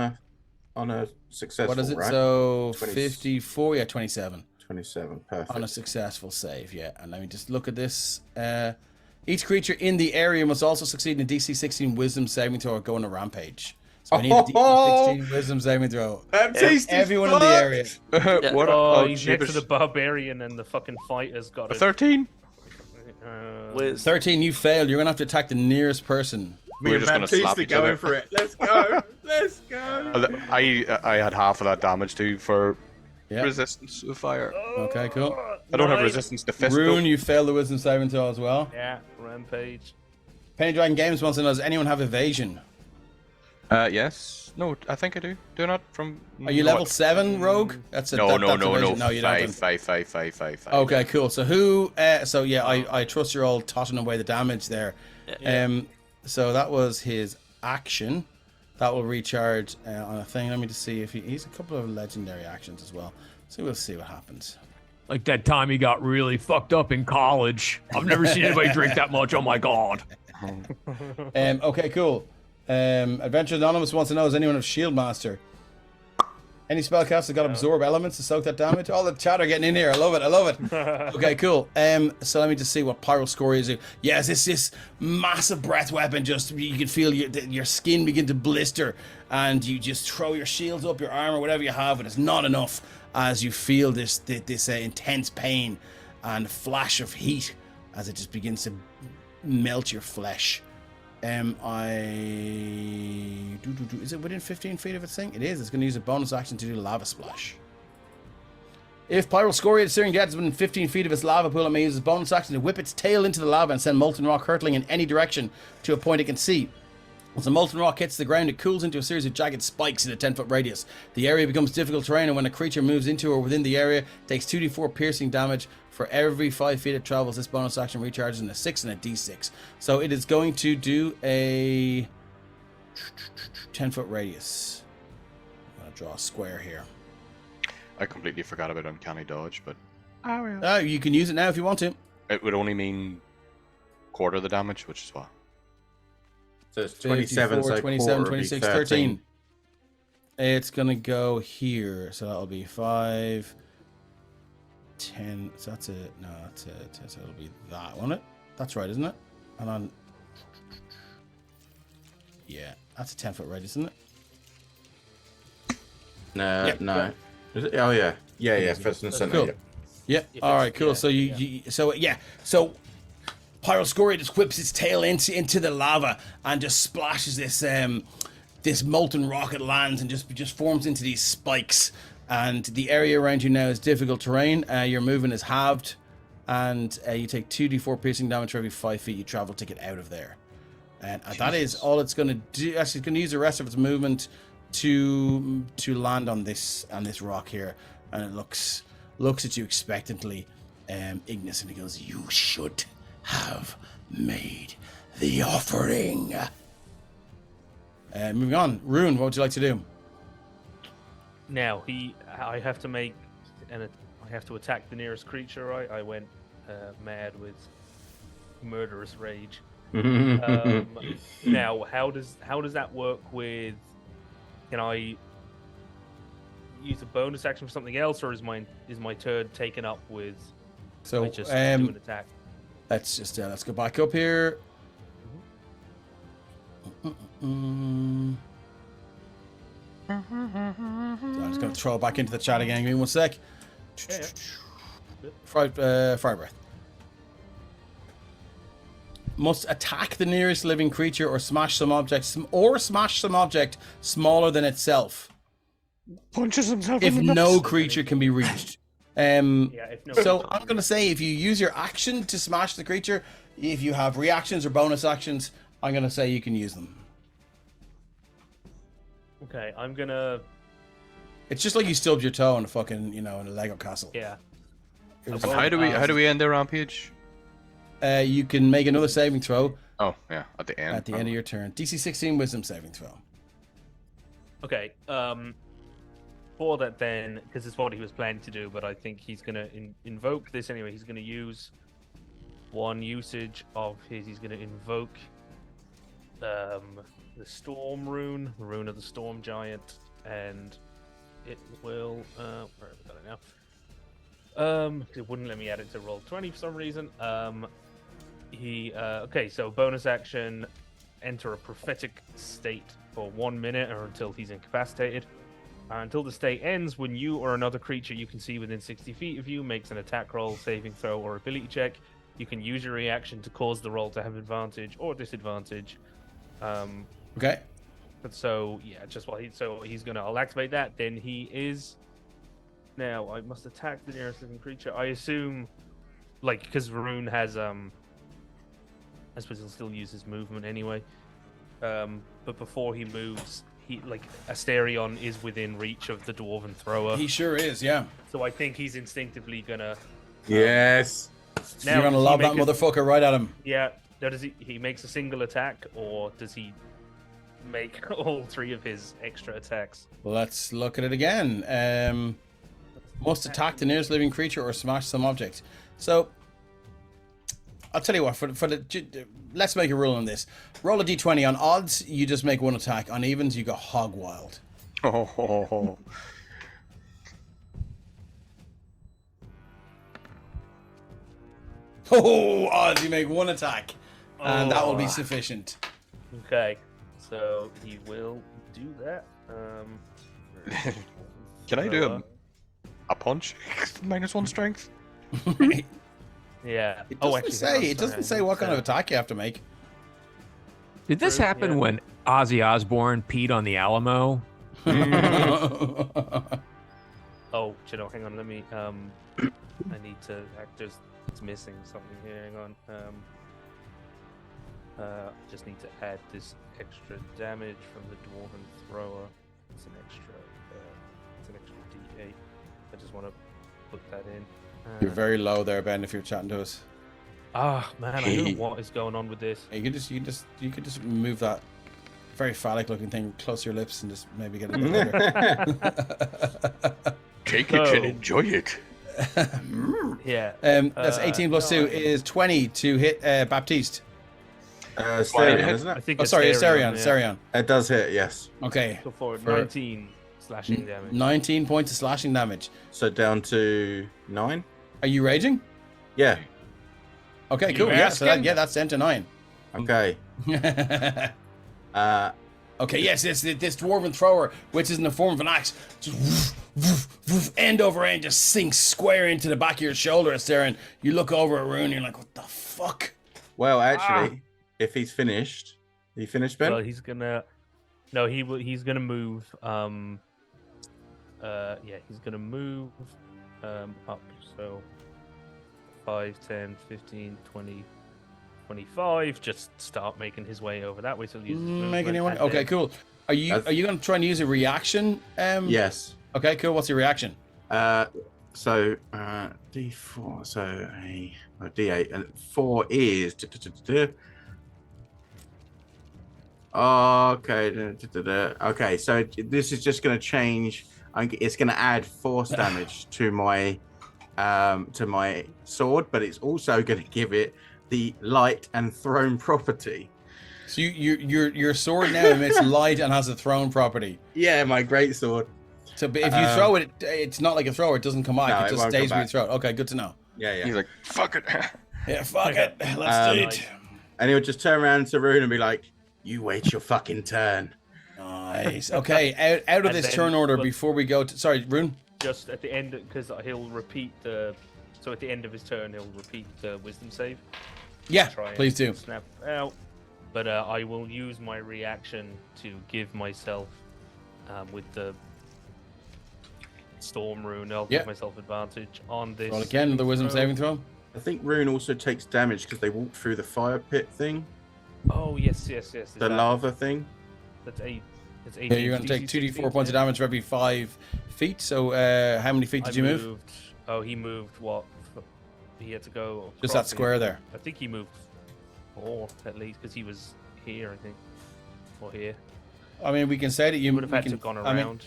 a successful.
What is it?
Right?
So
20
54. Yeah, 27.
27. Perfect.
On a successful save, yeah. And let me just look at this. Each creature in the area must also succeed in a DC 16 wisdom saving throw or go on a rampage. So I need a DC 16 wisdom saving throw.
Baptiste,
Everyone in the area.
What?
Oh, he's next
gibberish.
to the barbarian, and the fucking fighter's got
A
it.
13?
Wiz.
13, you failed. You're going to have to attack the nearest person.
We're just gonna slap each other.
for it. Let's go. Let's go.
I had half of that damage too for
Yeah.
resistance to fire.
Okay, cool.
I don't have
9.
resistance to fist.
Rune, you failed the wisdom saving throw as well.
Yeah, rampage.
Penny Dragon Games wants to know, does anyone have evasion?
Yes. No, I think I do. Do I not? From.
Are you level 7, Rogue? That's a,
No,
that,
no,
that's
no, no.
evasion. No, you don't.
Five.
Okay, cool. So who? So yeah, I trust you're all totting away the damage there. So that was his action. That will recharge on a thing. Let me just see if he's a couple of legendary actions as well. So we'll see what happens.
Like that time he got really fucked up in college. I've never seen anybody drink that much. Oh my god.
Okay, cool. Adventure Anonymous wants to know, is anyone of Shield Master? Any spellcaster got absorb elements to soak that damage? All the chatter getting in here. I love it. Okay, cool. So let me just see what Pyroscorias do. Yes, it's this massive breath weapon. Just you can feel your skin begin to blister, and you just throw your shields up, your armor, whatever you have, and it's not enough as you feel this intense pain and flash of heat as it just begins to melt your flesh. Is it within 15 feet of its thing? It is. It's going to use a bonus action to do lava splash. If Pyroscoria, the searing jet, is within 15 feet of its lava pool, it may use its bonus action to whip its tail into the lava and send molten rock hurtling in any direction to a point it can see. As the molten rock hits the ground, it cools into a series of jagged spikes in a 10-foot radius. The area becomes difficult terrain, and when a creature moves into or within the area, it takes 2d4 piercing damage for every 5 feet it travels. This bonus action recharges in a 6 and a d6. So it is going to do a 10-foot radius. I'm going to draw a square here.
I completely forgot about uncanny dodge, but
You can use it now if you want to.
it would only mean quarter the damage, which is what.
So it's 27,
54,
so
27,
quarter would be
26, 13. It's going to go here. So that'll be 5, 10. So that's it. No, that's it. So it'll be that, won't it? That's right, isn't it? And on. Yeah, that's a 10-foot radius, isn't it?
No,
Yep.
no. Is it? Oh, yeah. Yeah, first and center.
Cool.
Yeah.
Yep. All right, cool. So so Pyroscoria just whips its tail into the lava and just splashes this molten rock. It lands and just forms into these spikes. And the area around you now is difficult terrain. Your movement is halved, and you take 2d4 piercing damage for every 5 feet you travel to get out of there. And that is all it's going to do. Actually, it's going to use the rest of its movement to land on this rock here, and it looks at you expectantly, Ignis, and he goes, "You should have made the offering." Moving on, Rune, what would you like to do?
Now I have to make, and I have to attack the nearest creature. Right, I went mad with murderous rage. Now, how does that work with? Can I use a bonus action for something else, or is my turn taken up with?
So
I just do an attack.
let's go back up here. I'm just going to throw it back into the chat again. Give me 1 sec. Fire breath. Must attack the nearest living creature or smash some object smaller than itself.
Punches himself
If no creature can be reached.
If no
So
creature-
I'm going to say if you use your action to smash the creature, if you have reactions or bonus actions, I'm going to say you can use them.
Okay, I'm gonna.
It's just like you stubbed your toe in a fucking, in a Lego castle.
Yeah.
How do we end the rampage?
You can make another saving throw
Oh yeah, at the end.
at the end of your turn. DC 16 wisdom saving throw.
Okay. For that then, because it's what he was planning to do, but I think he's gonna invoke this anyway. He's gonna use one usage of his. He's gonna invoke the storm rune, the rune of the storm giant, and it will. Where have I got it now? It wouldn't let me add it to roll 20 for some reason. Okay, so bonus action, enter a prophetic state for 1 minute or until he's incapacitated. Until the state ends, when you or another creature you can see within 60 feet of you makes an attack roll, saving throw, or ability check, you can use your reaction to cause the roll to have advantage or disadvantage.
Okay.
But so yeah, just while he's gonna, I'll activate that. Then he is Now I must attack the nearest living creature. I assume, like, because Rune has I suppose he'll still use his movement anyway. But before he moves, Asterion is within reach of the Dwarven Thrower.
He sure is, yeah.
So I think he's instinctively gonna.
Yes.
You're gonna
does he
lob that
make
motherfucker right at him.
Yeah. Now, does he makes a single attack, or does he make all 3 of his extra attacks?
Let's look at it again. Must attack the nearest living creature or smash some object. So, I'll tell you what. Let's make a rule on this. Roll a d20. On odds, you just make 1 attack. On evens, you go hog wild.
Oh.
Oh, odds, you make 1 attack, and that will be sufficient.
Okay, so he will do that.
Can I do a punch? -1 strength.
Yeah.
It doesn't say what kind of attack you have to make.
Did this happen
yeah.
when Ozzy Osbourne peed on the Alamo?
Oh, hang on. Let me. I need to. It's missing something here. Hang on. Just need to add this extra damage from the Dwarven Thrower. It's an extra D8. I just want to put that in.
You're very low there, Ben. If you're chatting to us,
Ah, man, I don't know what is going on with this.
you could just move that very phallic-looking thing close to your lips and just maybe get it better.
Take it and enjoy it.
Yeah.
That's 18 plus 2 is 20 to hit Baptiste.
Asterion, isn't
I
it?
think
Oh, sorry, it's Sarion.
yeah.
Sarion.
It does hit, yes.
Okay.
Go forward.
For-
19 slashing damage.
19 points of slashing damage.
So down to 9.
Are you raging?
Yeah.
Okay,
You
cool. Yeah, so
asking?
that's 10 to 9.
Okay.
Okay, yes, this Dwarven Thrower, which is in the form of an axe, just woof, woof, end over end, just sinks square into the back of your shoulder, Sarah, and you look over at Rune and you're like, what the fuck?
Well, actually, if he's finished, he finished, Ben?
Well, he's gonna. No, he's gonna move. He's gonna move up. So 5, 10, 15, 20, 25. Just start making his way over that way. So he'll use his
Making
movement,
anyone?
and
Okay,
then-
cool. Are you going to try and use a reaction?
Yes.
Okay, cool. What's your reaction?
So D4, so a D8, and 4 is. Okay. Okay, so this is just going to change. It's going to add force damage to my sword, but it's also going to give it the light and thrown property.
So your sword now emits light and has a thrown property.
Yeah, my great sword.
So if you throw it, it's not like a thrower. It doesn't come back.
No,
it
it
just
won't
stays
come
where you throw it. Okay, good to know.
Yeah.
He's like, fuck it.
Yeah, fuck it. Let's do it.
And he would just turn around to Rune and be like, "You wait your fucking turn."
Nice. Okay, out of
And
this
then-
turn order
but-
before we go to... Sorry, Rune?
Just at the end, because he'll repeat the. So at the end of his turn, he'll repeat the wisdom save.
Yeah,
Try and
please do.
Snap out. But I will use my reaction to give myself, with the storm rune, I'll
Yeah.
give myself advantage on this.
Roll again, the wisdom
throw.
saving throw.
I think Rune also takes damage because they walk through the fire pit thing,
Oh yes. Is
the
that-
lava thing.
That's 8. It's 8.
Yeah, you're going to take 2d4 points of damage for every 5 feet. So how many feet did you move?
Oh, he moved what? He had to go.
Just that
across
square
it.
there.
I think he moved 4 at least because he was here. I think, or here.
I mean, we can say that you
Would have had
we
to
can-
have gone
I mean,
around.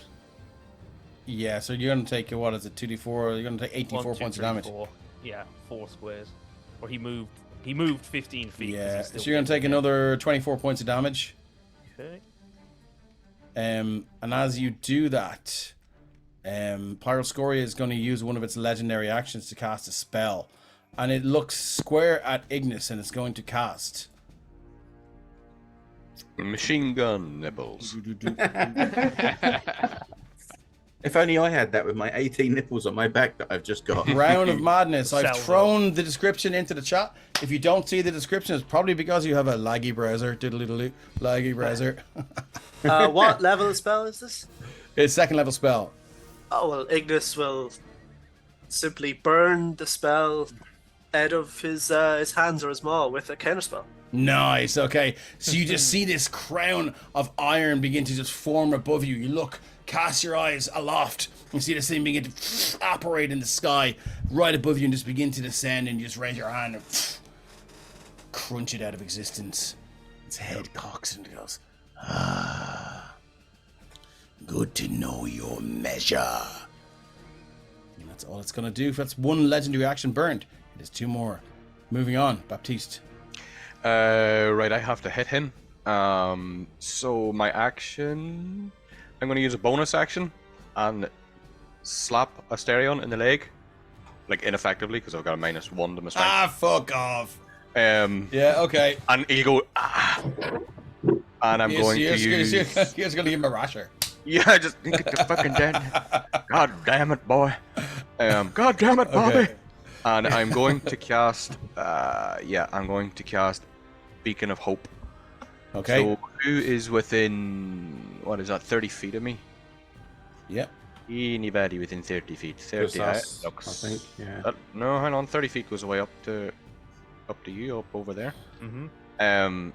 yeah, so you're going to take, what is it, 2d4? You're going to take 84
1, 2,
points
3,
of damage.
4. Yeah, 4 squares. Or he moved. He moved 15 feet. 'cause
Yeah,
he's
so
still
you're going to take
getting
another 24 points of damage.
there. Okay.
And as you do that, Pyroscoria is going to use one of its legendary actions to cast a spell. And it looks square at Ignis and it's going to cast.
Machine gun nibbles.
If only I had that with my 18 nipples on my back that I've just got.
Round of Madness. I've
Salvo.
thrown the description into the chat. If you don't see the description, it's probably because you have a laggy browser. Doodle-doodle-doo. Laggy browser.
What level of spell is this?
It's second level spell.
Oh well, Ignis will simply burn the spell out of his hands or his maw with a counterspell.
Nice. Okay. So you just see this crown of iron begin to just form above you. You look, cast your eyes aloft. You see this thing begin to operate in the sky right above you and just begin to descend, and you just raise your hand and crunch it out of existence. Its head cocks and goes, "Ah, good to know your measure." And that's all it's going to do. That's one legendary action burned. It is 2 more. Moving on. Baptiste.
Right, I have to hit him. So my action, I'm going to use a bonus action and slap Asterion in the leg, like ineffectively because I've got a -1 to my strength.
Ah, fuck off.
Yeah,
okay.
And he'll go, ah. And I'm going to use.
He's going to give him a rasher.
Yeah, just get the fucking dead. God damn it, boy. God damn it, Bobby.
Okay.
And I'm going to cast. I'm going to cast Beacon of Hope.
Okay.
So who is within, what is that, 30 feet of me?
Yep.
Anybody within 30 feet. 30,
Just us,
looks.
I think. Yeah.
No, hang on. 30 feet goes away up to you, up over there.
Mm-hmm.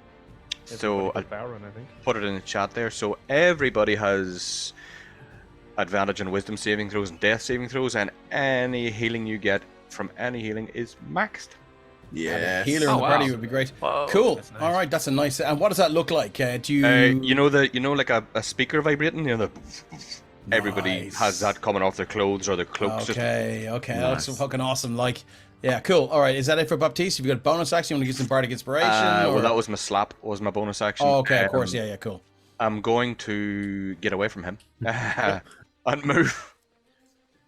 So I'll
Baron, I think.
put it in the chat there. So everybody has advantage on Wisdom saving throws and Death saving throws, and any healing you get from any healing is maxed.
Yeah.
Healer in the party would be great.
Whoa.
Cool.
That's nice.
All right, that's a nice. And what does that look like? Do you?
Like a speaker vibrating. Everybody
Nice.
has that coming off their clothes or their cloaks.
Okay. That's
Nice.
fucking awesome. Like, yeah, cool. All right, is that it for Baptiste? Have you got bonus action? You want to get some bardic inspiration?
Well,
or-
that was my slap. Was my bonus action.
Oh, okay, of course. Yeah, cool.
I'm going to get away from him and move.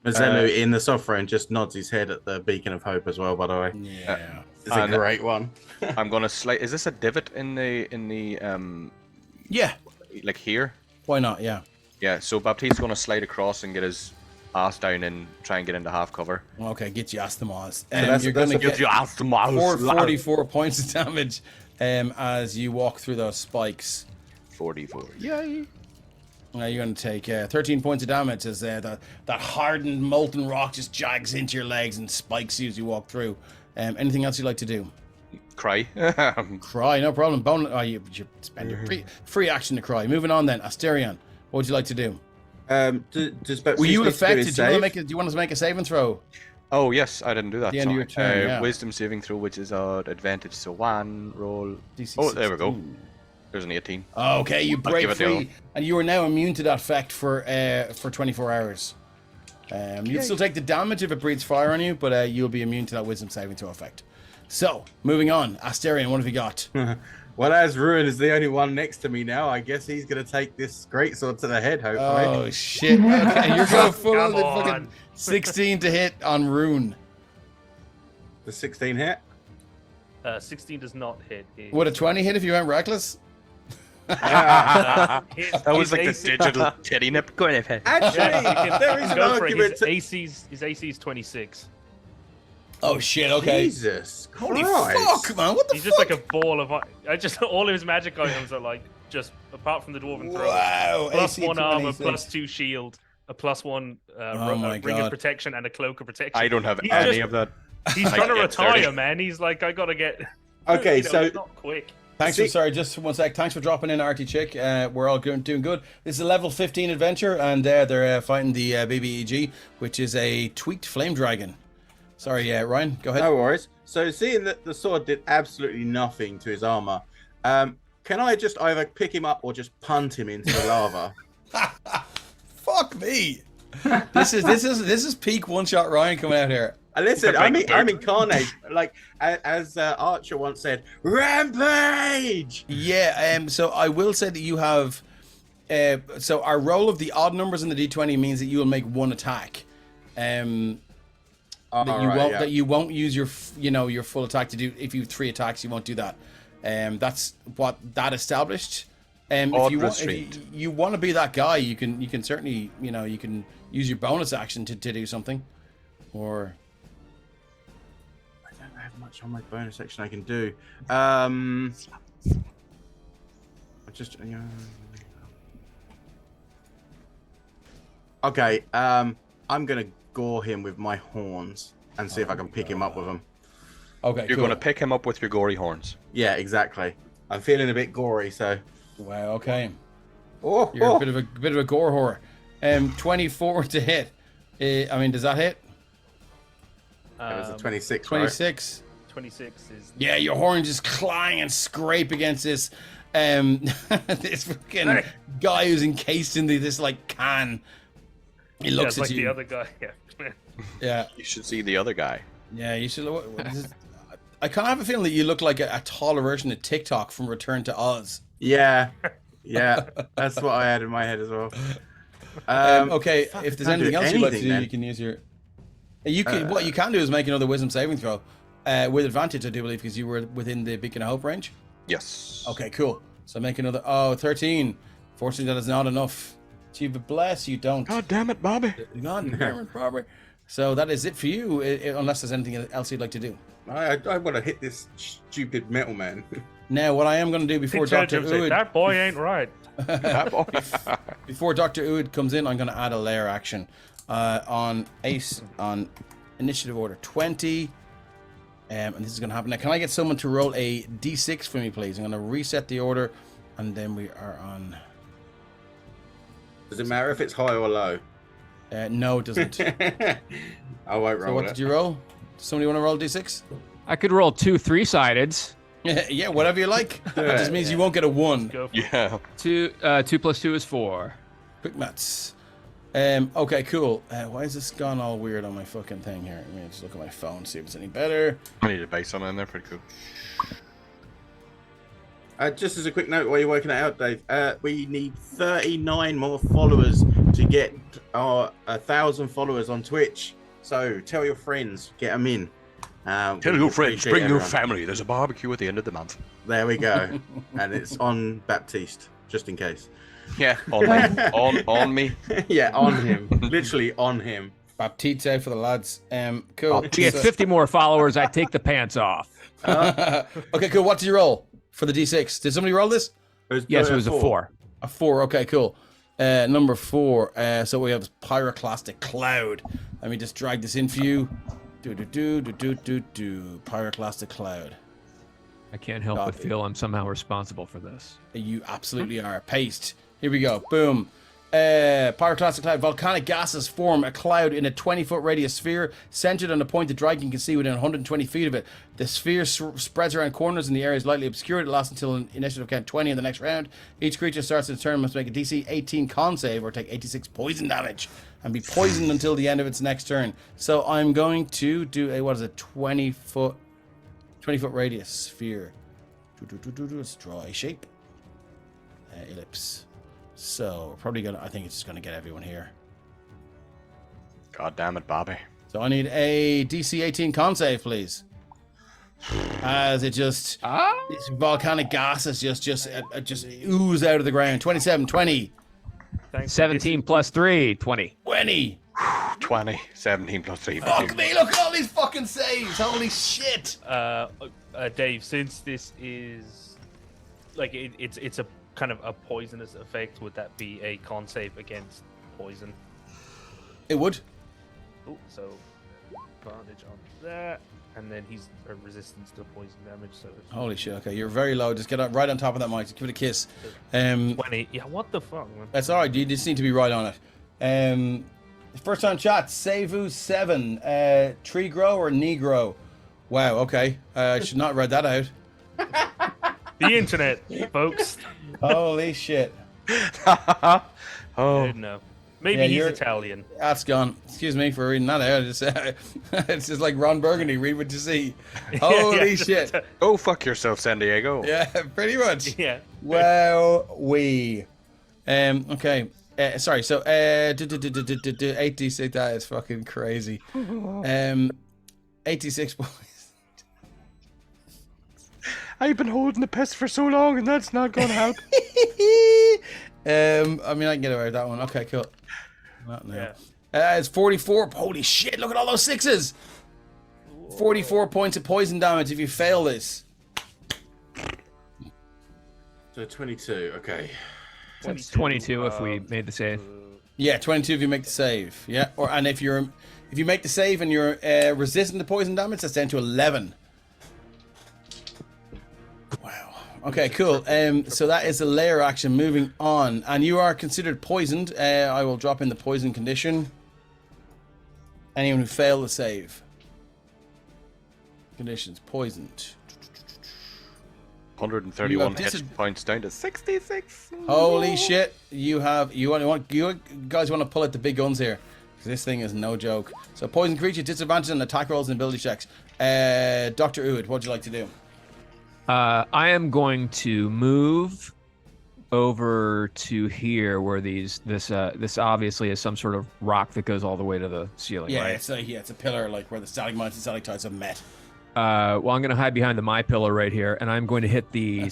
Mazzelu in the software and just nods his head at the Beacon of Hope as well, by the way.
Yeah.
It's a
And-
great one.
I'm gonna slide. Is this a divot in the
Yeah.
like here?
Why not? Yeah.
Yeah. So Baptiste's gonna slide across and get his ass down and try and get into half cover.
Okay, get you Asthmaz.
that's-
You're
that's
going to
a-
get
your ass to my
444 points of damage as you walk through those spikes.
44. Yay!
You're going to take 13 points of damage as that hardened molten rock just jags into your legs and spikes you as you walk through. Anything else you'd like to do?
Cry.
Cry, no problem. You spend your free action to cry. Moving on then, Asterion, what would you like to do?
Does
Were you
Baptiste
affected?
do his
Do you,
save?
do you want us to make a saving throw?
Oh yes, I didn't do that.
The end of
sorry.
your turn, yeah.
Wisdom saving throw, which is advantage. So 1 roll.
DC
Oh, there we go.
16.
There's an 18.
Okay, you
I'll
break
give it the
free,
old.
and you are now immune to that effect for 24 hours. You'll still take the damage if it breathes fire on you, but you'll be immune to that wisdom saving throw effect. So, moving on, Asterion, what have you got?
Well, as Ruin is the only one next to me now, I guess he's going to take this greatsword to the head, hopefully.
Oh shit! Okay, you're going full on
Come
the
on.
fucking 16 to hit on Rune.
The 16 hit.
16 does not hit.
Would a 20 hit if you went reckless?
That was like the digital titty nip. Go ahead.
Actually, there is an
Go for it.
argument.
His AC is 26.
Oh shit! Okay.
Jesus
Holy
Christ.
fuck, man! What the
He's
fuck?
just like a ball of. All of his magic items are like just apart from the dwarven throw.
Wow!
Plus
AC
1 armor,
26.
plus 2 shield, a +1
Oh my
ring
God.
of protection, and a cloak of protection.
I don't have
He's
any
just-
of that.
He's
I
trying to
get
retire,
30.
man. He's like, I gotta get.
Okay,
you know,
so
it's not quick.
Thanks
See-
for sorry, just 1 sec. Thanks for dropping in, Artie Chick. We're all doing good. This is a level 15 adventure, and they're fighting the BBEG, which is a tweaked flame dragon. Sorry, Ryan, go ahead.
no worries. So, seeing that the sword did absolutely nothing to his armor, can I just either pick him up or just punt him into the lava?
Fuck me. This is peak one shot Ryan coming out here.
Listen,
Like
I'm incarnate. Like as Archer once said, rampage.
Yeah. So I will say that you have. So our roll of the odd numbers in the D20 means that you will make 1 attack. That you won't use your your full attack to do. If you have 3 attacks, you won't do that. That's what that established. If you want to be that guy, you can certainly you can use your bonus action to do something, or
I don't have much on my bonus action I can do. Okay, I'm gonna gore him with my horns and see if I can pick him up with them.
Okay,
You're
cool.
going to pick him up with your gory horns.
Yeah, exactly. I'm feeling a bit gory, so.
Wow. Okay.
Oh,
You're a bit of a gore whore. 24 to hit. I mean, does that hit?
It was a 26.
26.
26 is.
Yeah, your horn just clang and scrape against this this fucking guy who's encased in this like can. He looks at
like
you.
the other guy. Yeah.
Yeah.
You should see the other guy.
Yeah, you should. I kind of have a feeling that you look like a taller version of TikTok from Return to Oz.
Yeah, that's what I had in my head as well.
Okay,
fuck,
if
I
there's
can't do
anything else you'd like to
anything
do,
then.
you can use your. You can. What you can do is make another Wisdom saving throw with advantage, I do believe, because you were within the Beacon of Hope range.
Yes.
Okay, cool. So make another. Oh, 13. Fortunately, that is not enough. Achieve a bless. You don't.
God damn it, Bobby.
God damn it, Robert. So that is it for you, unless there's anything else you'd like to do.
I want to hit this stupid metal man.
Now, what I am going to do before Dr. Uid,
That boy ain't right.
before Dr. Uid comes in, I'm going to add a layer action on Ace on initiative order 20. And this is going to happen. Now, can I get someone to roll a d6 for me, please? I'm going to reset the order, and then we are on.
Does it matter if it's high or low?
No, it doesn't.
I won't
So
roll
what
it.
did you roll? Does somebody want to roll d6?
I could roll 2 3-sideds.
Yeah, whatever you like. That just means you won't get a 1.
Go for it.
Yeah.
2 plus 2 is 4.
Quick maths. Okay, cool. Why is this gone all weird on my fucking thing here? Let me just look at my phone, see if it's any better.
I need to base something in there. Pretty cool.
Just as a quick note while you're working it out, Dave, we need 39 more followers to get our 1,000 followers on Twitch. So tell your friends, get them in.
Tell
We
your friends,
appreciate
bring your
everyone.
family. There's a barbecue at the end of the month.
There we go. And it's on Baptiste, just in case.
Yeah, on me. on me.
Yeah, on him. Literally on him.
Baptiste for the lads. Cool.
To get 50 more followers, I take the pants off.
Okay, cool. What did you roll for the d6? Did somebody roll this?
Yes, it was a 4.
A 4. Okay, cool. Number 4. So we have Pyroclastic Cloud. Let me just drag this in for you. Pyroclastic Cloud.
I can't help but feel I'm somehow responsible for this.
You absolutely are. Paste. Here we go. Boom. Pyroclastic cloud. Volcanic gases form a cloud in a 20-foot radius sphere centered on a point the dragon can see within 120 feet of it. The sphere spreads around corners and the area is lightly obscured. It lasts until an initiative count 20 in the next round. Each creature starts its turn must make a DC 18 con save or take 86 poison damage and be poisoned until the end of its next turn. So I'm going to do a 20-foot radius sphere. Let's draw a shape. Ellipse. So we're probably gonna. I think it's just gonna get everyone here.
God damn it, Bobby.
So I need a DC 18 con save, please. As it just this volcanic gases just ooze out of the ground. 27, 20,
Thanks.
17 plus 3, 20.
20.
20, 17 plus 3.
Fuck me! Look at all these fucking saves. Holy shit!
Dave, since this is like it's a kind of a poisonous effect, would that be a con save against poison?
It would.
Oh, so advantage on that, and then he's a resistance to poison damage. So it's
Holy shit! Okay, you're very low. Just get right on top of that mic. Just give it a kiss.
20. Yeah, what the fuck, man?
That's all right. You just need to be right on it. First time chat. Sevu 7. Tree grow or Negro? Wow. Okay. I should not have read that out.
The internet, folks.
Holy shit.
I
Oh,
don't know. Maybe
Yeah,
he's
you're-
Italian.
That's gone. Excuse me for reading that out. It's just like Ron Burgundy. Read what you see. Holy shit.
go fuck yourself, San Diego.
Yeah, pretty much.
Yeah.
Well, okay. Sorry. So 86. That is fucking crazy. 86 points.
I've been holding the piss for so long, and that's not going to help.
I mean, I can get away with that one. Okay, cool. Not now.
Yeah.
It's 44. Holy shit! Look at all those 6s. 44 points of poison damage if you fail this.
So 22, okay.
That's 22 if we made the save.
Yeah, 22 if you make the save. Yeah, and if you make the save and you're resistant to poison damage, that's down to 11. Wow. Okay, cool. So that is a layer action. Moving on, and you are considered poisoned. I will drop in the poison condition. Anyone who failed the save. Conditions poisoned.
131 hit points down to 66.
Holy shit! You guys want to pull out the big guns here? 'Cause this thing is no joke. So poison creature, disadvantage on attack rolls and ability checks. Dr. Uid, what'd you like to do?
I am going to move over to here where this obviously is some sort of rock that goes all the way to the ceiling.
Yeah,
right?
it's a pillar like where the stalagmites and stalactites have met.
Well, I'm going to hide behind the my pillar right here, and I'm going to hit the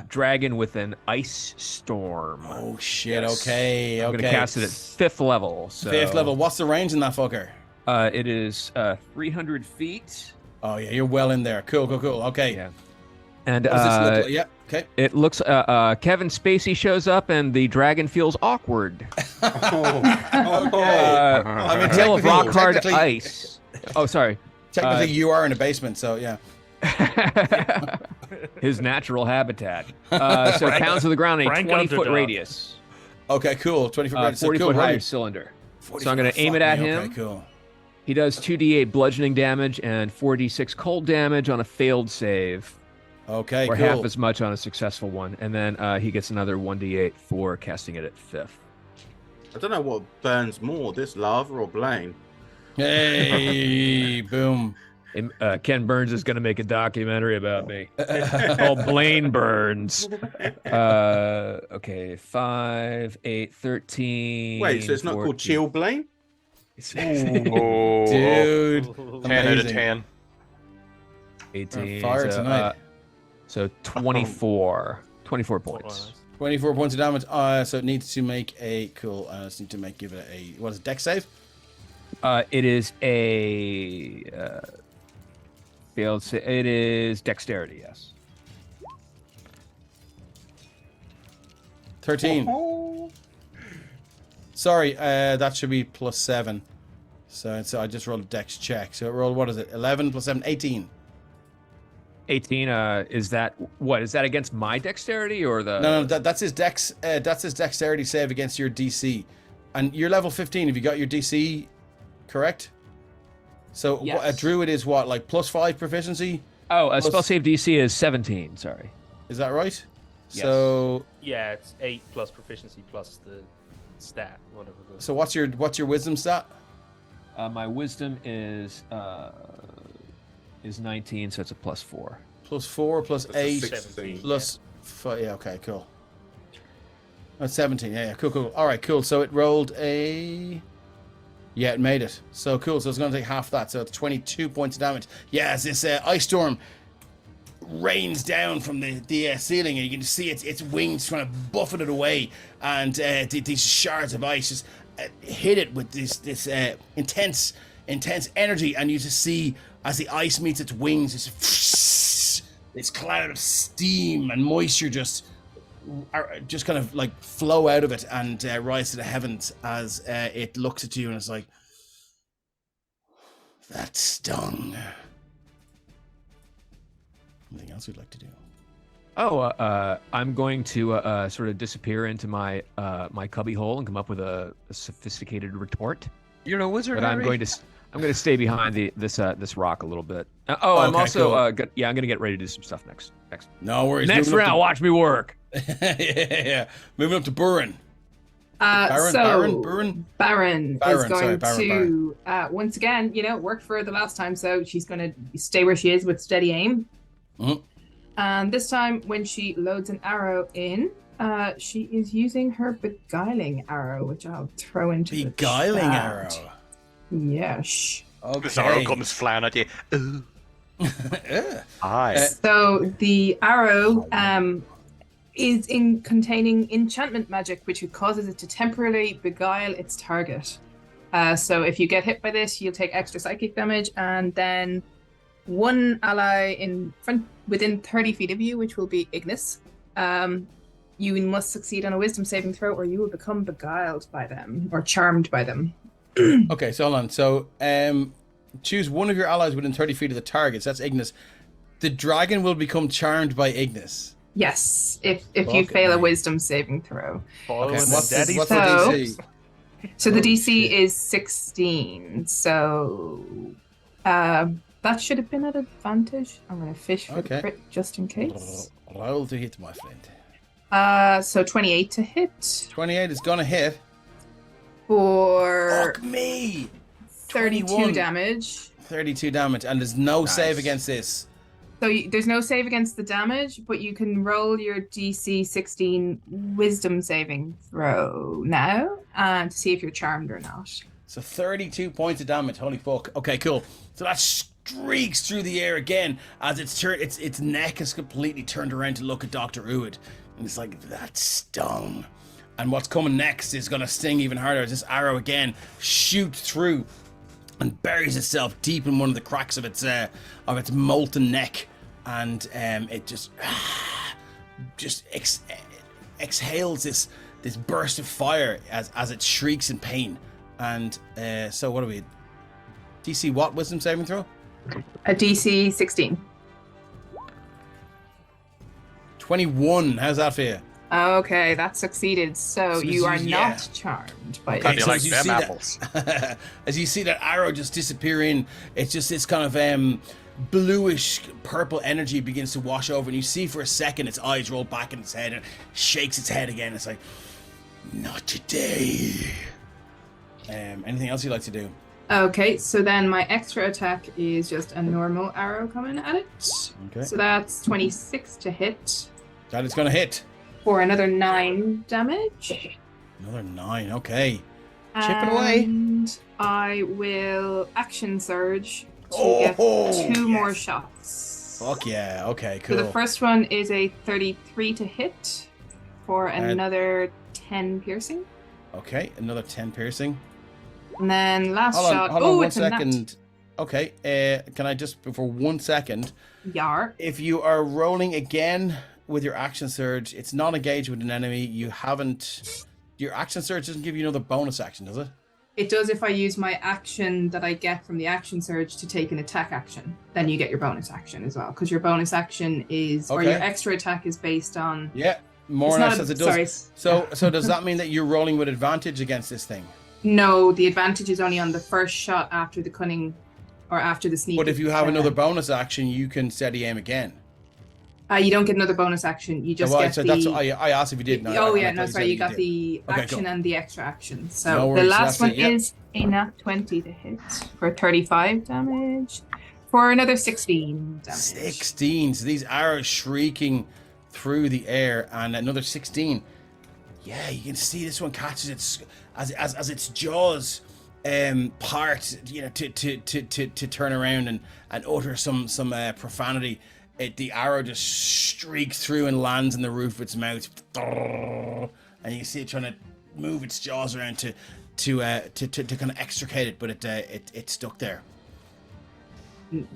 dragon with an ice storm.
Oh shit! Okay,
I'm going to cast it at 5th level. So,
5th level. What's the range in that fucker?
It is 300 feet.
Oh yeah, you're well in there. Cool. Okay.
Yeah. And
What does this look like? Yeah. Okay.
it looks. Kevin Spacey shows up, and the dragon feels awkward.
I mean,
Hail of rock hard
technically-
ice. Oh, sorry.
Technically, you are in a basement, so yeah.
His natural habitat. So it pounds to the ground in a
Frank
20-foot
Underdog.
radius.
Okay, cool. 24 radius. So
40
cool,
foot
right.
higher cylinder. So I'm going to aim it at him.
Okay, cool.
He does 2d8 bludgeoning damage and 4d6 cold damage on a failed save,
Okay,
or
cool.
half as much on a successful one. And then he gets another 1d8 for casting it at 5th.
I don't know what burns more, this lava or Blaine.
Hey, boom.
Ken Burns is going to make a documentary about me. Called Blaine Burns. Okay, 5, 8, 13.
Wait, so it's not
14.
called Chill Blaine?
Oh,
Dude.
10 out of
amazing.
10.
18.
Fire tonight.
So 24. 24 points.
24 points of damage. So it needs to make a cool. I just need to give it a what is it? Dex save?
It is a failed. It is dexterity. Yes.
13. Sorry, that should be +7. So I just rolled a dex check. So it rolled, what is it? 11 + 7, 18.
18. Is that what? Is that against my dexterity or the?
No, that's his dex. That's his dexterity save against your DC, and you're level 15. Have you got your DC correct? So
Yes.
a druid is what, like +5 proficiency?
Oh, a
plus-
spell save DC is 17. Sorry.
Is that right?
Yes.
So
Yeah, it's 8 plus proficiency plus the stat, whatever.
so what's your wisdom stat?
My wisdom is 19, so it's a +4.
+4 + 8
17.
plus 5. Yeah, okay, cool. That's 17. Yeah, cool. All right, cool. So it rolled a. Yeah, it made it. So cool. So it's going to take half that. So it's 22 points of damage. Yeah, as this ice storm rains down from the ceiling, and you can see its wings trying to buffet it away, and these shards of ice just hit it with this intense energy, and you just see as the ice meets its wings, this cloud of steam and moisture just kind of like flow out of it and rise to the heavens as it looks at you, and it's like, that stung. Anything else you'd like to do?
Oh, I'm going to sort of disappear into my my cubby hole and come up with a sophisticated retort.
You're a wizard,
But I'm
Harry.
going to stay behind this rock a little bit. I'm
Okay,
also
cool.
I'm going to get ready to do some stuff next.
No worries.
Next
Moving up
round, watch me work.
yeah. Moving up to Burin.
So
Baron?
Baron
Baron,
is going
sorry, Baron,
to once again, work for the last time, so she's going to stay where she is with steady aim.
Mhm.
And this time, when she loads an arrow in, she is using her beguiling arrow, which I'll throw into the
Beguiling
chat.
arrow.
Yes.
Okay.
This arrow comes flying at you. Ooh. Aye.
So the arrow is containing enchantment magic, which causes it to temporarily beguile its target. So if you get hit by this, you'll take extra psychic damage, and then one ally within 30 feet of you, which will be Ignis, you must succeed on a wisdom saving throw or you will become beguiled by them or charmed by them.
Okay, so hold on. So, choose one of your allies within 30 feet of the target. So that's Ignis. The dragon will become charmed by Ignis.
Yes, if you fail a wisdom saving throw.
Okay,
Following
what's
the daddy
the
So-
DC?
So the
Oh,
DC
shit.
is 16. So that should have been at advantage. I'm going to fish for
Okay.
the crit just in case.
Roll to hit, my friend.
So 28 to hit
28 is gonna hit.
for
Fuck me!
32
21.
damage.
32 damage, and there's no save
Nice.
against this.
So there's no save against the damage, but you can roll your DC 16 wisdom saving throw now and to see if you're charmed or not.
So 32 points of damage. Holy fuck. Okay, cool. So that streaks through the air again as its neck is completely turned around to look at Dr. Uid. And it's like, that stung. And what's coming next is going to sting even harder as this arrow again shoots through and buries itself deep in one of the cracks of its molten neck. And it just exhales this burst of fire as it shrieks in pain. And so what are we? DC what wisdom saving throw?
A DC 16.
21. How's that for you?
Okay, that succeeded. So you are
yeah.
not charmed by
How do you
so
like
as you
them
see that-
apples?
As you see that arrow just disappear in, it's just this kind of bluish purple energy begins to wash over, and you see for a second its eyes roll back in its head and shakes its head again. It's like, not today. Anything else you'd like to do?
Okay, so then my extra attack is just a normal arrow coming at it.
Okay.
So that's 26 to hit
That is going to hit.
for another 9 damage.
Another 9. Okay. Chipping away.
And I will action surge to
Oh,
get 2
yes.
more shots.
Fuck yeah. Okay,
So
cool.
the first one is a 33 to hit for
And-
another 10 piercing.
Okay, another 10 piercing.
And then last
Hold
shot.
on
Oh,
one
it's a nat.
second. Okay, can I just, for 1 second,
Yar.
if you are rolling again with your action surge, it's not engaged with an enemy. You haven't. Your action surge doesn't give you another bonus action, does it?
It does if I use my action that I get from the action surge to take an attack action. Then you get your bonus action as well. Because your bonus action is, or your
Okay.
extra attack is based on.
Yeah, more
It's
or
not
less
a-
as it does.
sorry.
So does that mean that you're rolling with advantage against this thing?
No, the advantage is only on the first shot after the cunning or after the sneak.
But if you have another bonus action, you can steady aim again.
You don't get another bonus action. You just
Well,
get
so
the.
that's I asked if you did.
Oh
I
yeah,
thought
no,
you
sorry,
said
you got
did.
the
Okay,
action
cool.
and the extra action.
No
So
worries,
the
so
last
that's
one
it, yeah.
is a nat 20 to hit for 35 damage for another 16 damage.
16. So these arrows shrieking through the air, and another 16. Yeah, you can see this one catches its as its jaws part, you know, to turn around and utter some profanity. The arrow just streaks through and lands in the roof of its mouth, and you can see it trying to move its jaws around to kind of extricate it, but it stuck there.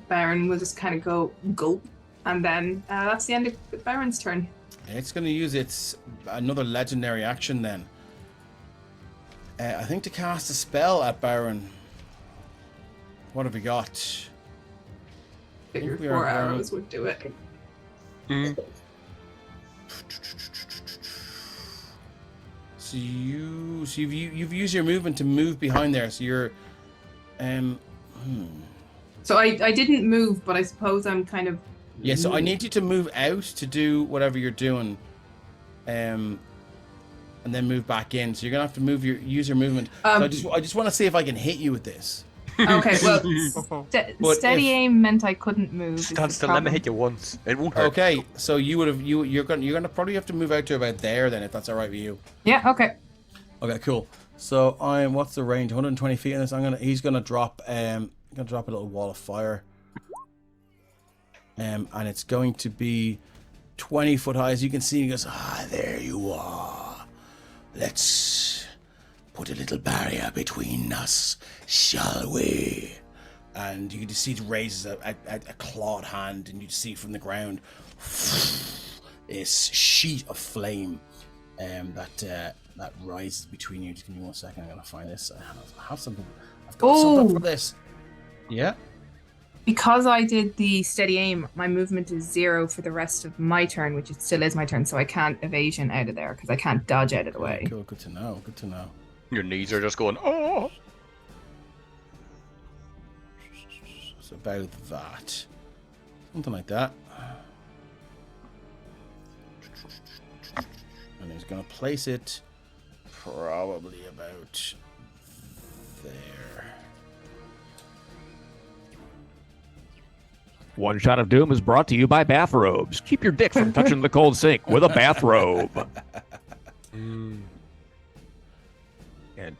Baron will just kind of go gulp, and then that's the end of Baron's turn.
It's going to use its another legendary action then. I think to cast a spell at Baron. What have we got?
Figure
we are
4
going-
arrows would do it.
So you've used your movement to move behind there. So you're
So I didn't move, but I suppose I'm kind of.
yeah. So I need you to move out to do whatever you're doing, and then move back in. So you're gonna have to use your movement. So I just want to see if I can hit you with this.
Okay, well,
But
steady
if-
aim meant I couldn't move. is
Stand
the
still, let me
problem.
hit you once. It won't hurt.
Okay, so you're gonna probably have to move out to about there then, if that's all right with you.
Yeah. Okay.
Okay, cool. So what's the range? 120 feet in this. He's gonna drop a little wall of fire. And it's going to be 20 foot high. As you can see, he goes, there you are. Let's put a little barrier between us, shall we? And you can just see it raises a clawed hand, and you see from the ground this sheet of flame that rises between you. Just give me 1 second. I'm gonna find this. I have something. I've got something for this. Yeah.
Because I did the steady aim, my movement is 0 for the rest of my turn, which it still is my turn, so I can't evasion out of there because I can't dodge out of the way.
Cool. Good to know. Good to know.
Your knees are just going, oh.
It's about that. Something like that. And he's going to place it probably about there.
One Shot of Doom is brought to you by bathrobes. Keep your dick from touching the cold sink with a bathrobe. And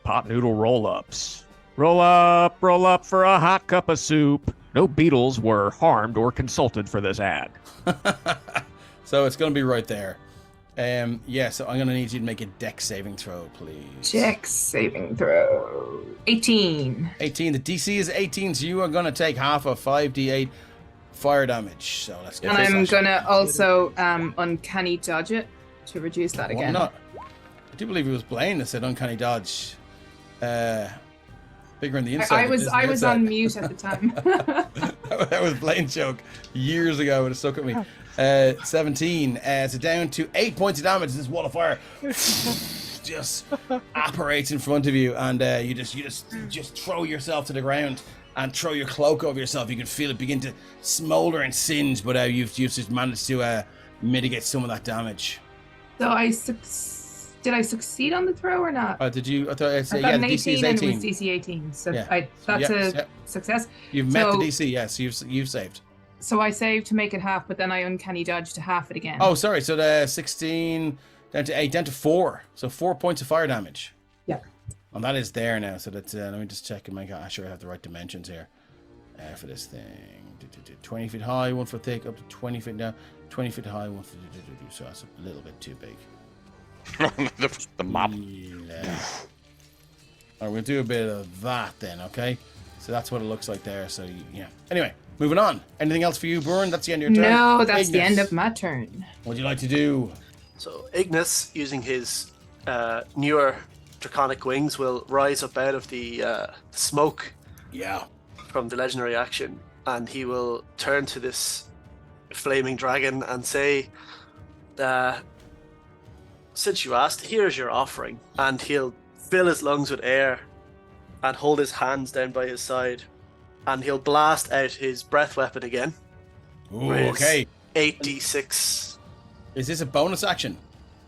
pot noodle roll-ups. Roll up for a hot cup of soup. No beetles were harmed or consulted for this ad.
So it's going to be right there. Yeah, so I'm going to need you to make a dex saving throw, please.
Dex saving throw. 18.
18. The DC is 18, so you are going to take half of 5d8 fire damage. So let's get
And
this
I'm
out.
going to also uncanny dodge it to reduce that again.
I do believe it was Blaine that said uncanny dodge. Bigger in the inside.
I was on mute at the time.
That was Blaine's joke years ago. It stuck at me. 17. So down to 8 points of damage. This wall of fire just apparates in front of you, and you just throw yourself to the ground and throw your cloak over yourself. You can feel it begin to smolder and singe, but you've just managed to mitigate some of that damage.
So did I succeed on the throw or not?
Did you? I thought I'd say,
I got an
the DC
18
is
and
18.
it was DC 18. So
Yeah.
that's a
Yep.
success.
You've met the DC, yes. You've saved.
So I saved to make it half, but then I uncanny dodge to half it again.
Oh, sorry. So the 16 down to 8, down to 4. So 4 points of fire damage.
Yeah.
And that is there now. So that's let me just check and make sure I have the right dimensions here for this thing. 20 feet high, 1 foot thick, up to 20 feet down. 20 feet high, 1 foot. So that's a little bit too big.
the map.
Yeah. All right, we'll do a bit of that then, okay? So that's what it looks like there. So yeah. Anyway, moving on. Anything else for you, Burn? That's the end of your turn.
No, that's the
Ignis,
end of my turn.
what would you like to do?
So Ignis, using his newer draconic wings, will rise up out of the smoke
Yeah.
from the legendary action, and he will turn to this flaming dragon and say, since you asked, here's your offering. And he'll fill his lungs with air and hold his hands down by his side, and he'll blast out his breath weapon again.
Ooh, okay.
8d6.
Is this a bonus action?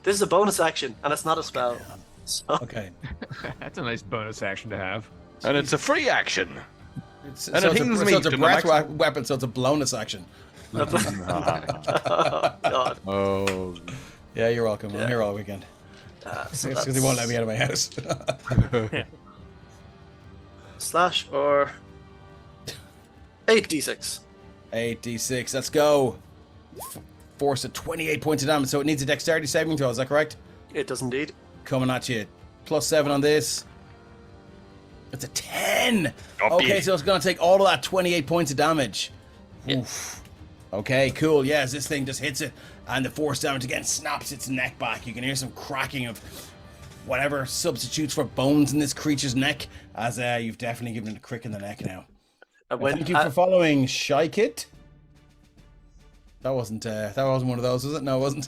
This is a bonus action, and it's not a spell. So,
Okay.
That's a nice bonus action to have.
And it's a free action.
It's
And it heals me
a
to my
breath weapon, so it's a bonus action.
oh, God.
Oh.
Yeah, you're welcome. I'm
Yeah.
here all weekend.
So
It's because he won't let me out of my house.
slash or 8d6.
8d6. Let's go. Force at 28 points of damage, so it needs a dexterity saving throw. Is that correct?
It does indeed.
Coming at you. +7 on this. It's a 10.
Up
Okay,
you.
so it's going to take all of that 28 points of damage. Oof. Okay, cool. Yeah, as this thing just hits it, and the force damage again snaps its neck back. You can hear some cracking of whatever substitutes for bones in this creature's neck, as you've definitely given it a crick in the neck now. Thank you for following Shykit. That wasn't one of those, was it? No, it wasn't.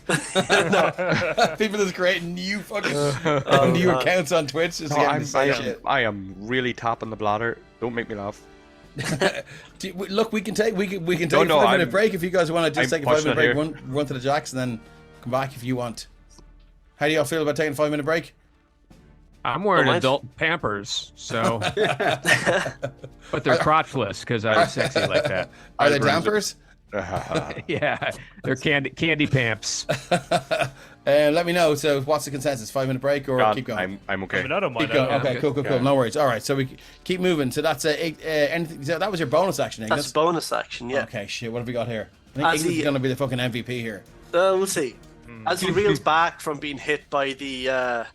People just creating new fucking new accounts on Twitch just to get into the same shit.
I am really tapping the bladder. Don't make me laugh.
Look, we can take a
No,
5-minute break if you guys want to just
I'm
take a 5-minute break,
pushing it
run to the jacks, and then come back if you want. How do y'all feel about taking a 5-minute break?
I'm wearing
Don't mind.
adult Pampers, so. But they're crotchless because I'm sexy like that.
Are they dampers?
Yeah, they're candy pamps.
Let me know. So, what's the consensus? 5-minute break or
God,
keep going?
I'm okay.
I mean, I don't mind.
Keep going.
that.
Okay, cool.
Yeah.
No worries. All right, so we keep moving. So that's anything. So that was your bonus action, Ignis?
That's bonus action, yeah.
Okay, shit. What have we got here? I think
As
Ignis
he-
is going to be the fucking MVP here.
We'll see. As he reels back from being hit by the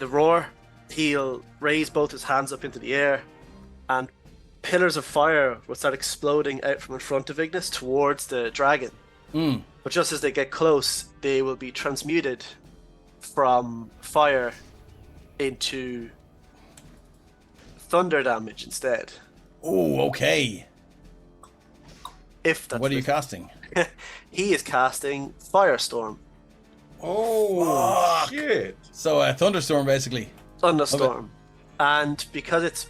roar, he'll raise both his hands up into the air, and pillars of fire will start exploding out from in front of Ignis towards the dragon. But just as they get close, they will be transmuted from fire into thunder damage instead.
Oh, okay.
If that's
What are you casting?
He is casting Firestorm.
Oh, shit.
So a thunderstorm, basically.
Thunderstorm. And because it's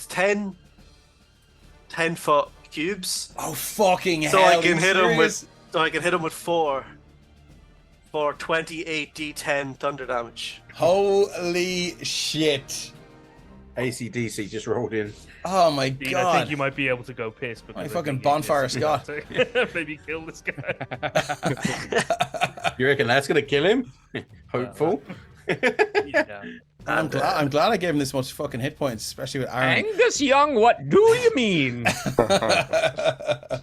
10 foot cubes,
Oh, fucking hell.
so I
are
can
you
hit him
serious?
with 4 for 28 d10 thunder damage.
Holy shit.
ACDC just rolled in.
Oh my
Dean,
god.
I think you might be able to go piss. Because
My
I
fucking
think you
bonfire
missed
Scott.
it. Maybe kill this guy.
You reckon that's gonna kill him? Hopeful.
Yeah.
I'm glad I gave him this much fucking hit points, especially with Aaron.
Angus Young, what do you mean?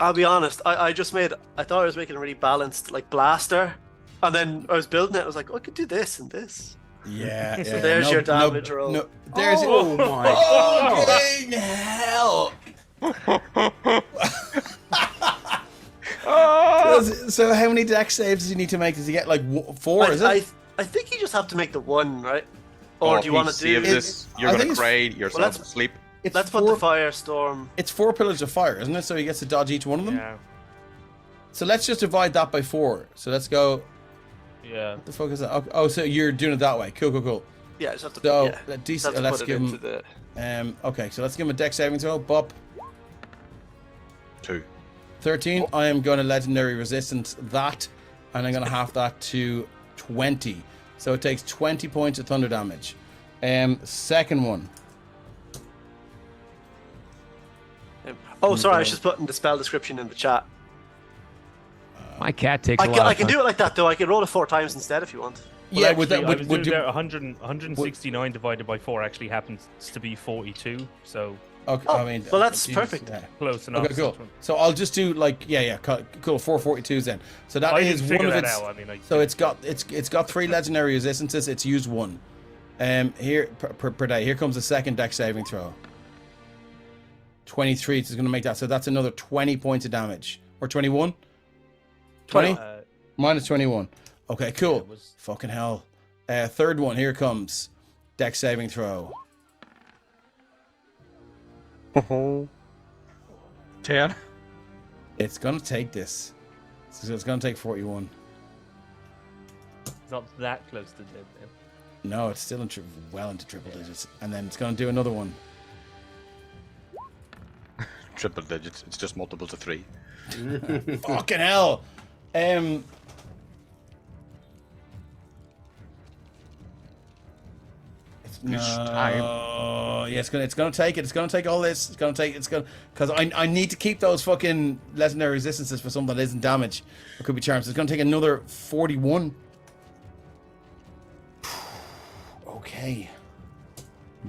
I'll be honest, I thought I was making a really balanced like blaster, and then I was building it, I was like, oh, I could do this and this.
Yeah,
So
yeah.
there's your damage roll.
No, there's
Oh my
fucking hell. So how many dex saves does he need to make? Does he get like 4? Is it?
I think you just have to make the one, right? Or do you want to do
this? You're
I
gonna
think it's-
cry yourself
let's-
to sleep.
It's
Let's put the Firestorm.
It's 4 pillars of fire, isn't it? So he gets to dodge each one of them.
Yeah.
So let's just divide that by 4. So let's go.
Yeah.
What the fuck is that? Okay. Oh, so you're doing it that way. Cool.
Yeah, just have to.
So
Yeah,
let's
have to
let's
put it
give
into
him.
the.
Okay, so let's give him a dex saving throw. Bop.
2.
13. I am going to legendary resistance that, and I'm going to half that to 20. So it takes 20 points of thunder damage. Second one.
Oh, sorry, I was just putting the spell description in the chat.
My cat takes a lot
I
of
can
fun.
do it like that though. I can roll it 4 times instead if you want.
Well,
Yeah,
actually,
would that
I was
would
doing
you?
there 169 divided by 4 actually happens to be 42, so
Okay,
Oh,
I mean,
well, that's
Jesus,
perfect.
yeah.
close enough.
Okay, cool. So I'll just do like cool 442s then. So that
I
is
didn't
one
figure
of
that
its.
out. I mean,
So it's got 3 legendary resistances. It's used 1. Here per day. Here comes the second dex saving throw. 23 is going to make that. So that's another 20 points of damage. Or 21? 20? Minus 21. Okay, cool.
it was-
Fucking hell. Third one. Here comes dex saving throw.
10.
It's going to take this. So it's going to take 41.
It's not that close to dead then.
No, it's still well into triple digits. And then it's going to do another one.
Triple digits. It's just multiples of 3.
Fucking hell. No, yeah, it's gonna take it. It's gonna take all this. Because I need to keep those fucking legendary resistances for something that isn't damage. It could be charms. It's gonna take another 41. Okay.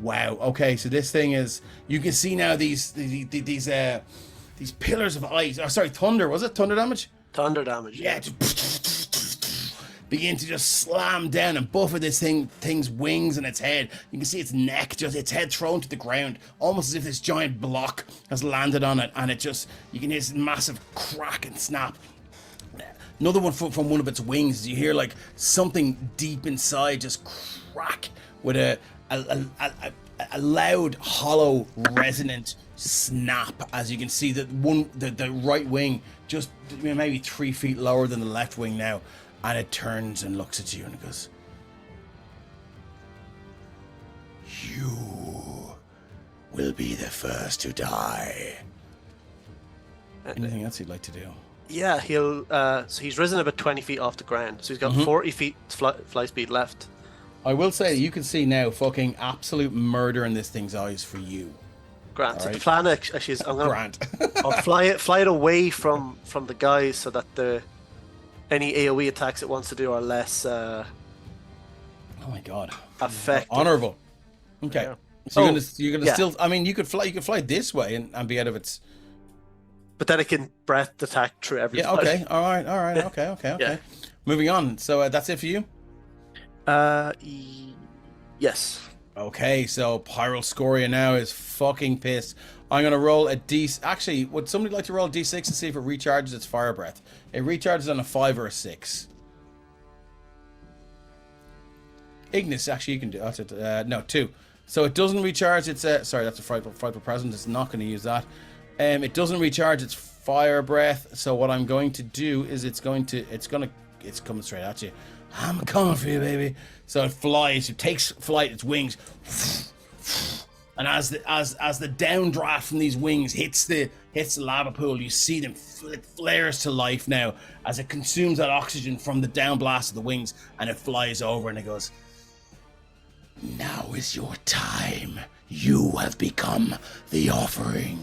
Wow. Okay, so this thing is. You can see now these pillars of ice. Oh, sorry, thunder. Was it thunder damage?
Thunder damage.
Yeah, just begin to just slam down and buffet this thing's wings and its head. You can see its neck, just its head thrown to the ground, almost as if this giant block has landed on it, and you can hear this massive crack and snap. Another one from one of its wings. You hear like something deep inside just crack with a loud, hollow, resonant snap. As you can see that the right wing just maybe 3 feet lower than the left wing now. And it turns and looks at you and it goes, "You will be the first to die." Anything else you'd like to do?
Yeah, he'll. So he's risen about 20 feet off the ground. So he's got 40 feet fly speed left.
I will say you can see now fucking absolute murder in this thing's eyes for you.
Grant. So
Alright.
the plan actually is I'm gonna
Grant.
I'll fly it away from the guys so that any AoE attacks it wants to do are less
Oh my god.
effective.
Honorable. Okay.
Yeah.
So
Oh,
you're gonna
yeah.
still. I mean, you could fly this way and be out of its.
But then it can breath attack through every.
Yeah. Okay. All right. Okay.
Yeah.
Moving on. So that's it for you.
Yes.
Okay, so Pyroscoria now is fucking pissed. I'm gonna roll a D. Actually, would somebody like to roll a D6 to see if it recharges its fire breath? It recharges on a 5 or a 6. Ignis, actually, you can do that's it. No, 2. So it doesn't recharge its. Sorry, that's a frightful presence. It's not going to use that. It doesn't recharge its fire breath. So what I'm going to do is it's coming straight at you. I'm coming for you, baby. So it flies. It takes flight. Its wings. And as the downdraft from these wings hits the lava pool, you see them it flares to life now as it consumes that oxygen from the down blast of the wings, and it flies over and it goes, "Now is your time. You have become the offering."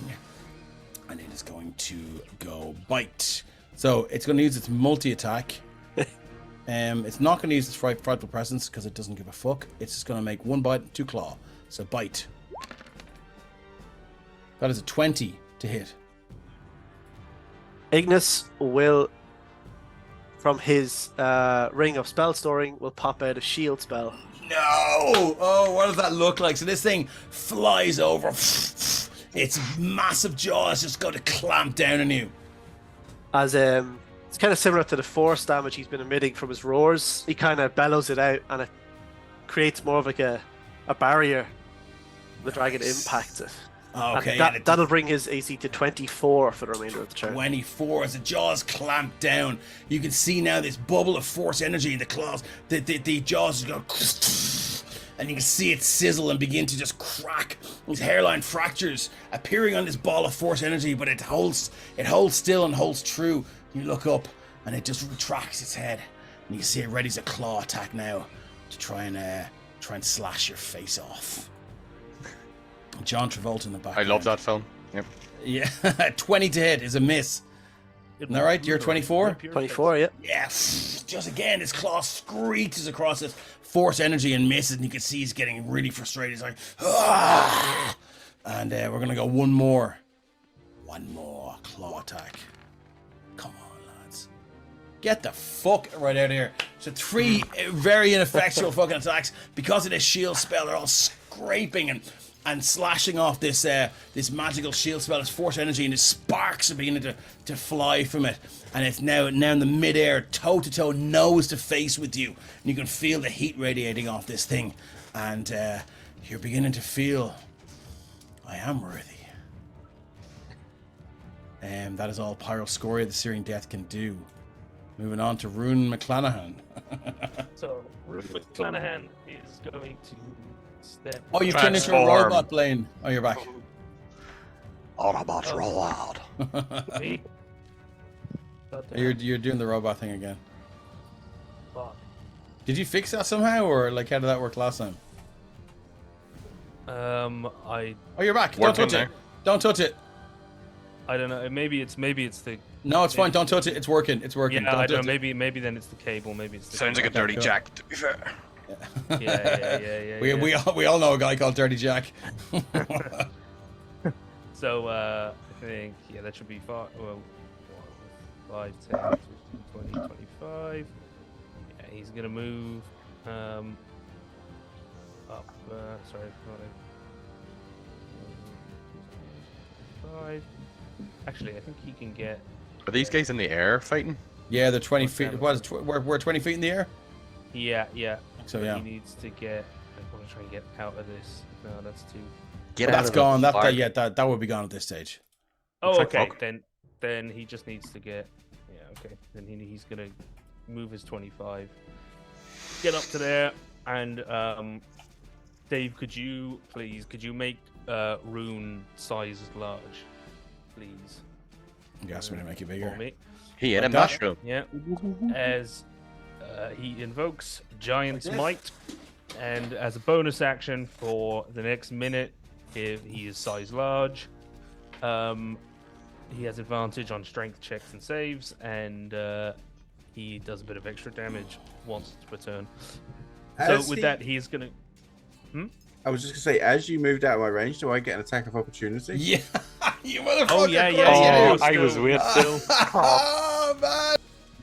And it is going to go bite. So it's going to use its multi-attack. It's not going to use its frightful presence because it doesn't give a fuck. It's just going to make 1 bite, 2 claw. So bite. That is a 20 to hit.
Ignis will, from his ring of spell storing, will pop out a shield spell.
No! Oh, what does that look like? So this thing flies over. Its massive jaws just go to clamp down on you.
As it's kind of similar to the force damage he's been emitting from his roars. He kind of bellows it out, and it creates more of like a barrier. The dragon impacts it.
Okay,
that'll bring his AC to 24 for the remainder of the turn.
24 as the jaws clamp down. You can see now this bubble of force energy in the claws. The jaws go, and you can see it sizzle and begin to just crack. These hairline fractures appearing on this ball of force energy, but it holds still and holds true. You look up, and it just retracts its head, and you see it readies a claw attack now to try and slash your face off. John Travolta in the back.
I love that film. Yep.
Yeah, 20 to hit is a miss. Isn't that right? You're 24?
24, yeah.
Yes. Just again, his claw screeches across this force energy and misses, and you can see he's getting really frustrated. He's like, "Ah!" And we're going to go one more claw attack. Come on, lads. Get the fuck right out of here. So 3 very ineffectual fucking attacks. Because of this shield spell, they're all scraping and slashing off this magical shield spell, this force energy, and the sparks are beginning to fly from it. And it's now in the midair, toe to toe, nose to face with you. And you can feel the heat radiating off this thing. And you're beginning to feel, I am worthy. That is all Pyroscoria, the Searing Death, can do. Moving on to Rune McClanahan.
So, Rune McClanahan is going to step.
Oh, you've turned into a robot, Blaine. Oh, you're back.
Autobots roll out.
Me?
You're doing the robot thing again.
Fuck.
Did you fix that somehow, or like how did that work last time?
Oh,
you're back. Don't touch it. Don't touch it.
I don't know. Maybe it's the.
No, it's fine. Don't touch it. It's working. It's working.
Yeah,
don't
I don't know.
touch
Maybe then it's the cable. Maybe it's the.
Sounds like a dirty Jack, to be fair.
Yeah.
We all know a guy called Dirty Jack.
So I think that should be 5, 10, 15, 20, 25. Yeah, he's gonna move up. Sorry, not 5. Actually, I think he can get.
Are these guys in the air fighting?
Yeah, they're 20 feet. We're 20 feet in the air.
Yeah.
So
But
yeah,
he needs to get. I want to try and get out of this. No, that's too.
Get
that's
out
gone.
of the
That would be gone at this stage.
Oh,
Fuck,
okay.
fuck.
Then he just needs to get. Yeah, okay. Then he's gonna move his 25. Get up to there, and Dave, could you make Rune size large, please?
You asked me to make it
For
bigger.
me.
He ate
Like
a
that?
mushroom.
Yeah. As he invokes Giant's Might, and as a bonus action for the next minute, if he is size large, he has advantage on strength checks and saves, and he does a bit of extra damage once per turn. So with that, he's gonna.
I was just gonna say, as you moved out of my range, do I get an attack of opportunity?
Yeah, you motherfucker.
Oh yeah.
Oh, I was
still-
with
still.
Oh man.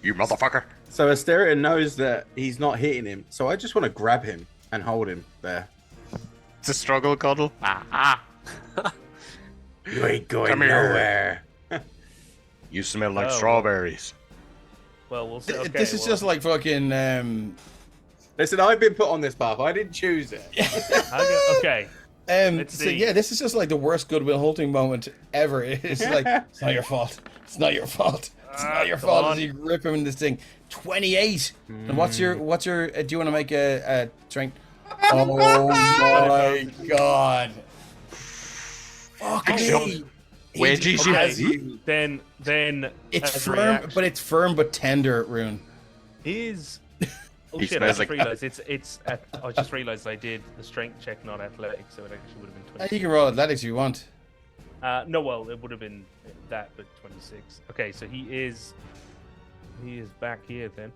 You motherfucker.
So Asterion knows that he's not hitting him, so I just want to grab him and hold him there.
It's a struggle, cuddle.
You ain't going
Come here.
nowhere.
You smell like
Oh.
strawberries.
Well, we'll see. Okay,
This is just like fucking.
Listen, I've been put on this path. I didn't choose it.
Okay. Let's
So
see.
yeah, this is just like the worst Goodwill Hunting moment ever. It's like, it's not your fault. It's not your fault. It's not your
come
fault.
on.
As you rip him in this thing. 28. And what's your? Do you want to make a strength? Oh my god. Fuck me.
Where
He
GG?
has you.
Then
It's
as a
firm,
reaction-
but it's firm but tender, Rune.
is. Oh
He
shit! I
smells
just
like
realized I just realized I did the strength check, not athletics, so it actually would have been 26.
You can roll athletics if you want.
No, well, it would have been that, but 26. Okay, so he is back here then.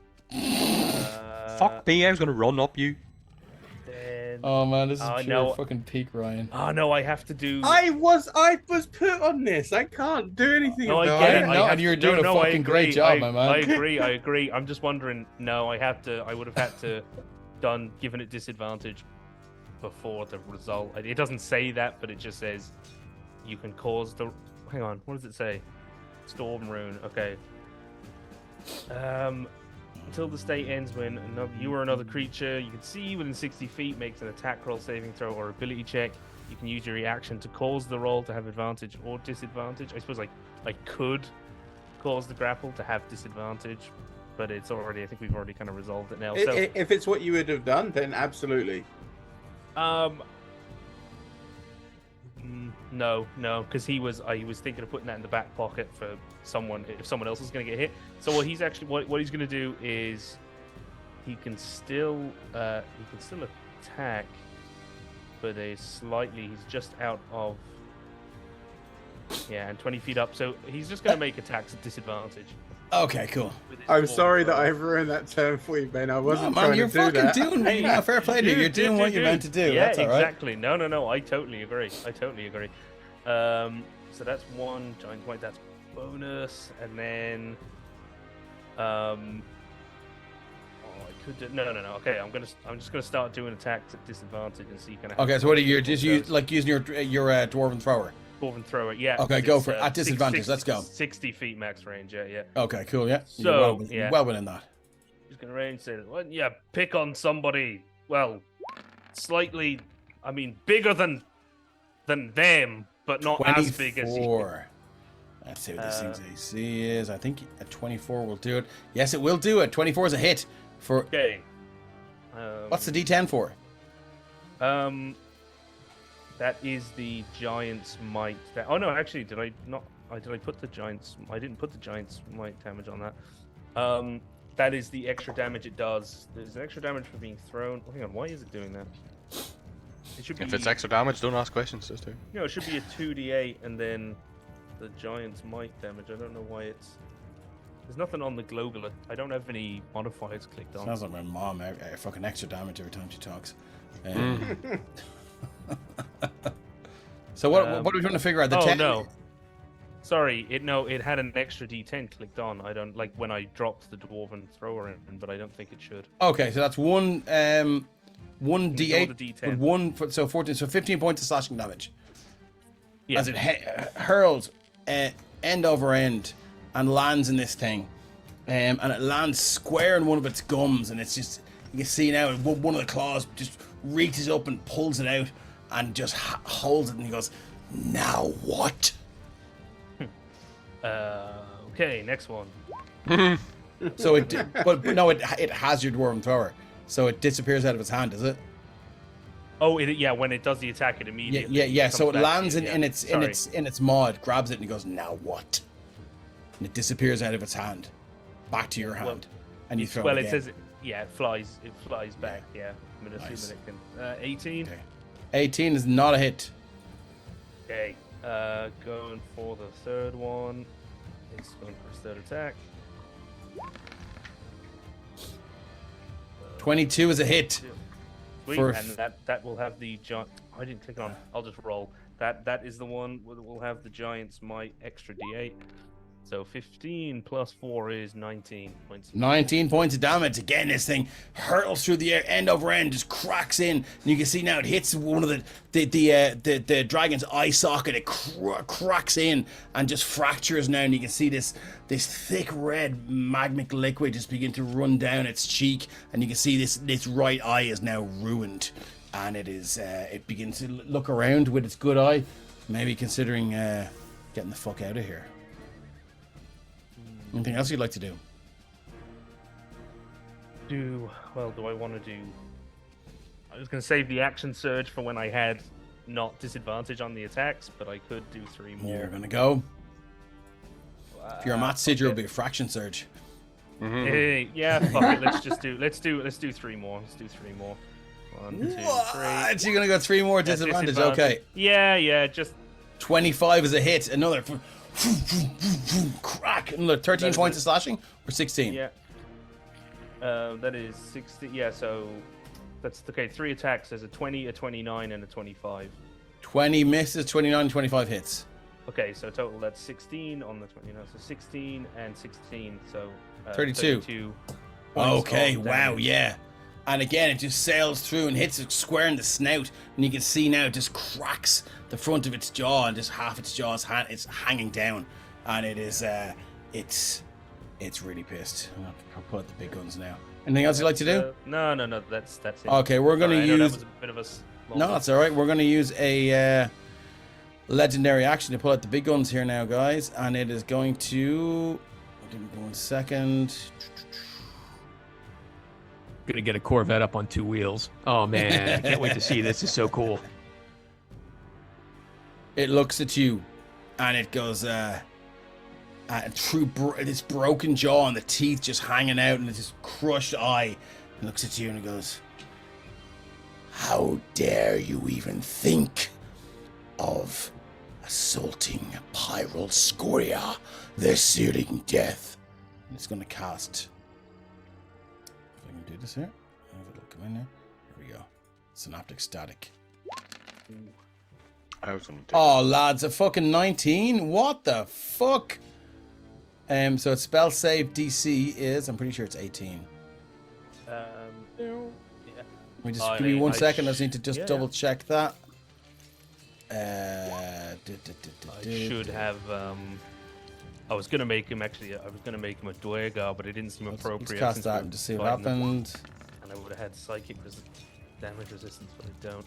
Fuck me, I was gonna run up you.
Then,
Oh man, this is
Oh,
pure
no.
fucking peak, Ryan.
oh no, I have to do.
I was put on this. I can't do anything
No, I
about
get
it.
it.
know,
I have
and you're
to-
doing a
I
fucking great
agree,
job, my man.
I agree. I'm just wondering. No, I would have had to given it disadvantage before the result. It doesn't say that, but it just says you can cause the. Hang on, what does it say? Storm rune. Okay. Until the state ends, when you or another creature you can see within 60 feet makes an attack roll, saving throw, or ability check, you can use your reaction to cause the roll to have advantage or disadvantage. I suppose I could cause the grapple to have disadvantage, but it's already. I think we've already kind of resolved it now. So,
If it's what you would have done, then absolutely.
No, because he was thinking of putting that in the back pocket for someone if someone else is going to get hit. So what he's actually what he's going to do is he can still attack, but he's just out of and 20 feet up. So he's just going to make attacks at disadvantage.
Okay, cool.
with his
I'm
full
sorry that
throw.
I've ruined that term for you, Ben. I wasn't
No, man,
trying
you're
to do
fucking
that.
doing it. Yeah, fair play to you. You're doing what you're meant to do.
Yeah,
That's all right.
exactly. No. I totally agree. So that's one giant white. That's bonus, and then I could do, no. Okay, I'm just gonna start doing attacks at disadvantage and see kind of.
Okay, so what are you just using your dwarven thrower?
Dwarven thrower? Yeah.
Okay,
'cause
go
it's,
for it. At disadvantage, let's go.
60 feet max range. Yeah.
Okay, cool. Yeah.
So,
You're well within that.
He's gonna range say, well, yeah, pick on somebody. Well, slightly. I mean, bigger than them, but not as big as you.
24. Let's see what this thing's AC is. I think a 24 will do it. Yes, it will do it. 24 is a hit. For
Okay.
what's the D10 for?
That is the giant's might. Oh no, actually, did I put the giant's? I didn't put the giant's might damage on that. That is the extra damage it does. There's an extra damage for being thrown. Hang on, why is it doing that? It should be.
If it's extra damage, don't ask questions, just do.
No, it should be a 2d8 and then the giant's might damage. I don't know why it's. There's nothing on the global. I don't have any modifiers clicked on.
Sounds like my mom. Fucking extra damage every time she talks. So what are we trying to figure out? The 10?
No. Sorry, it had an extra d10 clicked on. I don't like when I dropped the dwarven thrower in, but I don't think it should.
Okay, so that's one
Ignore
d8
the
with
D10.
so 14, so 15 points of slashing damage.
Yeah.
As it hurls end over end and lands in this thing, and it lands square in one of its gums, and it's just you can see now one of the claws just reaches up and pulls it out and just holds it, and he goes, "Now what?"
Okay, next one.
So but no, it has your dwarven thrower, so it disappears out of its hand, does it?
Oh, when it does the attack, it immediately.
Yeah. So it
comes back
lands
to you,
in its maw, it grabs it and it goes, "Now what?" And it disappears out of its hand, back to your hand, and you throw it again.
It says it flies back. Yeah, I'm gonna
Nice.
assume that it can. 18.
Okay. 18 is not a hit.
Okay, going for the third one. It's going for its third attack.
22 is a hit.
Sweet,
For-
and that will have the giant. I didn't click on. I'll just roll. That is the one that will have the giant's might extra d8. So 15 plus 4 is 19 points.
19 points of damage. Again, this thing hurtles through the air, end over end, just cracks in. And you can see now it hits one of the dragon's eye socket. It cracks in and just fractures now. And you can see this thick red magmic liquid just begin to run down its cheek. And you can see this right eye is now ruined. And it begins to look around with its good eye, maybe considering getting the fuck out of here. Anything else you'd like to do?
Do I want to do... I was going to save the action surge for when I had not disadvantage on the attacks, but I could do 3 more.
You're going to go. If you're a Matt Sidger, it'll be a fraction surge.
Hey, yeah, fuck it. Let's do 3 more. Let's do 3 more. 1, 2, 3.
What? You're going to go 3 more disadvantage? Okay.
Yeah, just...
25 is a hit. Another... crack. Another 13 points of slashing? Or 16?
Yeah. That is 60. Yeah, so... That's... Okay, 3 attacks. There's a 20, a 29, and a 25.
20 misses, 29, 25 hits.
Okay, so total that's 16 on the 20. So 16 and 16, so...
32.
points
Okay,
of
wow,
damage.
yeah. And again, it just sails through and hits it square in the snout. And you can see now it just cracks the front of its jaw, and just half its jaw is it's hanging down. And it is, it's really pissed. I'll pull out the big guns now. Anything else you'd like to do?
No, that's it.
Okay, we're going to
Sorry, I know
use...
that was a bit of a
No, that's all right. We're going to use a legendary action to pull out the big guns here now, guys. And it is going to... Give me 1 second.
Gonna get a Corvette up on 2 wheels. Oh man, I can't wait to see this. Is so cool.
It looks at you, and it goes through this broken jaw and the teeth just hanging out, and this crushed eye. It looks at you and it goes, "How dare you even think of assaulting Pyral Scoria, the searing death?" And it's going to cast. If I can do this here, if it'll come in there. Here we go. Synaptic Static.
I was gonna do
Oh, lads, a fucking 19? What the fuck? So its spell save DC is, I'm pretty sure it's 18.
Yeah.
Let me just give me 1 second. I just need to just double check that.
I should have. I was gonna make him actually. I was gonna make him a Dwargar, but it didn't seem appropriate.
Let's cast
since
that
we're
and just see what
fighting them.
happened.
And I would have had psychic damage resistance, but I don't.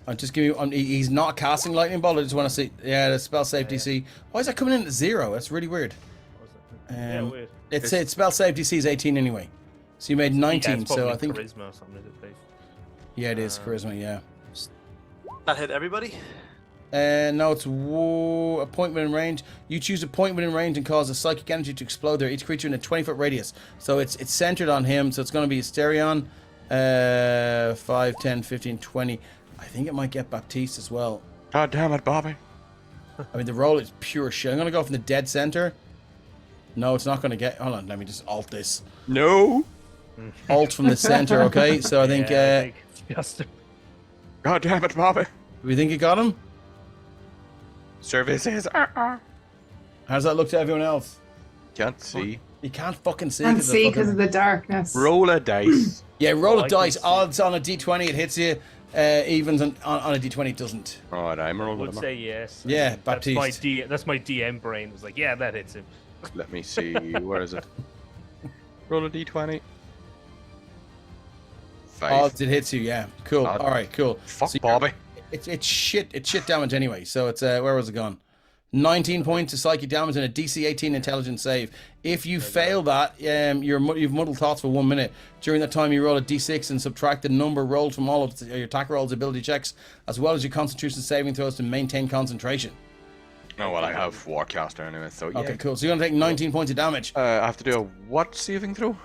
I'm just giving you. He's not casting lightning bolt. I just want to see. Yeah, the spell save DC. Why is that coming in at 0? That's really weird.
What was that? Weird.
It's spell save DC is 18 anyway. So you made 19.
It's
So I
probably
think.
charisma or something, is it, Dave?
Yeah, it is charisma. Yeah.
That hit everybody?
No, it's a point within range. You choose a point within range and cause a psychic energy to explode there. Each creature in a 20-foot radius. So it's centered on him. So it's going to be Asterion. 5, 10, 15, 20. I think it might get Baptiste as well.
God damn it, Bobby.
I mean, the roll is pure shit. I'm going to go from the dead center. No, it's not going to get... Hold on, let me just alt this.
No.
Alt from the center, okay? So I think...
Just
God damn it, Bobby.
we think you got him?
Services.
How does that look to everyone else?
Can't see.
You can't fucking see.
Can't see because of the darkness.
Roll a dice.
Yeah, roll
Oh,
a
I
dice.
can see.
Odds on a d20, it hits you. Evens on a d20, it doesn't.
Alright, I'm
I
rolling
would
them.
say yes.
Yeah,
that's my
Baptiste.
that's my DM brain. It was like, yeah, that hits him.
Let me see. Where is it? Roll a d20. 5.
Odds, it hits you, yeah. Cool.
Odd.
All right, cool.
Fuck
So you're-
Bobby.
It's shit damage anyway. So it's where was it gone? 19 points of psychic damage and a DC 18 intelligence save. If you fail that, you've muddled thoughts for 1 minute. During that time, you roll a d6 and subtract the number rolled from all of your attack rolls, ability checks, as well as your Constitution saving throws to maintain concentration.
Oh, well, I have Warcaster anyway, so yeah.
Okay, cool. So you're gonna take 19 points of damage.
I have to do a what saving throw?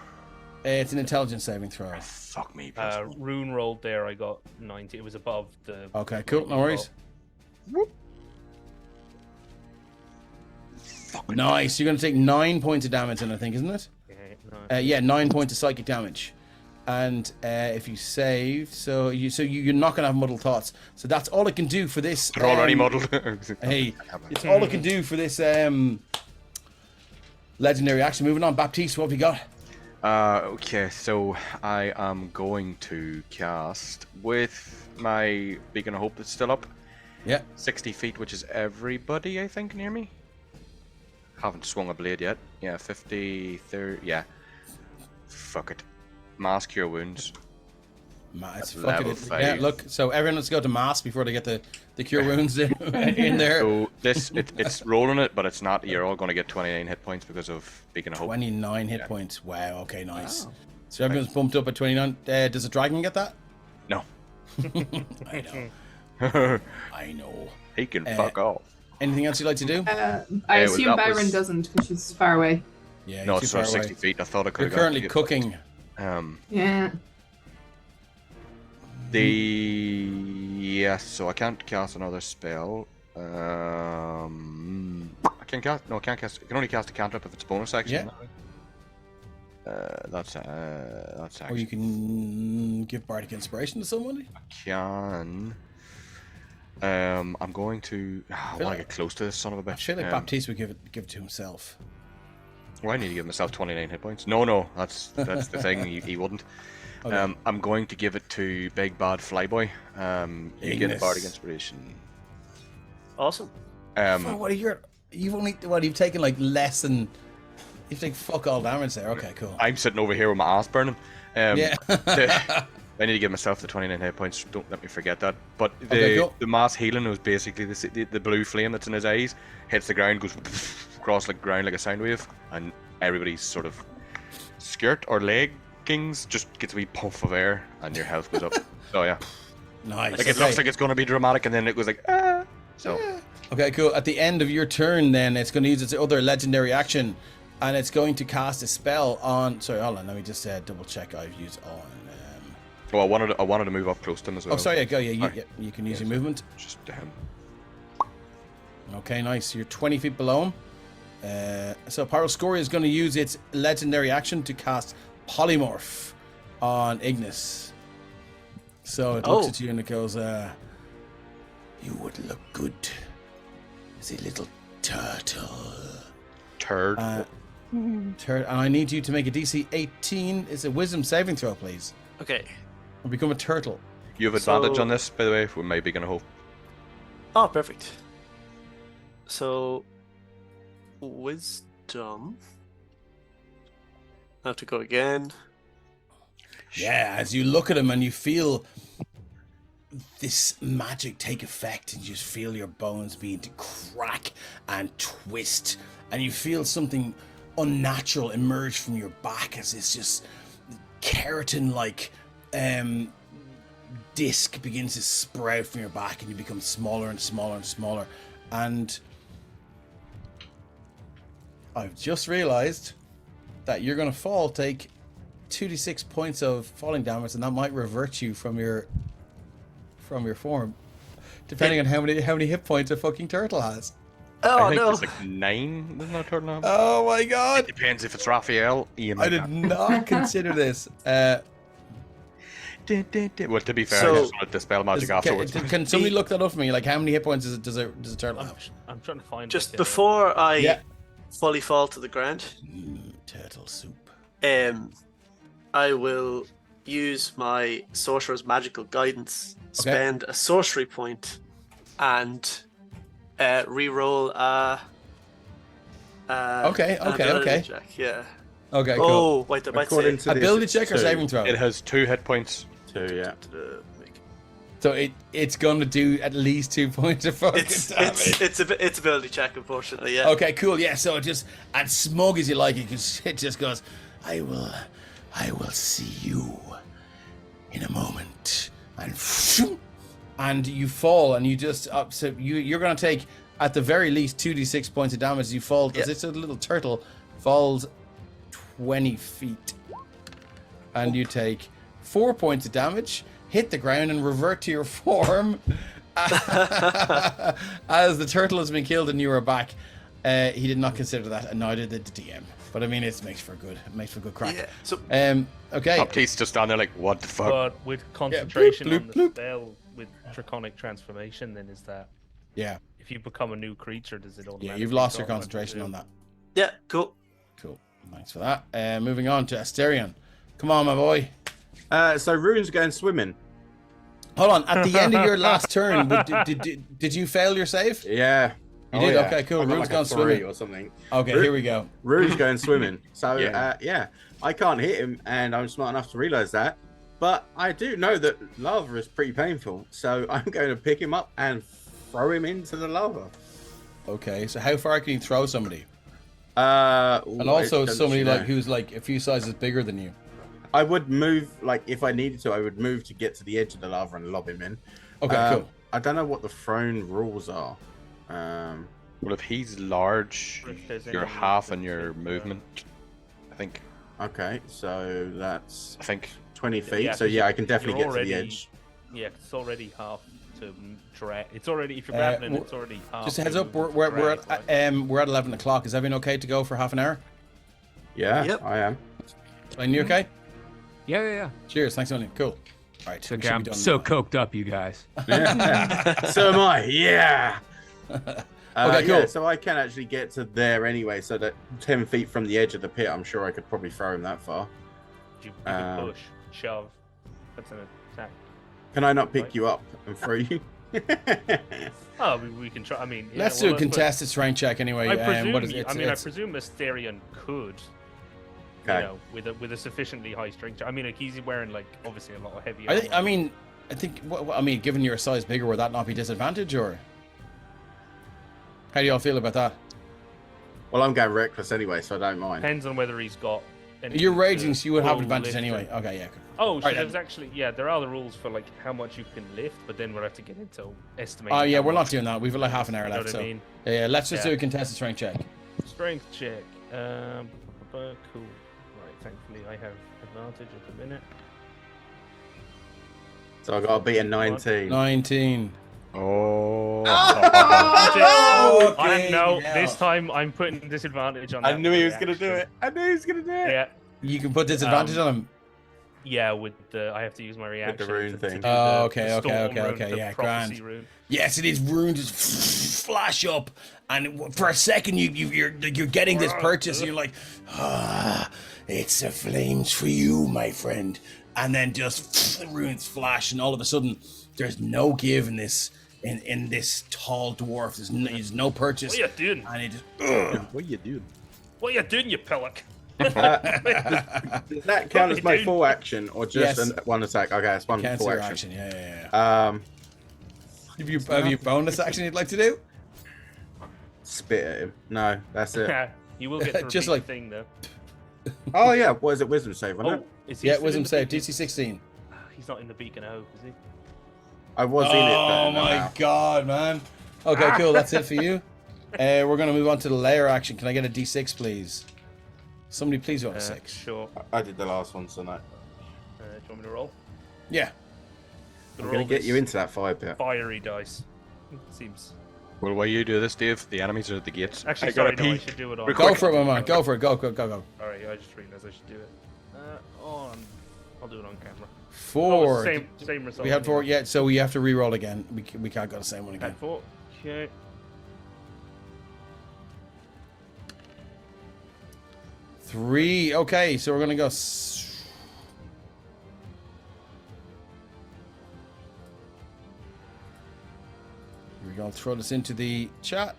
It's an intelligence saving throw.
Fuck me.
Rune rolled there. I got 90. It was above the.
Okay, cool. No worries. Nice. You're gonna take 9 points of damage, then I think, isn't it?
Yeah, no.
9 points of psychic damage. And if you save, you're not gonna have muddled thoughts. So that's all it can do for this.
They're already muddled.
Hey, it's all it can do for this legendary action. Moving on, Baptiste, what have you got?
Okay, so I am going to cast with my Beacon of Hope that's still up.
Yeah.
60 feet, which is everybody, I think, near me. Haven't swung a blade yet. Yeah, 50, 30, yeah. Fuck it. Mass Cure Wounds.
Level 5. Yeah, look, so everyone let's go to mass before they get the Cure Wounds in there.
So it's rolling it, but it's not. You're all going to get 29 hit points because of Beacon of Hope.
29 hit points. Wow, okay, nice. Wow. So everyone's bumped up at 29. Does a dragon get that?
No.
I know. I know.
He can fuck off.
Anything else you'd like to do?
I assume Byron doesn't, because she's far away.
Yeah,
no, it's 60 feet. I thought I could.
You're currently cooking.
Yeah.
So I can't cast another spell. I can cast. No, I can't cast. I can only cast a cantrip if it's bonus action.
Yeah.
That's action.
Or you can give bardic inspiration to somebody.
I can. I'm going to. I want to get close to this son of a bitch.
I feel like Baptiste would give it to himself.
Well, I need to give myself 29 hit points. No, that's the thing. He wouldn't. Okay. I'm going to give it to Big Bad Flyboy. You get bardic inspiration.
Awesome.
You've taken like less than. You've taken fuck all damage there. Okay, cool.
I'm sitting over here with my ass burning.
Yeah.
I need to give myself the 29 hit points. Don't let me forget that. But the mass healing was basically the blue flame that's in his eyes hits the ground, goes across the ground like a sound wave, and everybody's sort of skirt or leggings just gets a wee puff of air, and your health goes up. So yeah,
nice.
Like it looks like it's going to be dramatic, and then it goes like ah. So
okay, cool. At the end of your turn, then it's going to use its other legendary action, and it's going to cast a spell on. Sorry, hold on. Let me just double check. I've used on.
Well, I wanted to move up close to him as well.
Oh, sorry, go. Yeah, you can use your movement.
Just to him.
Okay, nice. You're 20 feet below him. So Pyroscoria is going to use its legendary action to cast Polymorph on Ignis. So it looks at you and it goes, you would look good as a little turtle.
Turd.
And I need you to make a DC 18. It's a wisdom saving throw, please.
Okay.
Or become a turtle.
You have advantage on this, by the way, with my Beacon of Hope.
Oh, perfect. So, wisdom. I have to go again.
Yeah, as you look at him and you feel this magic take effect, and you just feel your bones begin to crack and twist, and you feel something unnatural emerge from your back as it's just keratin-like disc begins to sprout from your back, and you become smaller and smaller and smaller. And I've just realized that you're going to take 2d6 points of falling damage, and that might revert you from your form, depending on how many hit points a fucking turtle has.
Oh,
I think
no.
it's like 9, isn't that turtle?
Oh my god!
It depends if it's Raphael.
I did not consider this.
Well, to be fair,
So-
I just wanted to dispel magic afterwards.
Can somebody look that up for me? Like, how many hit points does a turtle have?
I'm trying to find
Just
it.
before I fully fall to the ground,
Turtle soup.
I will use my sorcerer's magical guidance, spend a sorcery point, and re-roll an ability check. Yeah.
Okay, cool.
Oh, wait, that might say
According to this,
Ability
it's
check or
2.
saving throw?
It has 2 hit points.
2, yeah.
So it's going to do at least 2 points of fucking damage.
It's ability check, unfortunately. Yeah.
Okay, cool. Yeah, so it just, and smug as you like it, it just goes, I will see you in a moment, and you fall, and you just so you're going to take at the very least 2d6 points of damage. You fall because it's a little turtle falls 20 feet, and you take 4 points of damage, hit the ground, and revert to your form as the turtle has been killed and you are back. He did not consider that, and neither did the DM. But I mean, it makes for good crack.
Yeah. So
Okay.
Baptiste's just down there like, what the fuck?
But with concentration
bloop,
on the
bloop.
spell with draconic transformation, then is that
Yeah.
if you become a new creature, does it automatically?
Yeah, you've lost your
drop?
concentration on that.
yeah, cool.
Cool. Thanks for that. Moving on to Asterion. Come on, my boy.
So Rune's going swimming.
Hold on. At the end of your last turn, did you fail your save?
Yeah.
You did? Okay, cool.
I got
Rune's
like a
gone
3
swimming.
or something.
Okay,
Ru-
here we go.
Rune's going swimming. So
Yeah.
yeah, I can't hit him, and I'm smart enough to realize that. But I do know that lava is pretty painful, so I'm going to pick him up and throw him into the lava.
Okay, so how far can you throw somebody?
And
Also, somebody like who's like a few sizes bigger than you.
I would move, like, if I needed to, I would move to get to the edge of the lava and lob him in.
Okay, cool.
I don't know what the throne rules are.
Well, if he's large,
If there's
you're
any
half in
movement,
your
then,
movement. I think.
Okay, so that's
I think.
20 feet.
Yeah,
so
'cause
yeah, I can definitely
you're
get to the
already-
edge.
Yeah, it's already half to drag. It's already if you're grappling, it's already half.
Just a heads
to
up, we're
drag, right?
we're at 11 o'clock. Is everyone okay to go for half an hour?
Yeah,
Yep.
I am.
Are you okay?
Yeah.
Cheers. Thanks, Tony. Cool. All right.
So
we should be
I'm
done
so
now.
coked up, you guys.
So am I. Yeah.
Okay, cool.
Yeah, so I can actually get to there anyway. So that 10 feet from the edge of the pit, I'm sure I could probably throw him that far.
You can push, shove. That's an attack.
Can I not pick
Right.
you up and throw you?
Oh, we can try. I mean, yeah,
Let's
well,
do a contested strength check anyway.
I presume.
What is
I
it?
mean, I presume Asterion could.
Okay.
You know, with a sufficiently high strength. I mean, like he's wearing like obviously a lot of heavy.
I
armor.
mean, I think. I mean, given your size bigger, would that not be disadvantage, or how do y'all feel about that?
Well, I'm going reckless anyway, so I don't mind.
Depends on whether he's got.
You're raging, so you would have
full
advantage
lift
anyway.
and-
Okay, yeah.
Oh, so
Right,
there's actually there are the rules for like how much you can lift, but then we'll have to get into estimating.
Oh yeah,
how
we're not
much,
doing that. We've like half an hour
you know
left,
what
so
I mean?
yeah. Let's just
Yeah.
do a contested strength check.
Strength check. Cool. Right, thankfully I have advantage at the minute.
So I got to beat a 19.
19.
Oh.
Okay,
No,
now.
this time I'm putting disadvantage on.
I
that
knew he was
reaction.
going to do it. I knew he was going to do it.
Yeah,
You can put disadvantage on him.
yeah. With the I have to use my reaction.
rune
to
thing.
do
Oh,
the
okay,
storm
okay,
rune,
okay,
the
yeah,
prophecy
grand.
rune.
Yes, it is. Runes just flash up, and for a second you're getting this purchase, and you're like, it's the flames for you, my friend. And then just the runes flash, and all of a sudden there's no give in this in this tall dwarf. There's no purchase.
What are you doing?
And it just
What you doing?
What are you doing, you pillock?
Does that count as my
Dude.
full action or just
Yes.
one attack? Okay, it's one
cancel
full
your
action.
action. Yeah. Have you bonus action you'd like to do?
Spit at him. No, that's it.
You will get to
Just
repeat
like-
the thing though.
Oh yeah, what is it? Wisdom save, wasn't
Oh,
it?
is he
Yeah,
still in
wisdom
the
save,
beacon?
DC 16.
He's not in the beacon of hope, is he?
I was in it.
Oh
But no,
my
no.
god, man. Okay, cool. That's it for you. We're going to move on to the layer action. Can I get a D6, please? Somebody please roll a 6.
Sure.
I did the last one, so no.
Do you want me to roll?
Yeah.
I'm gonna get you into that fire pit.
fiery dice. Seems.
Well, while you do this, Dave, the enemies are at the gates.
Actually,
I
sorry,
gotta
no, I
pee.
should do it on.
Go for it, my man. Go for it. Go.
Alright, I just realized I should do it. I'll do it on camera.
4.
Oh, same result.
We had 4. Yeah, so we have to re-roll again. We can't go the same one again.
Had 4. Okay.
3. Okay, so we're going to go... Here we go. I'll throw this into the chat.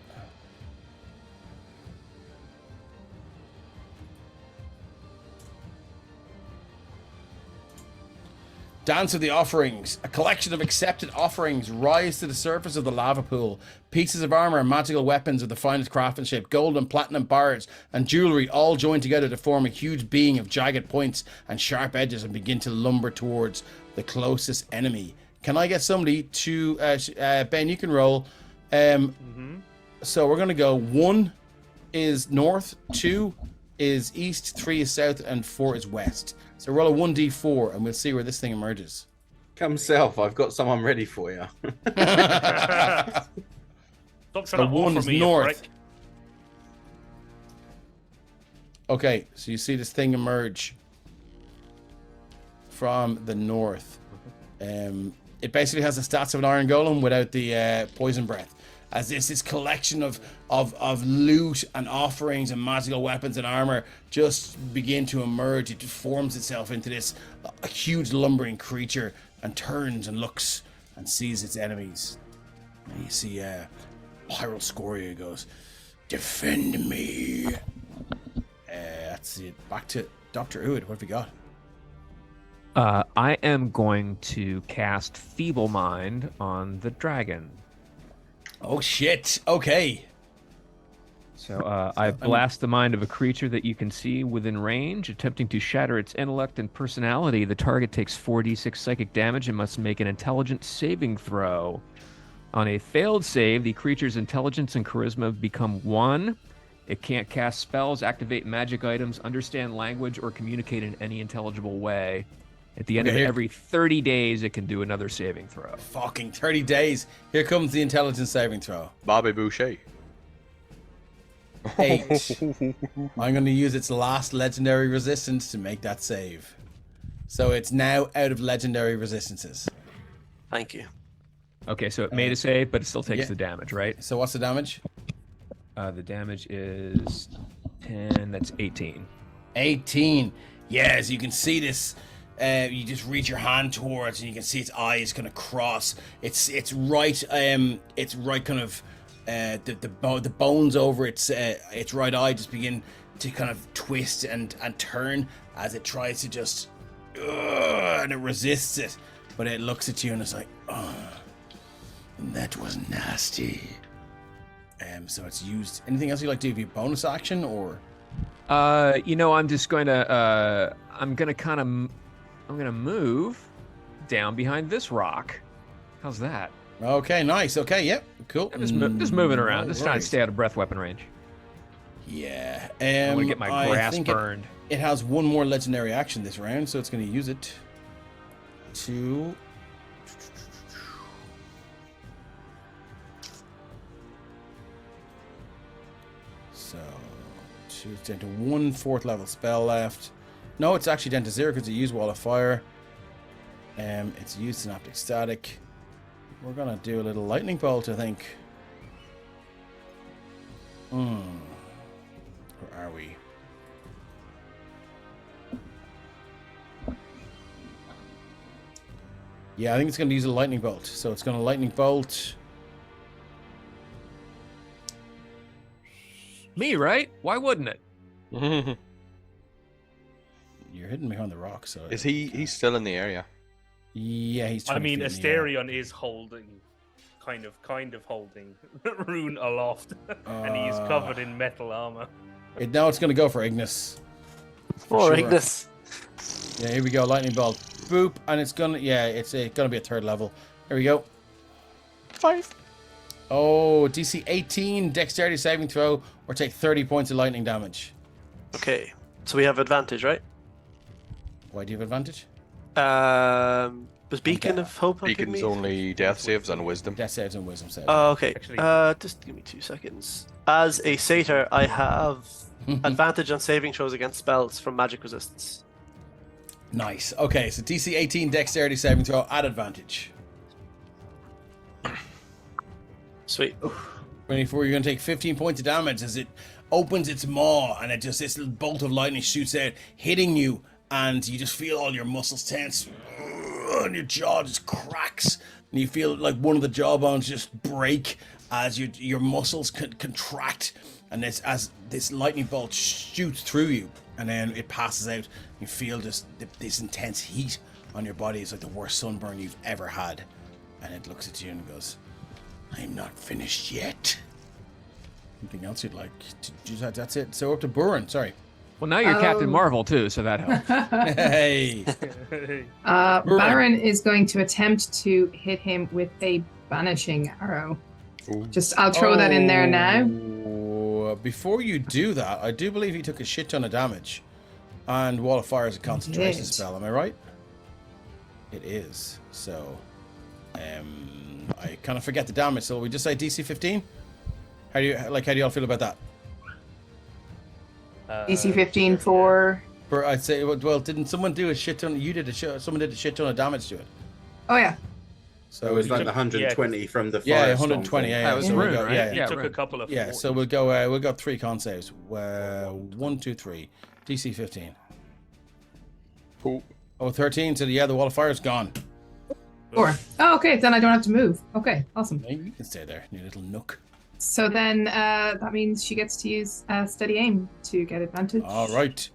Dance of the Offerings. A collection of accepted offerings rise to the surface of the lava pool. Pieces of armor and magical weapons of the finest craftsmanship, gold and platinum bars and jewelry all join together to form a huge being of jagged points and sharp edges and begin to lumber towards the closest enemy. Can I get somebody to... Ben, you can roll. So we're going to go 1 is north, 2 is east, 3 is south, and 4 is west. So roll a 1d4 and we'll see where this thing emerges.
Come self, I've got someone ready for you.
Stop trying to
1
offer
is
me, you
north.
prick.
Okay, so you see this thing emerge from the north. It basically has the stats of an iron golem without the poison breath. As this collection of loot and offerings and magical weapons and armor just begin to emerge, it forms itself into this a huge lumbering creature and turns and looks and sees its enemies. And you see Hyrule Scoria goes, "Defend me." That's it. Back to Dr. Uid. What have we got?
I am going to cast Feeble Mind on the dragon.
Oh shit. Okay.
So I blast the mind of a creature that you can see within range, attempting to shatter its intellect and personality. The target takes 4d6 psychic damage and must make an intelligence saving throw. On a failed save, the creature's intelligence and charisma become 1. It can't cast spells, activate magic items, understand language, or communicate in any intelligible way. At the end of every 30 days, it can do another saving throw.
Fucking 30 days. Here comes the intelligence saving throw.
Bobby Boucher.
8. I'm going to use its last legendary resistance to make that save. So it's now out of legendary resistances.
Thank you.
Okay, so it made a save, but it still takes the damage, right?
So what's the damage?
The damage is 10, that's 18.
18. Yeah, so you can see this. You just reach your hand towards, and you can see its eyes kind of cross. It's right. It's right. Kind of the bones over its right eye just begin to kind of twist and turn as it tries to just, and it resists it. But it looks at you and it's like, that was nasty. So it's used. Anything else you like to do? Have you bonus action or?
I'm just going to. I'm gonna move down behind this rock. How's that?
Okay, nice. Okay, yep, cool.
I'm just moving around, just trying to stay out of breath weapon range.
Yeah.
I want to get my grass burned.
It has one more legendary action this round, so it's going to use it to. So, it's down to 1 4th level spell left. No, it's actually down to 0 because it used Wall of Fire. It's used Synaptic Static. We're gonna do a little Lightning Bolt, I think. Where are we? Yeah, I think it's gonna use a Lightning Bolt. So it's gonna Lightning Bolt.
Me, right? Why wouldn't it?
You're hidden behind the rock, so
Is he's still in the area?
Yeah, he's.
I
20
mean,
feet in the air.
Asterion is holding, kind of holding Rune aloft, and he's covered in metal armor.
Now it's gonna go for Ignis.
For
sure.
Ignis.
Yeah, here we go, Lightning Bolt. Boop, and it's gonna. Yeah, it's gonna be a 3rd level. Here we go.
5.
Oh, DC 18 Dexterity saving throw, or take 30 points of lightning damage.
Okay, so we have advantage, right?
Why do you have advantage?
Was Beacon of Hope on
Beacon's only death saves and wisdom.
Death saves and wisdom saves.
Oh, okay.
Actually-
Just give me 2 seconds. As a satyr, I have advantage on saving throws against spells from magic resistance.
Nice. Okay, so DC 18 Dexterity saving throw at advantage.
Sweet.
24, you're going to take 15 points of damage as it opens its maw and this little bolt of lightning shoots out, hitting you, and you just feel all your muscles tense, and your jaw just cracks, and you feel like one of the jawbones just break as your muscles contract, and as this lightning bolt shoots through you, and then it passes out. You feel just this intense heat on your body. It's like the worst sunburn you've ever had, and it looks at you and goes, "I'm not finished yet." Anything else you'd like to do? That's it. So up to Burin. Sorry.
Well, now you're Captain Marvel too, so that helps.
Hey.
Baron is going to attempt to hit him with a banishing arrow.
Ooh.
I'll throw that in there now.
Before you do that, I do believe he took a shit ton of damage. And Wall of Fire is a concentration
did.
spell, am I right? It is. So, I kind of forget the damage. So we just say DC 15? How do you all feel about that?
DC 15 for.
I'd say, well, didn't someone do a shit ton? Someone did a shit ton of damage to it.
Oh yeah.
So it was like the 120 from the fire.
Yeah, 120. Yeah,
That was
so
Rune,
we'll go,
right?
yeah,
He
yeah.
took a couple of.
Yeah, so we'll go 3 con saves. 1, 2, 3. DC 15.
Cool.
Oh, 13. So yeah, the wall of fire is gone.
4. Oh, okay. Then I don't have to move. Okay, awesome.
Yeah, you can stay there in your little nook.
So then that means she gets to use steady aim to get advantage.
All right.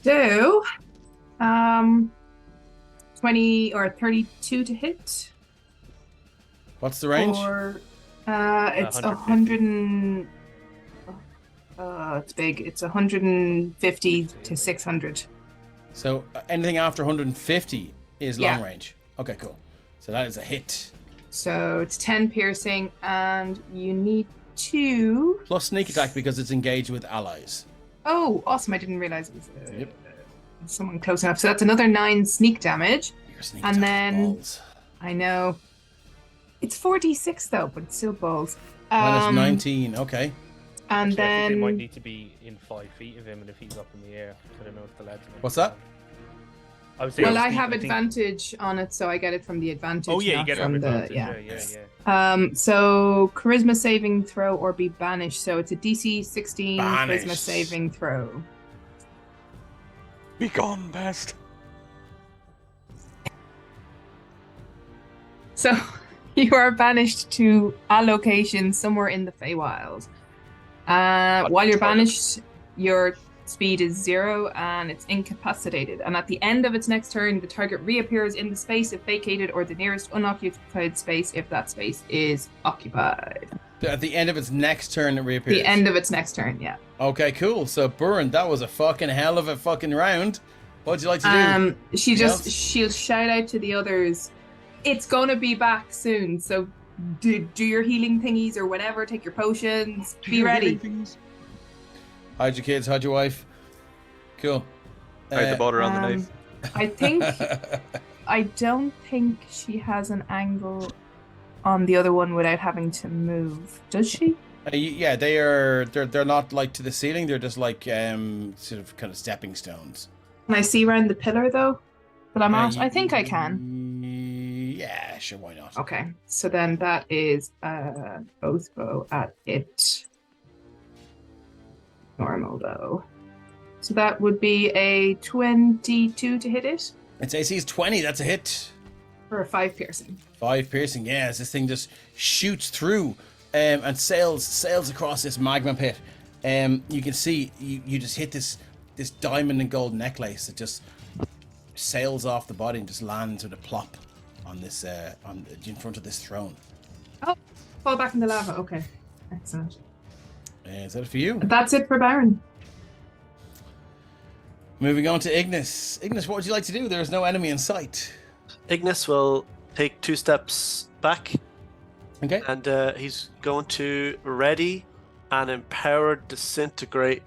So, 20 or 32 to hit.
What's the range?
Or it's 100 and it's big. It's 150 to 600.
So anything after 150 is long
Yeah.
range. Okay, cool. So that is a hit.
So it's 10 piercing, and you need 2.
Plus sneak attack because it's engaged with allies.
Oh, awesome! I didn't realize it was
Yep.
someone close enough. So that's another 9 sneak damage.
Your sneak
And
attack
then-
balls.
I know. It's 4d6 though, but it's still balls.
Minus 19. Okay.
And
Actually, I think they might
then
need to be in 5 feet of him, and if he's up in the air, I don't know if the lads.
What's that?
I was saying.
well, I have advantage on it, so I get it from the advantage.
Oh yeah, you
not
get
from
advantage.
the
Yeah.
So charisma saving throw or be banished. So it's a DC 16 charisma
Banished.
saving throw.
Be gone, best.
So you are banished to a location somewhere in the Feywild. While you're banished, your speed is 0 and it's incapacitated. And at the end of its next turn, the target reappears in the space if vacated or the nearest unoccupied space if that space is occupied.
At the end of its next turn, it reappears.
The end of its next turn, yeah.
Okay, cool. So, Burn, that was a fucking hell of a fucking round. What'd you like to do?
She'll shout out to the others, it's gonna be back soon, so do your healing thingies or whatever, take your potions, be ready.
Hide your kids, hide your wife. Cool.
Hide the butter on the knife.
I think I don't think she has an angle on the other one without having to move. Does she?
Yeah, they're not like to the ceiling. They're just like sort of kind of stepping stones.
Can I see around the pillar though? But I'm at. I think I can.
Yeah, sure. Why not?
Okay, so then that is both bow at it. Normal though. So that would be a 22 to hit it
Its AC is 20. That's a hit.
for a 5 piercing.
5 piercing. Yes, this thing just shoots through and sails across this magma pit. You can see you just hit this diamond and gold necklace that just sails off the body and just lands with a plop on this in front of this throne.
Oh, fall back in the lava. Okay, excellent.
Is that it for you?
That's it for Baron.
Moving on to Ignis. Ignis, what would you like to do? There is no enemy in sight.
Ignis will take 2 steps back,
Okay.
and he's going to ready and empower disintegrate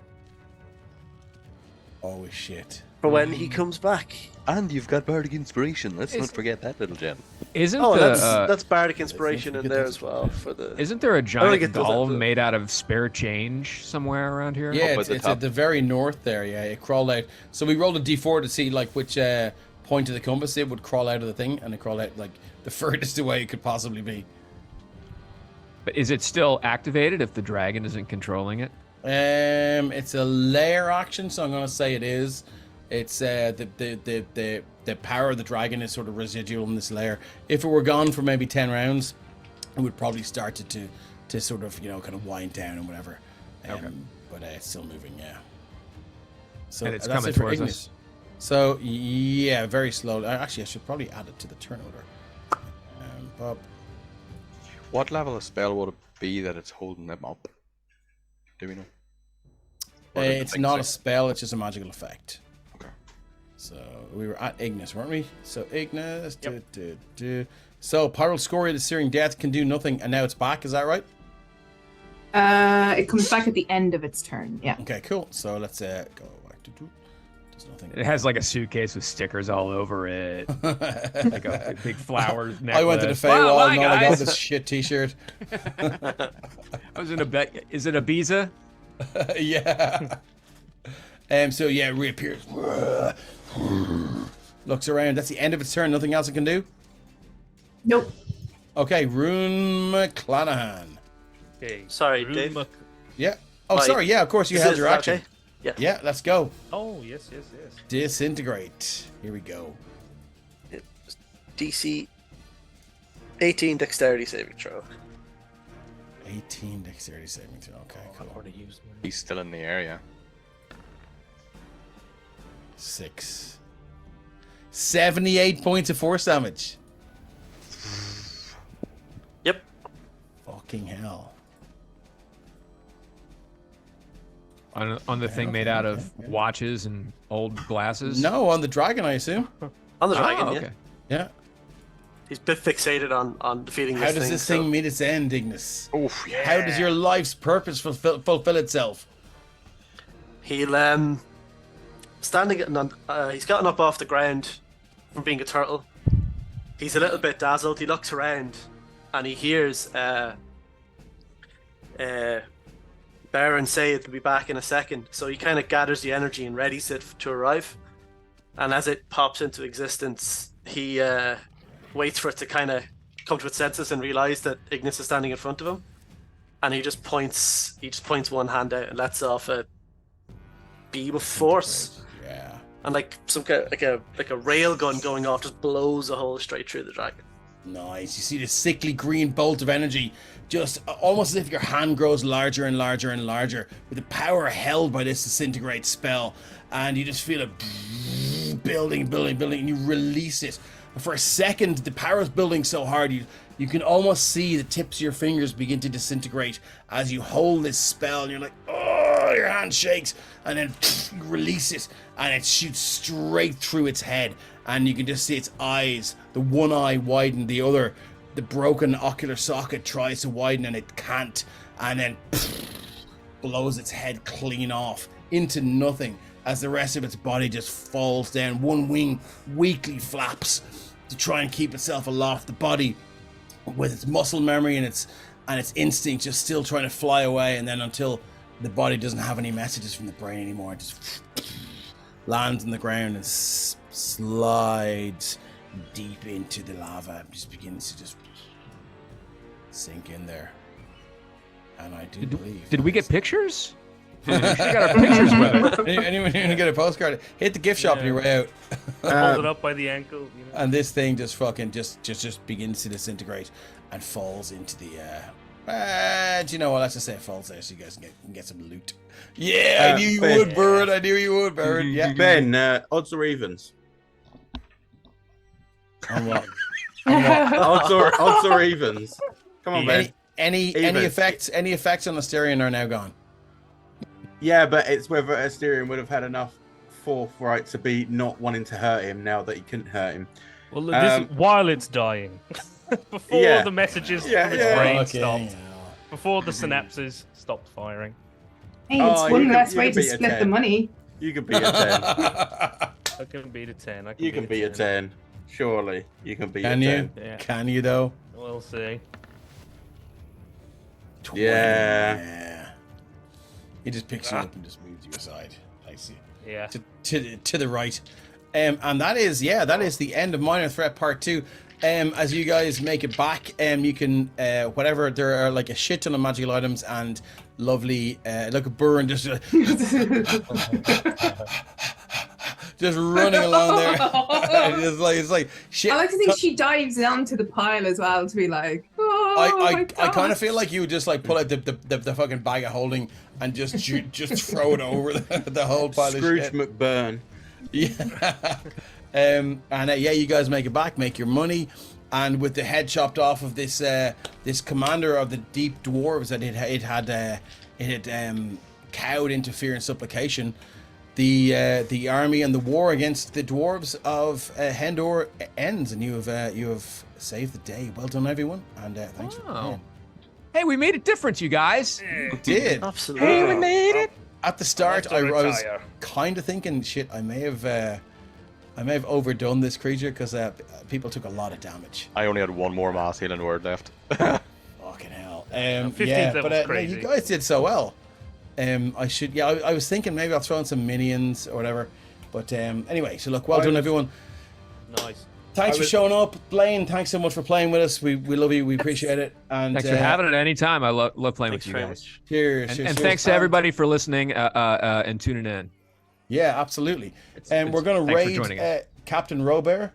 Oh shit.
for when he comes back.
And you've got bardic inspiration. Let's
Is-
not forget that little gem.
Isn't
Oh,
the
that's bardic inspiration in
forget
there
that.
as well for the.
isn't there a
only
giant
get those
golem
after-
made out of spare change somewhere around here?
Yeah,
Up at
it's,
the
it's
top.
at the very north there. Yeah, it crawled out. So we rolled a d4 to see like which point of the compass it would crawl out of the thing, and it crawled out like the furthest away it could possibly be.
But is it still activated if the dragon isn't controlling it?
It's a lair action, so I'm gonna say it is. It's the power of the dragon is sort of residual in this lair. If it were gone for maybe 10 rounds, it would probably start to sort of kind of wind down and whatever.
Okay.
But it's still moving, yeah. So
And it's
that's
coming
it for
towards
Ignis.
us.
So yeah, very slowly. Actually, I should probably add it to the turn order. Bob.
What level of spell would it be that it's holding them up? Do we know? Or did the
It's
thing
not a
say?
spell; it's just a magical effect.
Okay.
So we were at Ignis, weren't we? So Ignis.
Yep.
So Pyral Scoria, the Searing Death, can do nothing, and now it's back. Is that right?
It comes back at the end of its turn. Yeah.
Okay, cool. So let's go back to do. Does nothing.
It has like a suitcase with stickers all over it, like a big flowers necklace.
I went to the
Wow,
Feywild
hi,
and all I got
guys.
this shit T-shirt.
I was in a bet. Is it Ibiza?
Yeah. So yeah, it reappears. Looks around. That's the end of its turn. Nothing else it can do.
Nope.
Okay, Rune McClanahan.
Okay.
Sorry,
Rune
Dave.
Yeah. Oh,
Right.
sorry. Yeah, of course you
Is
held
it-
your action.
okay? Yeah.
Yeah, let's go.
Oh, yes, yes, yes.
Disintegrate. Here we go.
DC 18 dexterity saving throw.
18 dexterity saving throw. Okay,
I've
cool.
already used mine.
He's still in the area.
6. 78 points of force damage.
Yep.
Fucking hell.
On the thing made out of watches and old glasses?
No, on the dragon, I assume.
On the
Oh,
dragon,
okay.
yeah.
Yeah.
He's a bit fixated on defeating
How
this
does
thing.
this thing meet its end, Ignis?
Oof, yeah.
How does your life's purpose fulfill itself?
He'll standing on. He's gotten up off the ground from being a turtle. He's a little bit dazzled. He looks around, and he hears Baron say it'll be back in a second. So he kind of gathers the energy and readies it to arrive. And as it pops into existence, he waits for it to kind of come to its senses and realize that Ignis is standing in front of him. And he just points one hand out and lets off a beam of force.
Yeah.
And like some kind of, like a rail gun going off just blows a hole straight through the dragon.
Nice. You see this sickly green bolt of energy, just almost as if your hand grows larger and larger and larger with the power held by this disintegrate spell, and you just feel it building, and you release it. And for a second, the power is building so hard, you can almost see the tips of your fingers begin to disintegrate as you hold this spell, and you're like, oh, your hand shakes, and then you release it, and it shoots straight through its head, and you can just see its eyes, the one eye widen, the other, the broken ocular socket tries to widen, and it can't, and then blows its head clean off into nothing as the rest of its body just falls down. One wing weakly flaps to try and keep itself aloft. The body, with its muscle memory and its instinct, just still trying to fly away, and then until the body doesn't have any messages from the brain anymore, it just lands on the ground and slides deep into the lava. Just begins to just sink in there. And I do believe.
Did we get pictures? We should have got our pictures with it.
Anyone gonna get a postcard? Hit the gift shop on your way out.
Hold it up by the ankle. You know?
And this thing just fucking just begins to disintegrate and falls into the. Do you know what? Let's just say it falls there, so you guys can get some loot. Yeah, I knew you would, Baron. I knew you would, Baron. Yeah,
Ben, odds or evens?
On what?
Odds or evens? Come on, Ben.
Any effects? Any effects on Asterion are now gone.
Yeah, but it's whether Asterion would have had enough forthright to be not wanting to hurt him now that he couldn't hurt him.
Well, this is while it's dying. Before
Yeah.
the messages from its
yeah.
brain
Okay,
stopped. Before the synapses stopped firing.
Hey,
Oh,
it's
you
one
can-
less
you
way
can
to
beat a
split the
10.
money.
You could be a 10.
I can beat a 10. I can
You can be a 10. Surely. You can be a
Can
10.
you?
Yeah.
Can you though?
We'll see.
20.
Yeah.
He just picks you up and just moves you aside. I see.
Yeah.
To the right. And that is the end of Minor Threat Part 2. As you guys make it back, you can whatever, there are like a shit ton of magical items and lovely look at Burn just just running along there. it's like shit.
I like to think she dives onto the pile as well to be like, oh
I
my
kind
God.
of feel like you would just like pull out the fucking bag of holding and just throw it over the whole pile
Scrooge
of shit.
McBurn.
Yeah. You guys make it back, make your money, and with the head chopped off of this this commander of the deep dwarves that it had cowed into fear and supplication, the army and the war against the dwarves of Hendor ends, and you have saved the day. Well done, everyone, and thanks for playing.
Hey, we made a difference, you guys.
You did.
Absolutely.
Hey, we made it.
At the start, I was
retire.
kind of thinking, shit, I may have overdone this creature because people took a lot of damage.
I only had one more mass healing word left.
Fucking hell.
15th
Yeah,
level's
but no,
crazy.
you guys did so well. I should. Yeah, I was thinking maybe I'll throw in some minions or whatever. But anyway, so look, well done, everyone.
Nice.
Thanks for showing up, Blaine. Thanks so much for playing with us. We love you. We appreciate it. And
Thanks for having it any time. I love playing with you
very
guys.
much.
Cheers.
And
cheers,
thanks to everybody for listening and tuning in.
Yeah, absolutely. And we're going to
thanks for joining
raid
us.
Captain Robert.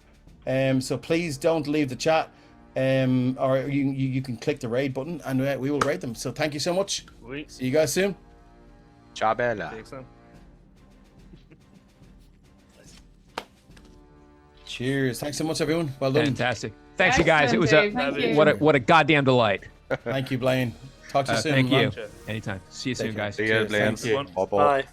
So please don't leave the chat. Or you can click the raid button and we will raid them. So thank you so much.
Sweet.
See you guys soon.
Ciao, Bella.
Take some.
Cheers. Thanks so much, everyone. Well done.
Fantastic. Thanks, you guys. It was
Excellent, Dave. Thank you.
what a goddamn delight.
Thank you, Blaine. Talk to you soon.
Thank
man.
you. Anytime. See you soon,
Take care.
guys.
See you,
Cheers,
Blaine.
thank you.
Bye-bye.
Bye.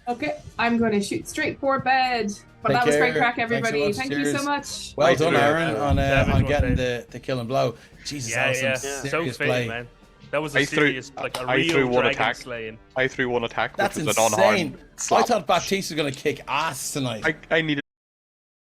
Okay, I'm going to shoot straight for bed. But
Take
that was great
care.
crack,
Thanks so
everybody.
much.
Thank you
Cheers.
so much.
Well
Thanks
done,
for
Aaron, on
Savage
getting
one,
the kill and blow. Jesus,
Yeah,
that was
yeah.
some
So
serious
fair,
play.
man. That was
I
a
threw-
serious, like a
I
real
threw one
dragon
attack.
slaying.
I threw one attack,
That's
which was an unharmed
insane. I
slap.
thought Baptiste was going to kick ass tonight.
I needed